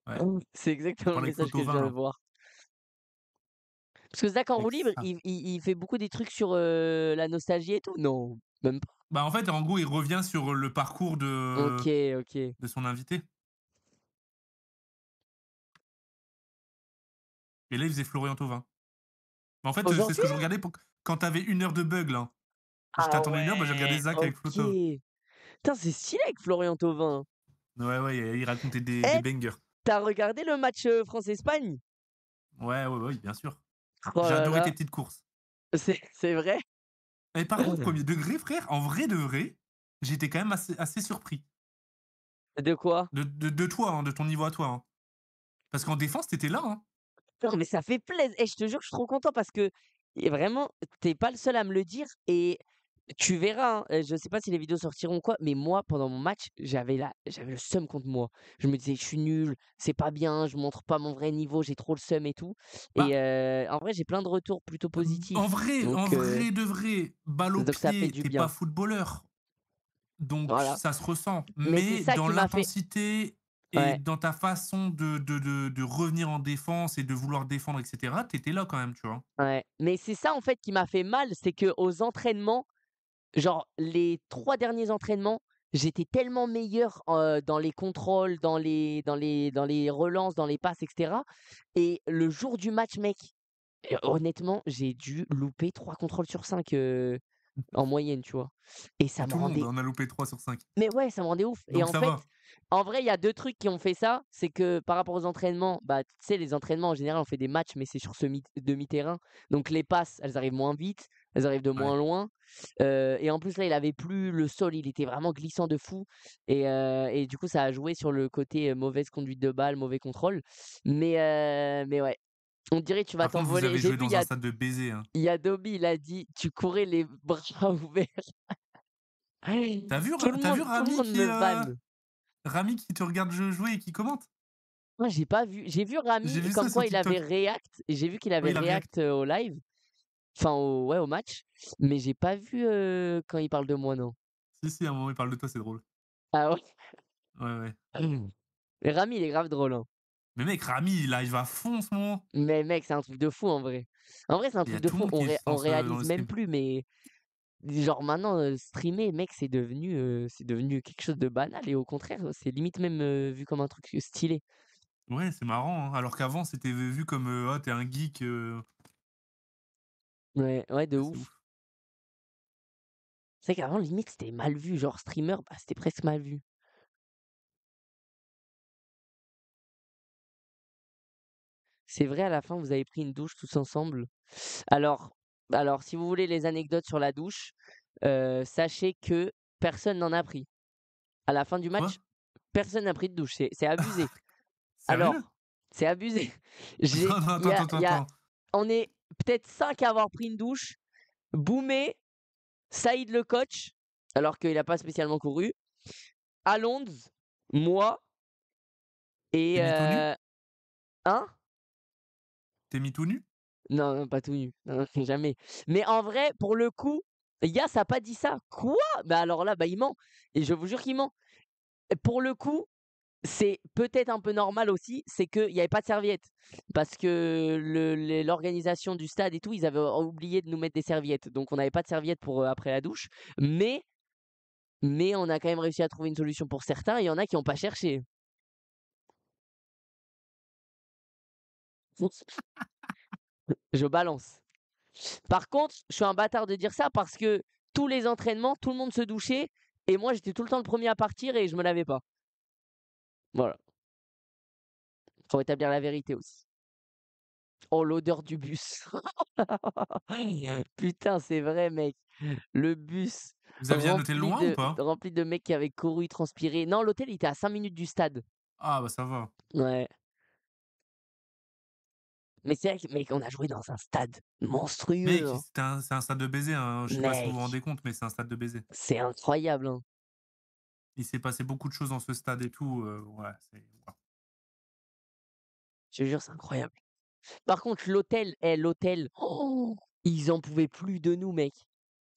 Ouais, C'est il exactement le parle avec message que je Photovin viens de là, voir. Parce que Zach en roue avec libre, ça. il fait beaucoup des trucs sur, la nostalgie et tout? Non, même pas? Bah, en fait, en gros, il revient sur le parcours OK, OK. de son invité et là, il faisait Florian Thauvin. Bah, en fait, c'est ce Aujourd'hui? que je regardais pour quand tu avais 1 heure de bug là. Je Ah t'attendais 1 heure, bah, j'ai regardé ouais, Zach avec Flotov. OK. Putain, c'est stylé avec Florian Thauvin. Ouais, ouais, il racontait des Eh, bangers. tu regardé le match, France-Espagne? Ouais, ouais, ouais, bien sûr. Oh J'ai là adoré tes là, petites courses. c'est vrai? Et par contre, premier degré, frère, en vrai de vrai, j'étais quand même assez surpris De quoi? de toi, hein, de ton niveau à toi, hein. Parce qu'en défense, tu étais là, hein. Non, mais ça fait plaisir. Et je te jure que je suis trop content parce que vraiment, t'es pas le seul à me le dire et tu verras, hein, je sais pas si les vidéos sortiront ou quoi, mais moi, pendant mon match, j'avais le seum contre moi. Je me disais: «Je suis nul, c'est pas bien, je montre pas mon vrai niveau, j'ai trop le seum et tout» et Bah, en vrai, j'ai plein de retours plutôt positifs. en Donc vrai de vrai, balle au ça fait pied, du tu pas bien. footballeur, donc Voilà. ça se ressent. Mais c'est Mais ça dans qui m'a fait l'intensité et ouais, dans ta façon de revenir en défense et de vouloir défendre et cetera, tu étais là quand même, tu vois? ouais. Mais c'est ça, en fait, qui m'a fait mal, c'est qu'aux entraînements, genre les 3 derniers entraînements, j'étais tellement meilleur, dans les contrôles, dans les relances, dans les passes et cetera et le jour du match, mec, honnêtement, j'ai dû louper 3 contrôles sur 5 en moyenne, tu vois? Et ça Mais me tout le monde rendait en a loupé 3 sur 5. mais ouais, ça me rendait ouf et Donc en ça fait, va. en vrai, il y a 2 trucs qui ont fait ça. C'est que par rapport aux entraînements, bah, tu sais, les entraînements en général, on fait des matchs, mais c'est sur demi-terrain. Donc les passes, elles arrivent moins vite, elles arrivent de Ouais. moins loin. Et en plus, là, il avait plu, le sol, il était vraiment glissant de fou et du coup, ça a joué sur le côté, mauvaise conduite de balle, mauvais contrôle. Mais ouais, on dirait tu vas Par contre, vous t'envoler. avez J'ai joué vu, dans un stade de baiser, hein. il y a Dobby, il a dit: «Tu courais les bras ouverts». Tout le Rami monde qui, me vanne. Rami qui te regarde jouer et qui commente? Moi, j'ai pas vu. J'ai vu J'ai Rami vu ça comme sur quoi il avait TikTok. react et j'ai vu qu'il Oui, avait il a react. react, au live, enfin au ouais, au match, mais j'ai pas vu, quand il parle de moi, non. Si, si, à un moment, il parle de toi, c'est drôle. Ah ouais? Ouais, ouais. Mais Rami, il est grave drôle, hein. Mais mec, Rami, il arrive à fond en ce moment. Mais mec, c'est un truc de fou en vrai. En vrai, c'est un Il y truc a de tout le fou. monde qui se On lance, dans réalise le même stream. plus, mais genre maintenant, streamer, mec, c'est devenu quelque chose de banal et au contraire, c'est limite même, vu comme un truc stylé. Ouais, c'est marrant, hein, alors qu'avant c'était vu comme, «Ah, tu un geek», Ouais, ouais, de ouais, c'est ouf. ouf. C'est vrai qu'avant, limite, c'était mal vu, genre streamer, bah, c'était presque mal vu. C'est vrai, à la fin, vous avez pris une douche tous ensemble? Alors alors si vous voulez les anecdotes sur la douche, sachez que personne n'en a pris. À la fin du Quoi? match, personne n'a pris de douche, c'est abusé. Sérieux? Alors, c'est abusé. J'ai Non, non, il y attends, a attends, il y a attends. on est peut-être 5 à avoir pris une douche. Boumé, Saïd le coach, alors qu'il a pas spécialement couru, Alonz, moi et Tu mis tout nu? hein? Tu mis tout nu? Non, non, pas tout nu. Non, non, jamais. Mais en vrai, pour le coup, Yas a pas dit ça. Quoi? Bah, alors là, bah, il ment et je vous jure qu'il ment. Et pour le coup, c'est peut-être un peu normal aussi, c'est qu'il y avait pas de serviettes. Parce que l'organisation du stade et tout, ils avaient oublié de nous mettre des serviettes. Donc on n'avait pas de serviettes pour, après la douche. Mais on a quand même réussi à trouver une solution pour certains et il y en a qui ont pas cherché. Je balance. Par contre, je suis un bâtard de dire ça parce que tous les entraînements, tout le monde se douchait et moi j'étais tout le temps le premier à partir et je me lavais pas. Voilà, faut rétablir la vérité aussi. Oh, l'odeur du bus. Putain, c'est vrai, mec. Le bus Vous aviez un hôtel loin ou pas? rempli de mecs qui avaient couru, transpiré. Non, l'hôtel, il était à 5 minutes du stade. Ah bah, ça va. Ouais. Mais c'est vrai que, mec, on a joué dans un stade monstrueux, Mec, hein. c'est un stade de baiser, hein, je sais pas si vous vous Mec, rendez compte, mais c'est un stade de baiser. c'est incroyable, hein. Il s'est passé beaucoup de choses dans ce stade et tout, ouais, c'est waouh. Je te jure, c'est incroyable. Par contre, l'hôtel, l'hôtel, ils en pouvaient plus de nous, mec.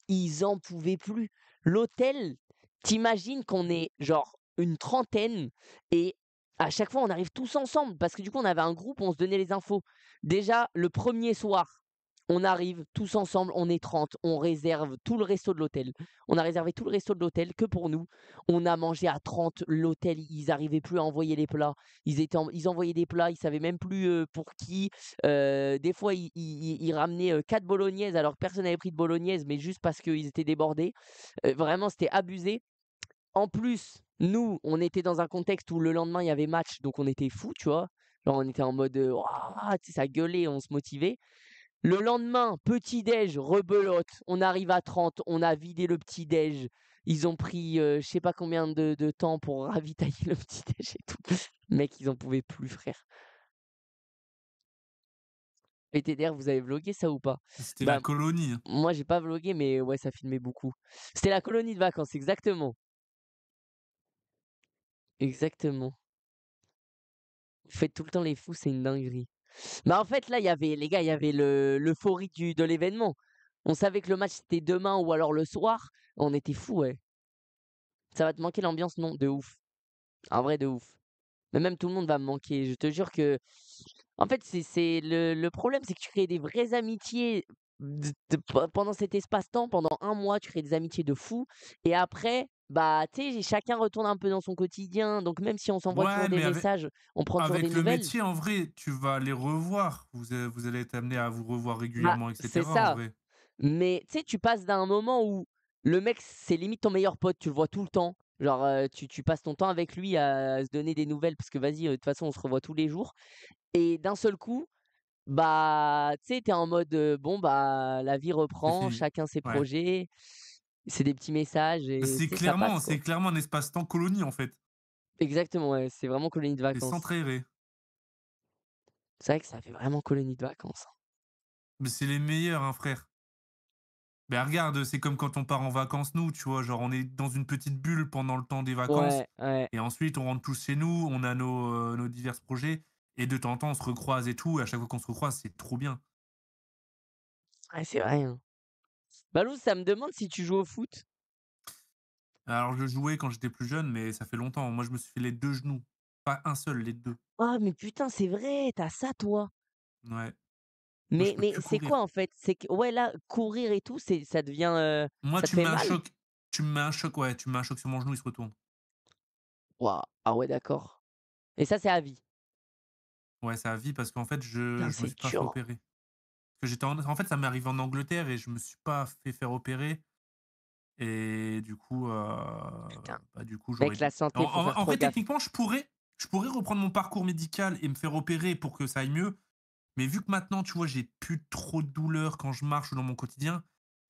Ils en pouvaient plus. L'hôtel, t'imagines qu'on est genre une trentaine et à chaque fois, on arrive tous ensemble parce que du coup, on avait un groupe, on se donnait les infos. Déjà, le premier soir, on arrive tous ensemble, on est 30, on réserve tout le resto de l'hôtel. On a réservé tout le resto de l'hôtel que pour nous. On a mangé à 30, l'hôtel, ils arrivaient plus à envoyer les plats. Ils envoyaient des plats, ils savaient même plus pour qui. Des fois, ils ramenaient 4 bolognaises alors que personne n'avait pris de bolognaise, mais juste parce qu'ils étaient débordés. Vraiment, c'était abusé. En plus, nous, on était dans un contexte où le lendemain, il y avait match, donc on était fous, tu vois. Genre, on était en mode, ouah, tu sais, ça gueulait, on se motivait. Le lendemain, petit-déj, rebelote, on arrive à 30, on a vidé le petit-déj. Ils ont pris, je sais pas combien de temps pour ravitailler le petit-déj et tout. Mec, ils en pouvaient plus, frère. PTDR, vous avez vlogué ça ou pas? C'était la Bah, colonie, hein. moi, j'ai pas vlogué, mais ouais, ça filmait beaucoup. C'était la colonie de vacances, exactement. Exactement. Vous faites tout le temps les fous, c'est une dinguerie. Bah, en fait, là, il y avait les gars, il y avait l'euphorie de l'événement. On savait que le match, c'était demain ou alors le soir. On était fous, ouais. Ça va te manquer l'ambiance? Non, de ouf. En vrai, de ouf. Mais même tout le monde va me manquer. Je te jure que en fait, c'est le problème, c'est que tu crées des vraies amitiés pendant cet espace-temps, pendant un mois, tu crées des amitiés de fou. Et après, bah, tu sais, chacun retourne un peu dans son quotidien. Donc même si on s'envoie toujours Ouais, des mais messages, on prend toujours des avec le nouvelles. métier, en vrai, tu vas les revoir. Vous allez être amenés à vous revoir Bah, régulièrement et c'est cetera, en ça. vrai. Mais tu sais, tu passes d'un moment où le mec, c'est limite ton meilleur pote, tu le vois tout le temps. Genre, tu passes ton temps avec lui à se donner des nouvelles parce que vas-y, de toute façon, on se revoit tous les jours. Et d'un seul coup, bah, tu sais, tu es en mode, bon, bah, la vie C'est reprend, fini. chacun ses Ouais. projets, c'est des petits messages et tu sais, ça passe, C'est quoi. clairement un espace-temps colonie, en fait. Exactement, ouais, c'est vraiment colonie de C'est vacances. centre aéré. C'est vrai que ça fait vraiment colonie de vacances, hein. Mais c'est les meilleurs, hein, frère. Ben regarde, c'est comme quand on part en vacances, nous, tu vois, genre on est dans une petite bulle pendant le temps des vacances, Ouais, ouais, et ensuite on rentre tous chez nous, on a nos divers projets, et de temps en temps on se recroise et tout, et à chaque fois qu'on se recroise, c'est trop bien. ouais, c'est vrai, hein. Balou, ça me demande si tu joues au foot? Alors je jouais quand j'étais plus jeune, mais ça fait longtemps. Moi, je me suis fait les 2 genoux. Pas un seul, les 2. Ah mais putain, c'est vrai, tu as ça toi? Ouais. Moi, je Mais peux plus c'est quoi courir. en fait? C'est que ouais là, courir et tout, ça devient, Moi, ça te tu me fait mets un mal? choc ouais, tu me mets un choc sur mon genou, il se retourne. Waouh! Ah ouais d'accord. Et ça, c'est à vie? Ouais, c'est à vie parce qu'en fait, Putain, je me c'est suis pas fait dur. opérer. Parce que en fait, ça m'est arrivé en Angleterre et je me suis pas fait faire opérer et du coup, Putain. du coup, j'aurais Mec, la dû. santé, faut faire En trop vrai, gaffe. techniquement, je pourrais reprendre mon parcours médical et me faire opérer pour que ça aille mieux. Mais vu que maintenant, tu vois, j'ai plus trop de douleur quand je marche ou dans mon quotidien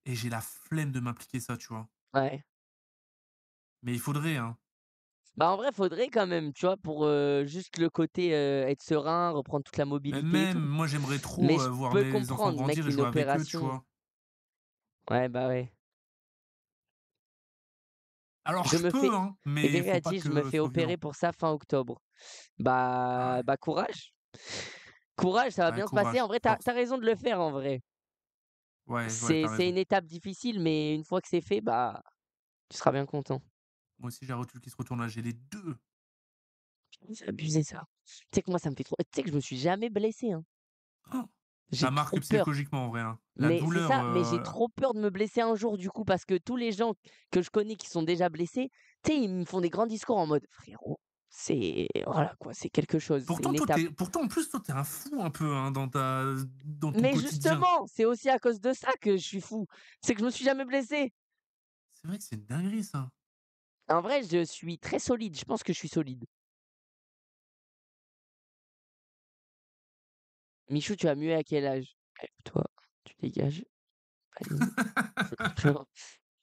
et j'ai la flemme de m'impliquer ça, tu vois? Ouais. Mais il faudrait, hein. Bah, en vrai, faudrait quand même, tu vois? Pour, juste le côté, être serein, reprendre toute la Mais mobilité et même, tout. moi, j'aimerais Mais trop, je voir peux mes enfants comprendre, grandir mec, et une jouer avec eux, tu opération vois? ouais, bah, ouais. Alors Je je me peux, fais hein, et mais il faut quelqu'un a pas dit: «Je me que ce fais soit opérer violent. pour ça fin octobre». Ah ouais. Bah, courage. Courage, ça va Ouais, bien se passer. En courage, vrai, tu force. as raison de le faire, en vrai. Ouais, ouais, tu C'est raison. une étape difficile, mais une fois que c'est fait, bah, tu seras bien content. Moi aussi, j'ai la rotule qui se retourne là, j'ai les 2. C'est abusé ça. Tu sais que moi, ça me fait trop tu sais que je me suis jamais blessé, hein. J'ai Ça trop marque peur. psychologiquement en vrai, hein. La Mais c'est douleur, ça, mais j'ai trop peur de me blesser un jour du coup, parce que tous les gens que je connais qui sont déjà blessés, tu sais, ils me font des grands discours en mode: «Frérot, c'est voilà quoi, c'est quelque chose, c'est une étape». pourtant en plus, toi, tu es un fou un peu, hein, dans ton Mais quotidien. justement, c'est aussi à cause de ça que je suis fou. C'est que je me suis jamais blessé. C'est vrai que c'est une dinguerie ça. En vrai, je suis très solide, je pense que je suis solide. Michou, tu as mué à quel âge? Toi, tu dégages. Allez.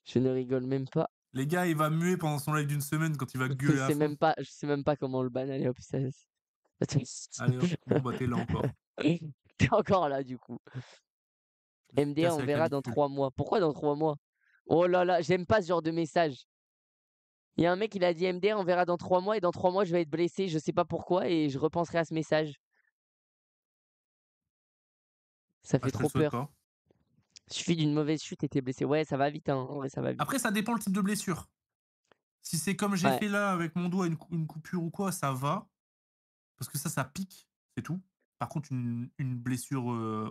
Je ne rigole même pas. Les gars, il va muer pendant son live d'une semaine quand il va gueuler à fond. Je sais même pas comment le ban, allez hop, ça Allez hop, bon bah, tu es là encore. Tu encore là du coup. Je me suis MDR, cassé on la verra dans clavicule. 3 mois. Pourquoi dans 3 mois? Oh là là, j'aime pas ce genre de message. Il y a un mec, il a dit MDR, on verra dans 3 mois et dans 3 mois, je vais être blessé, je sais pas pourquoi et je repenserai à ce message. Ça Bah, fait je te le trop souhaite peur. pas. Suffit d'une mauvaise chute et tu blessé. Ouais, ça va vite, hein, en vrai, ça va vite. Après, ça dépend le type de blessure. Si c'est comme j'ai Ouais, fait là avec mon doigt, une coupure ou quoi, ça va. Parce que ça pique, c'est tout. Par contre, une blessure,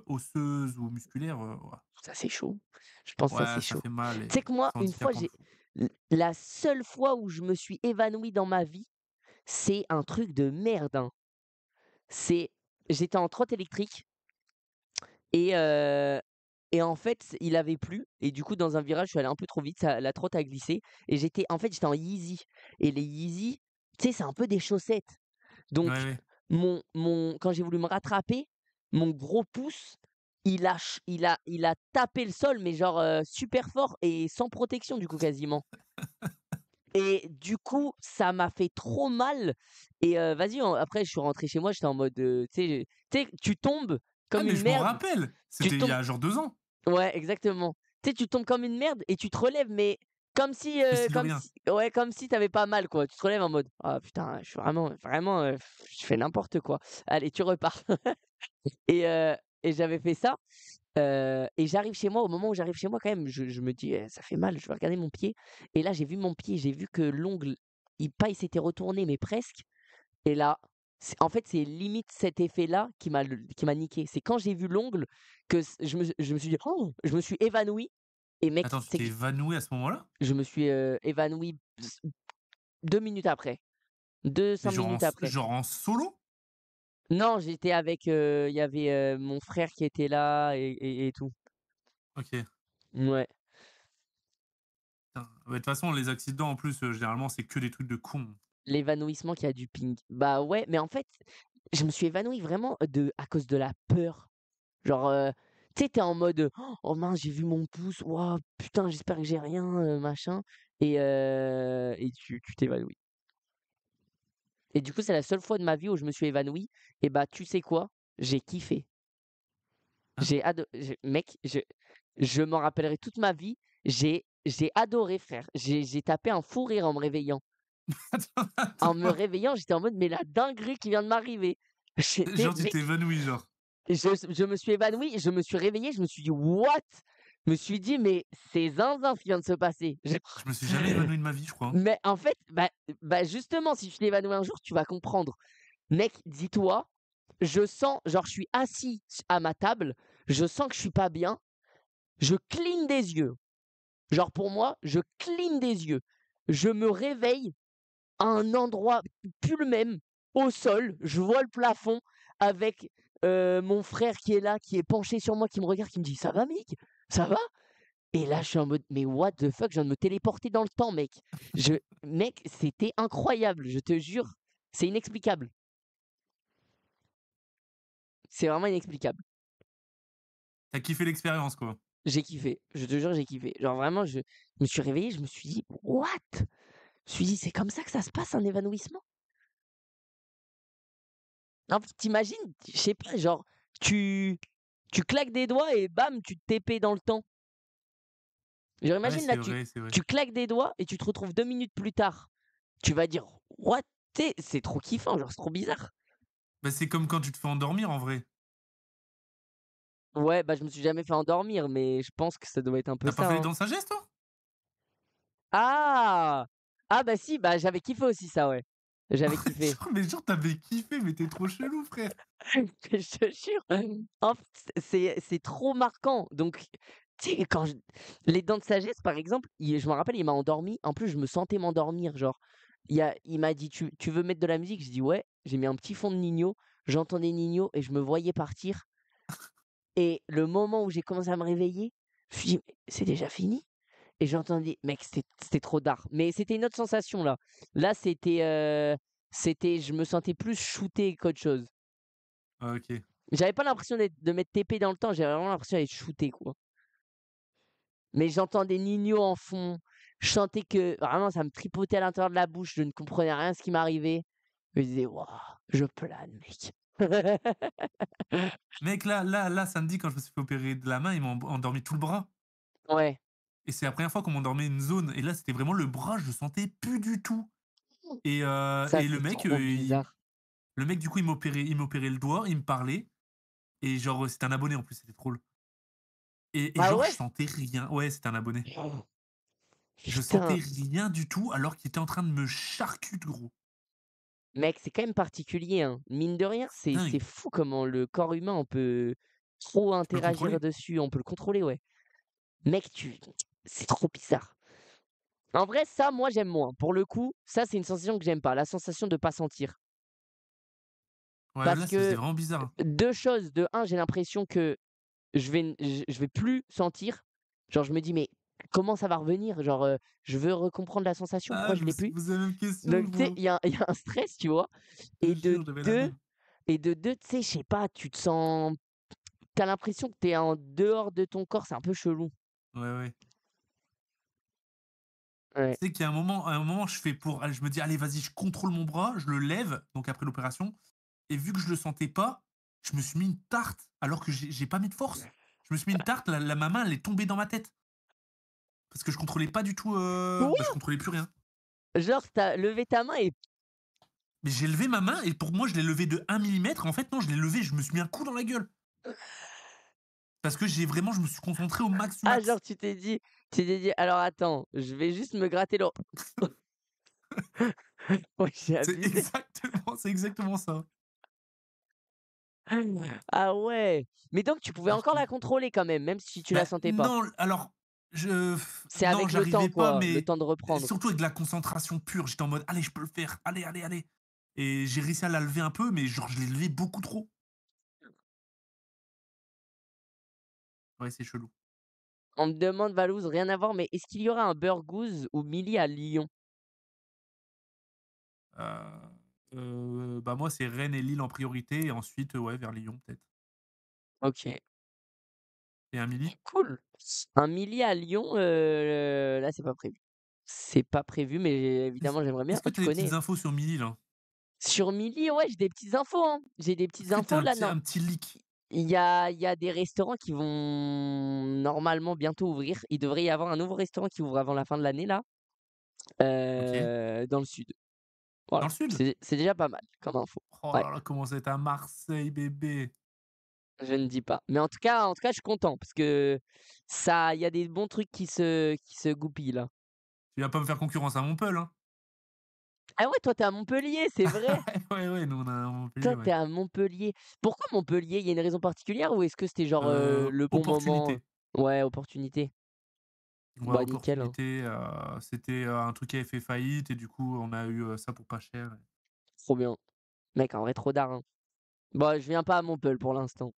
osseuse ou musculaire, ça c'est chaud. Je pense que ça c'est ouais, ça chaud. fait mal Tu sais et que moi, c'est une fois, handicapant. la seule fois où je me suis évanoui dans ma vie, c'est un truc de merde, hein. C'est J'étais en trotte électrique et en fait, il avait plu et du coup, dans un virage, je suis allé un peu trop vite, la trotte a glissé et j'étais en Yeezy et les Yeezy, tu sais, c'est un peu des chaussettes. Ouais, Donc ouais. quand j'ai voulu me rattraper, mon gros pouce, il a tapé le sol, mais genre, super fort et sans protection du coup, quasiment. Et du coup, ça m'a fait trop mal et vas-y, après je suis rentré chez moi, j'étais en mode, tu sais, tu tombes Ah comme mais une je m'en merde, rappelle! tu C'était il y tombes a genre 2 ans. ouais, exactement. Tu sais, tu tombes comme une merde et tu te relèves, mais Mais si de rien. comme si tu avais pas mal, quoi. Tu te relèves en mode: «Ah putain, je suis vraiment, je fais n'importe quoi. Allez, tu repars» et j'avais fait ça, et j'arrive chez moi, au moment où j'arrive chez moi quand même, je me dis: Ça fait mal, je vais regarder mon pied» et là, j'ai vu mon pied, j'ai vu que l'ongle, il s'était retourné, mais presque et là, en fait, c'est limite cet effet-là qui m'a niqué. C'est quand j'ai vu l'ongle que je me suis dit: «Oh!» Je me suis évanoui et mec, tu Attends, tu sais t'es que évanoui à ce moment-là? je me suis, évanoui 2 minutes après, Mais 2-5 minutes après. genre en solo? Non, j'étais avec, il y avait, mon frère qui était là et tout. OK. Ouais. Putain. Ouais, de toute façon, les accidents en plus, généralement, c'est que des trucs de cons. L'évanouissement qui a du ping. Bah, ouais, mais en fait, je me suis évanoui vraiment à cause de la peur. Genre, tu sais, tu en mode, «Oh mince, j'ai vu mon pouce, waouh, putain, j'espère que j'ai rien, machin» et tu t'évanouis. Et du coup, c'est la seule fois de ma vie où je me suis évanoui et bah, tu sais quoi? J'ai kiffé. Hein? Mec, je m'en rappellerai toute ma vie. J'ai adoré frère. J'ai tapé un fou rire en me réveillant. Attends, En me attends. réveillant, j'étais en mode: «Mais la dinguerie qui vient de m'arriver!» J'étais Genre tu t'es mec, évanoui, genre? je me suis évanoui, je me suis réveillé, je me suis dit: «What?» Je me suis dit: «Mais c'est zinzin ce qui vient de se passer». Je me suis jamais évanoui de ma vie, je crois, hein. Mais en fait, bah, justement, si tu t'évanouis un jour, tu vas comprendre. Mec, dis-toi, je sens genre je suis assis à ma table, je sens que je suis pas bien, je cligne des yeux. Genre pour moi, je cligne des yeux. Je me réveille à un endroit plus le même, au sol, je vois le plafond avec, mon frère qui est là, qui est penché sur moi, qui me regarde, qui me dit: «Ça va mec? Ça va?» Et là, je suis en mode: «Mais what the fuck?» Je viens de me téléporter dans le temps mec. Mec, c'était incroyable, je te jure, c'est inexplicable. C'est vraiment inexplicable. Tu kiffé l'expérience, quoi. J'ai kiffé, je te jure, j'ai kiffé. Genre vraiment, je me suis réveillé, je me suis dit: «What?» Je me suis dit: «C'est comme ça que ça se passe un évanouissement?» En fait, tu je sais pas, genre, tu tu claques des doigts et bam, tu te TP dans le temps. Genre Ouais, imagine là, c'est vrai, c'est vrai. tu claques des doigts et tu te retrouves 2 minutes plus tard. Tu vas dire: «What?» C'est trop kiffant, genre, c'est trop bizarre. Bah, c'est comme quand tu te fais endormir, en vrai. Ouais, bah, je me suis jamais fait endormir, mais je pense que ça doit être un peu Tu pas ça, fait les hein. dents de sagesse, toi? Ah! Ah bah si, bah, j'avais kiffé aussi ça, ouais. J'avais kiffé. Genre, tu kiffé, mais tu trop chelou, frère. Je te jure, en fait, c'est trop marquant. Donc, tu sais, quand je les dents de sagesse, par exemple, je me rappelle, il m'a endormi. En plus, je me sentais m'endormir, genre, il m'a dit: «Tu veux mettre de la musique?» Je dis: «Ouais». J'ai mis un petit fond de Ninho, j'entendais Ninho et je me voyais partir et le moment où j'ai commencé à me réveiller, je me suis dit: «Mais c'est déjà fini?» Et j'entendais mec, c'était trop d'art. Mais c'était une autre sensation là. Là, c'était je me sentais plus shooté qu'autre chose. Ah, OK. J'avais pas l'impression de m'être TP dans le temps, j'avais vraiment l'impression d'être shooté, quoi. Mais j'entendais Ninho en fond, je sentais que vraiment ça me tripotait à l'intérieur de la bouche, je ne comprenais rien à ce qui m'arrivait. Je me disais: «Waouh, je plane mec». Mec, là, samedi, quand je me suis fait opérer de la main, ils m'ont endormi tout le bras Ouais. et c'est la première fois qu'on m'endormait une zone et là, c'était vraiment le bras, je le sentais plus du tout Ça, et c'est trop bizarre. le mec, du coup, il m'opérait le doigt, il me parlait et genre, c'était un abonné, en plus, c'était drôle et Ah genre, je ouais? sentais rien. Ouais, c'était un abonné. Je sentais Putain, rien du tout alors qu'il était en train de me charcute, gros. mec, c'est quand même particulier, hein. Mine de rien, C'est c'est dingue. fou comment le corps humain, on peut trop Tu peux le interagir contrôler. dessus, on peut le contrôler, ouais. Mec, c'est trop bizarre. En vrai, ça, moi, j'aime moins. Pour le coup, ça, c'est une sensation que j'aime pas, la sensation de pas sentir. Ouais, Parce là, c'était que vraiment bizarre, hein. 2 choses. De un, j'ai l'impression que je vais plus sentir. Genre, je me dis: «Mais comment ça va revenir?» Genre, je veux recomprendre la sensation, Ah, pourquoi je je me l'ai suis plus? posé la même question, Donc, tu sais, gros. il y a un stress, tu vois? Je te Et de jure, j'avais la 2 même. tu sais, je sais pas, tu te sens tu as l'impression que tu es en dehors de ton corps, c'est un peu chelou. Ouais, ouais. Ouais. Tu sais qu'il y a un moment, je fais pour allez, je me dis: «Allez, vas-y, je contrôle mon bras», je le lève, donc après l'opération et vu que je le sentais pas, je me suis mis une tarte alors que j'ai pas mis de force. Je me suis mis une tarte, ma main, elle est tombée dans ma tête parce que je contrôlais pas du tout, bah, je Quoi? contrôlais plus rien. Genre, tu as levé ta main et Mais j'ai levé ma main et pour moi, je l'ai levée de 1 millimètre. En fait, non, je l'ai levée, je me suis mis un coup dans la gueule parce que je me suis concentré au max du ah, genre, max. tu t'es dit: «Alors attends, je vais juste me gratter le» ouais, j'ai abusé. C'est exactement ça. Ah ouais! Mais donc tu pouvais Ah, je encore te la jure. contrôler quand même, même si tu la Bah, sentais pas? non, alors, C'est non, avec le temps, j'arrivais pas, quoi, le mais temps de reprendre. surtout avec de la concentration pure. J'étais en mode: «Allez, je peux le faire. Allez, allez, allez» et j'ai réussi à la lever un peu, mais genre, je l'ai levée beaucoup trop. Ouais, c'est chelou. On me demande Valouz, rien à voir, mais est-ce qu'il y aura un Burgooz ou Milly à Lyon? Bah, moi, c'est Rennes et Lille en priorité et ensuite, ouais, vers Lyon, peut-être OK, et un Mili? cool. Un Milly à Lyon, là, c'est pas prévu. C'est pas prévu, mais Est-ce évidemment, j'aimerais bien. est-ce que Oh, tu tu as des petites connais? infos sur Mili, là? Sur Milly, ouais, j'ai des petites infos, hein. J'ai des petites Est-ce que tu as infos là, non. un petit leak? Il y a des restaurants qui vont normalement bientôt ouvrir. Il devrait y avoir un nouveau restaurant qui ouvre avant la fin de l'année là, OK. dans le sud. Dans Voilà, le sud? c'est déjà pas mal comme info. Oh Ouais. là là, comment c'est à Marseille, bébé. je ne dis pas. Mais en tout cas, je suis content parce que ça il y a des bons trucs qui se goupillent là. Tu viens pas me faire concurrence à Montpeul, hein? Ah ouais, toi, tu es à Montpellier, c'est vrai? Ouais, ouais, nous on a Montpellier, Toi, ouais. tu es à Montpellier. Pourquoi Montpellier? Il y a une raison particulière ou est-ce que c'était genre, le bon moment? Opportunité. Ouais, opportunité. Ouais, Bah nickel, hein. opportunité, c'était, un truc qui avait fait faillite et du coup, on a eu, ça pour pas cher. Trop bien. Mec, en vrai, trop d'art, hein. Bah, je viens pas à Montpeul pour l'instant.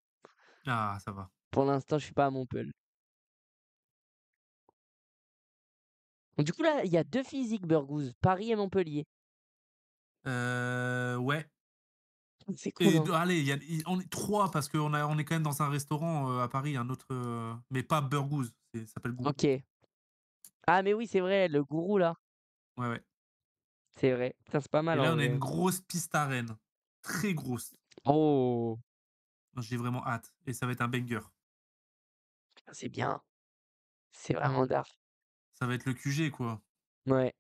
Ah, ça va. Pour l'instant, je suis pas à Montpeul. Donc du coup, là, il y a 2 physiques Burgooz, Paris et Montpellier. Ouais C'est cool, et hein. d allez, il y a i on est 3 parce on est quand même dans un restaurant, à Paris, un autre, mais pas Burgooz, ça s'appelle Gourou. OK. Ah mais oui, c'est vrai, le gourou là. Ouais, ouais C'est vrai. Putain, c'est pas et mal là, en on a vrai, une hein. grosse piste à Rennes, très grosse. Oh! J'ai vraiment hâte et ça va être un banger. Putain, c'est bien. C'est vraiment d'art. Ça va être le QG, quoi. Ouais.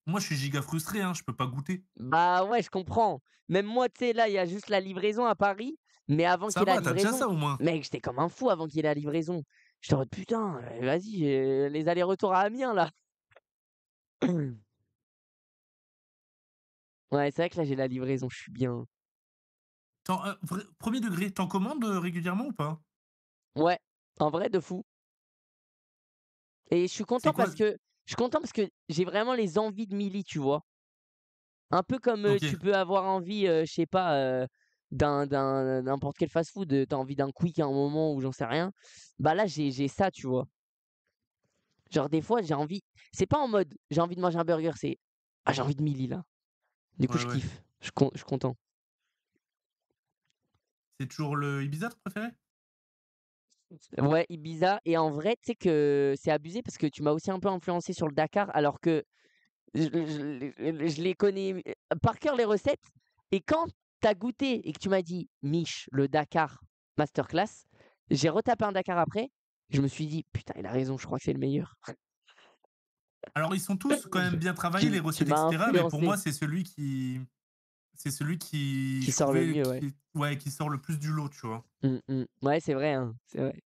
Moi, je suis giga frustré, hein, je peux pas goûter. Bah ouais, je comprends. Même moi, tu sais, là, il y a juste la livraison à Paris, mais avant qu'il Ça y ait la va, tu as déjà livraison, ça au moins. mec, j'étais comme un fou avant qu'il y ait la livraison. J'étais en mode: «Putain, vas-y, les allers-retours à Amiens là». Ouais, c'est vrai que là, j'ai la livraison, je suis bien. Tu en vrai 1er degré, tu en commandes, régulièrement ou pas? Ouais, en vrai, de fou. Et C'est quoi je suis content parce que j'ai vraiment les envies de Milly, tu vois? Un peu comme, OK, tu peux avoir envie, je sais pas, d'un n'importe quel fast-food, tu as envie d'un quick à un moment ou j'en sais rien. Bah là, j'ai ça, tu vois? Genre des fois, j'ai envie c'est pas en mode: «J'ai envie de manger un burger», c'est: «Ah, j'ai envie de Milly là». Du coup, ouais, je ouais. kiffe, je suis content. C'est toujours le Ibiza ton préféré? Ouais, Ibiza et en vrai, tu sais que c'est abusé parce que tu m'as aussi un peu influencé sur le Dakar alors que je les connais, par cœur les recettes et quand tu as goûté et que tu m'as dit: «Mich, le Dakar masterclass», j'ai retapé un Dakar après, je me suis dit: «Putain, il a raison, je crois que c'est le meilleur». Alors ils sont tous quand même bien travaillés, les Tu recettes et m'as cetera, mais pour moi, influencé. c'est celui qui Qui je sort le trouvais mieux, ouais. qui ouais, qui sort le plus du lot, tu vois? Mmh mh. Ouais, c'est vrai, hein, c'est vrai.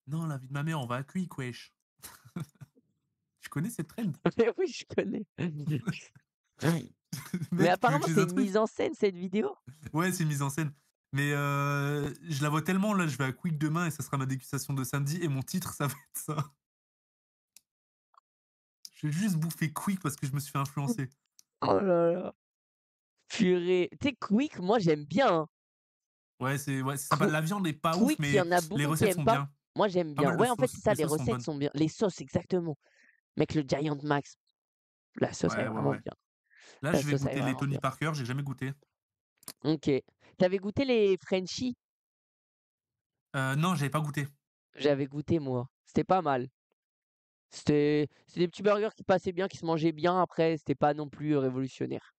«Non, la vie de ma mère, on va à Quick, wesh». Tu connais cette trend? Mais oui, je connais. Mais Mec, tu veux que apparemment, je dise c'est un une truc? mise en scène cette vidéo? Ouais, c'est une mise en scène, mais je la vois tellement là, je vais à Quick demain et ça sera ma dégustation de samedi et mon titre, ça va être ça. Je vais juste bouffer Quick parce que je me suis fait influencer. Oh là là, purée. Tu sais, Quick, moi, j'aime bien, hein. Ouais, c'est sympa. Qu La viande est pas ouf, Quick, il y mais en a les beaucoup qui recettes aiment sont pas. bien. Moi, j'aime Pas bien. mal de Ouais, en fait, c'est sauces. ça, Les les sauces sont recettes bonnes. sont bien. Les sauces, exactement. Mec, le Giant Max, la sauce, elle est Ouais, ouais, vraiment ouais. bien. Là, La je vais sauce, elle est goûter les vraiment Tony bien. Parker, j'ai jamais goûté. OK. Tu goûté les Frenchies? Non, j'avais pas goûté. J'avais goûté, moi. C'était pas mal. C'est des petits burgers qui passaient bien, qui se mangeaient bien. Après, c'était pas non plus, révolutionnaire.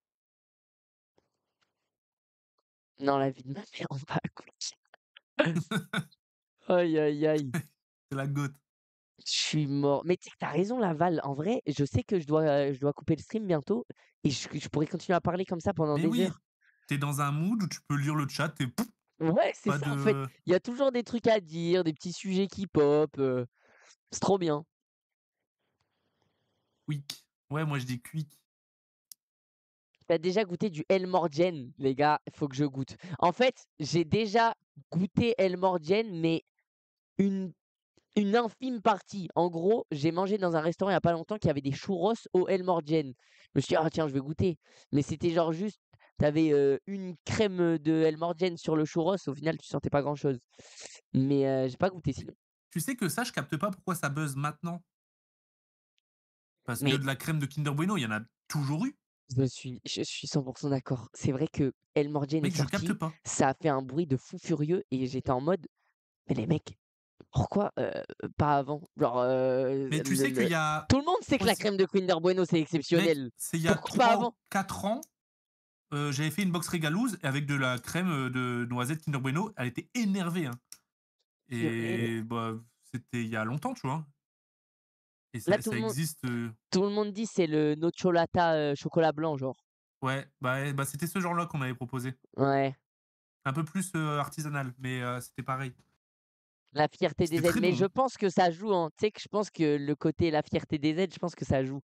Non, la vie de ma mère, on va à Quick. Aïe, aïe, aïe. C'est la goat. Je suis mort. Mais tu sais que tu raison, Laval. En vrai, je sais que je dois couper le stream bientôt et je pourrais continuer à parler comme ça pendant Mais des oui, heures. tu es dans un mood où tu peux lire le chat et Ouais, c'est pas ça, en fait. de Il y a toujours des trucs à dire, des petits sujets qui pop, c'est trop bien. quick. Ouais, moi je dis quick. Tu déjà goûté du El Morgen, les gars? Il faut que je goûte. En fait, j'ai déjà goûté El Morgen, mais une une infime partie. En gros, j'ai mangé dans un restaurant il y a pas longtemps qui avait des churros au El Morgen. Je me suis dit: «Ah tiens, je vais goûter». Mais c'était genre juste, t'avais une crème, de El Morgen sur le churros, au final, tu sentais pas grand-chose. Mais j'ai pas goûté sinon. Tu sais que ça, je capte pas pourquoi ça buzz maintenant. Parce que Mais de la crème de Kinder Bueno, il y en a toujours eu. je suis 100 d'accord. C'est vrai que El Morgen est Mec, je capte sorti, pas. ça a fait un bruit de fou furieux et j'étais en mode: «Mais les mecs, pourquoi, pas avant?» Genre, Mais tu sais qu'il le y a tout le monde je sait que crois que la crème de Kinder Bueno, c'est mec, exceptionnel. c'est il y a Pourquoi pas 3 ou avant? 4 ans, j'avais fait une box Régalouse avec de la crème, de noisette Kinder Bueno. Elle était énervée, hein Purée. et bah, c'était il y a longtemps, tu vois? Et Là, ça existe, tout le monde dit: «C'est le nocciolata, chocolat blanc», genre. Ouais, bah, c'était ce genre-là qu'on m'avait proposé. Ouais, Un peu plus, artisanal, mais c'était pareil. la fierté C'était des aides. très Mais bon, je hein. pense que ça joue, hein. Tu sais que je pense que le côté la fierté des aides, je pense que ça joue.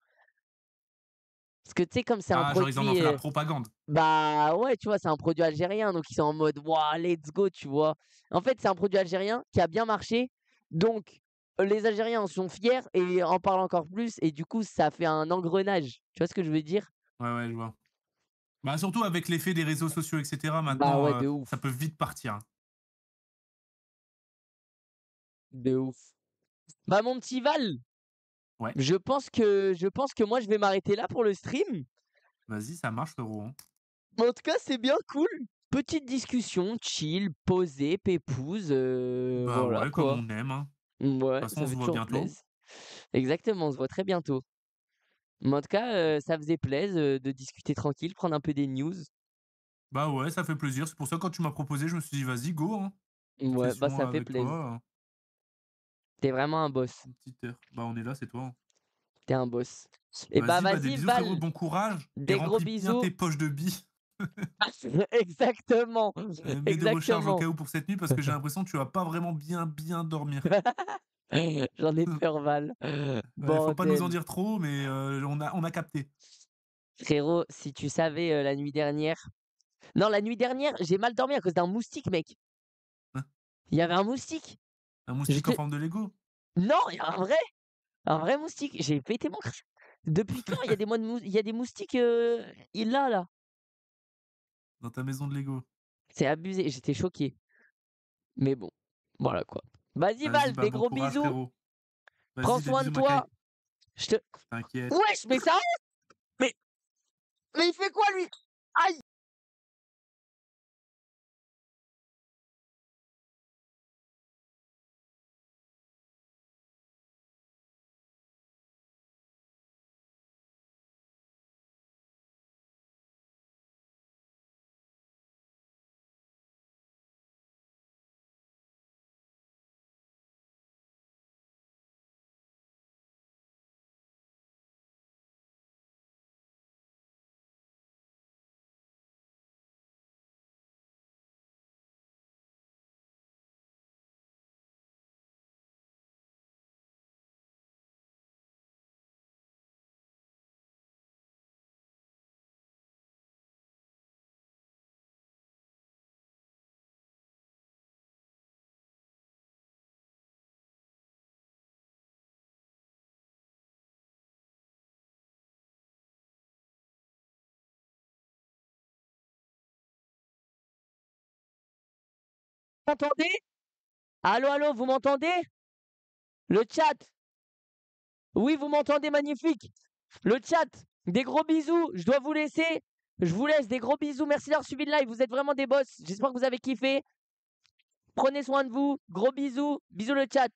Parce que tu sais, comme c'est un Ah, genre ils en ont produit, fait la propagande. bah, ouais, tu vois, c'est un produit algérien, donc ils sont en mode: «Waouh, let's go», tu vois? En fait, c'est un produit algérien qui a bien marché, donc les Algériens en sont fiers et en parlent encore plus et du coup, ça fait un engrenage. Tu vois ce que je veux dire? Ouais, ouais, je vois. Bah, surtout avec l'effet des réseaux sociaux et cetera Bah, maintenant, ouais, de ça ouf, peut vite partir, hein. de ouf. Bah, mon petit Val, Ouais, je pense que moi, je vais m'arrêter là pour le stream. vas-y, ça marche frérot, hein. Mais en tout cas, c'est bien cool. Petite discussion chill, posée, pépouze, Bah, voilà ouais, comme quoi. on aime, hein. De Ouais, toute façon, ça on se fait voit toujours bientôt. plaisir. Exactement, on se voit très bientôt. Mais en tout cas, ça faisait plaisir, de discuter tranquille, prendre un peu des news. Bah, ouais, ça fait plaisir. C'est pour ça, quand tu m'as proposé, je me suis dit: «Vas-y, go, hein, petite Ouais, bah, session ça fait avec plaisir. toi, Tu vraiment un boss. une petite heure». Bah, on est là, c'est toi, hein. Tu un boss. Et bah, Vas-y, bah, des vas-y bisous frérot, Val, bon courage et des gros remplis bien bisous. tes poches de billes. Exactement, Mets des recharges au exactement. cas où pour cette nuit parce que j'ai l'impression que tu vas pas vraiment bien, bien dormir. J'en ai peur Val. Ouais, faut pas nous en Bordel. dire trop, mais on a capté. Frérot, si tu savais, la nuit dernière non, la nuit dernière, j'ai mal dormi à cause d'un moustique, mec. Hein? Il y avait un moustique. Un Je moustique te en forme de Lego? non, il y a un vrai moustique. J'ai pété mon crâne. Depuis quand il y a des moustiques, là? Dans ta maison de Lego? C'est abusé, j'étais choqué. Mais bon, voilà quoi. Vas-y Vas-y, Val, bah, des bon gros courage bisous. frérot. Prends Vas-y, des soin de bisous toi. Makai. Je te T'inquiète. wesh, mais ça mais mais il fait quoi lui? Aïe! Vous m'entendez? Allô, allô, vous m'entendez? Le chat? Oui, vous m'entendez, magnifique. Le chat, des gros bisous. Je dois vous laisser. Je vous laisse des gros bisous. Merci d'avoir suivi le live. Vous êtes vraiment des boss. J'espère que vous avez kiffé. Prenez soin de vous. Gros bisous. Bisous le chat.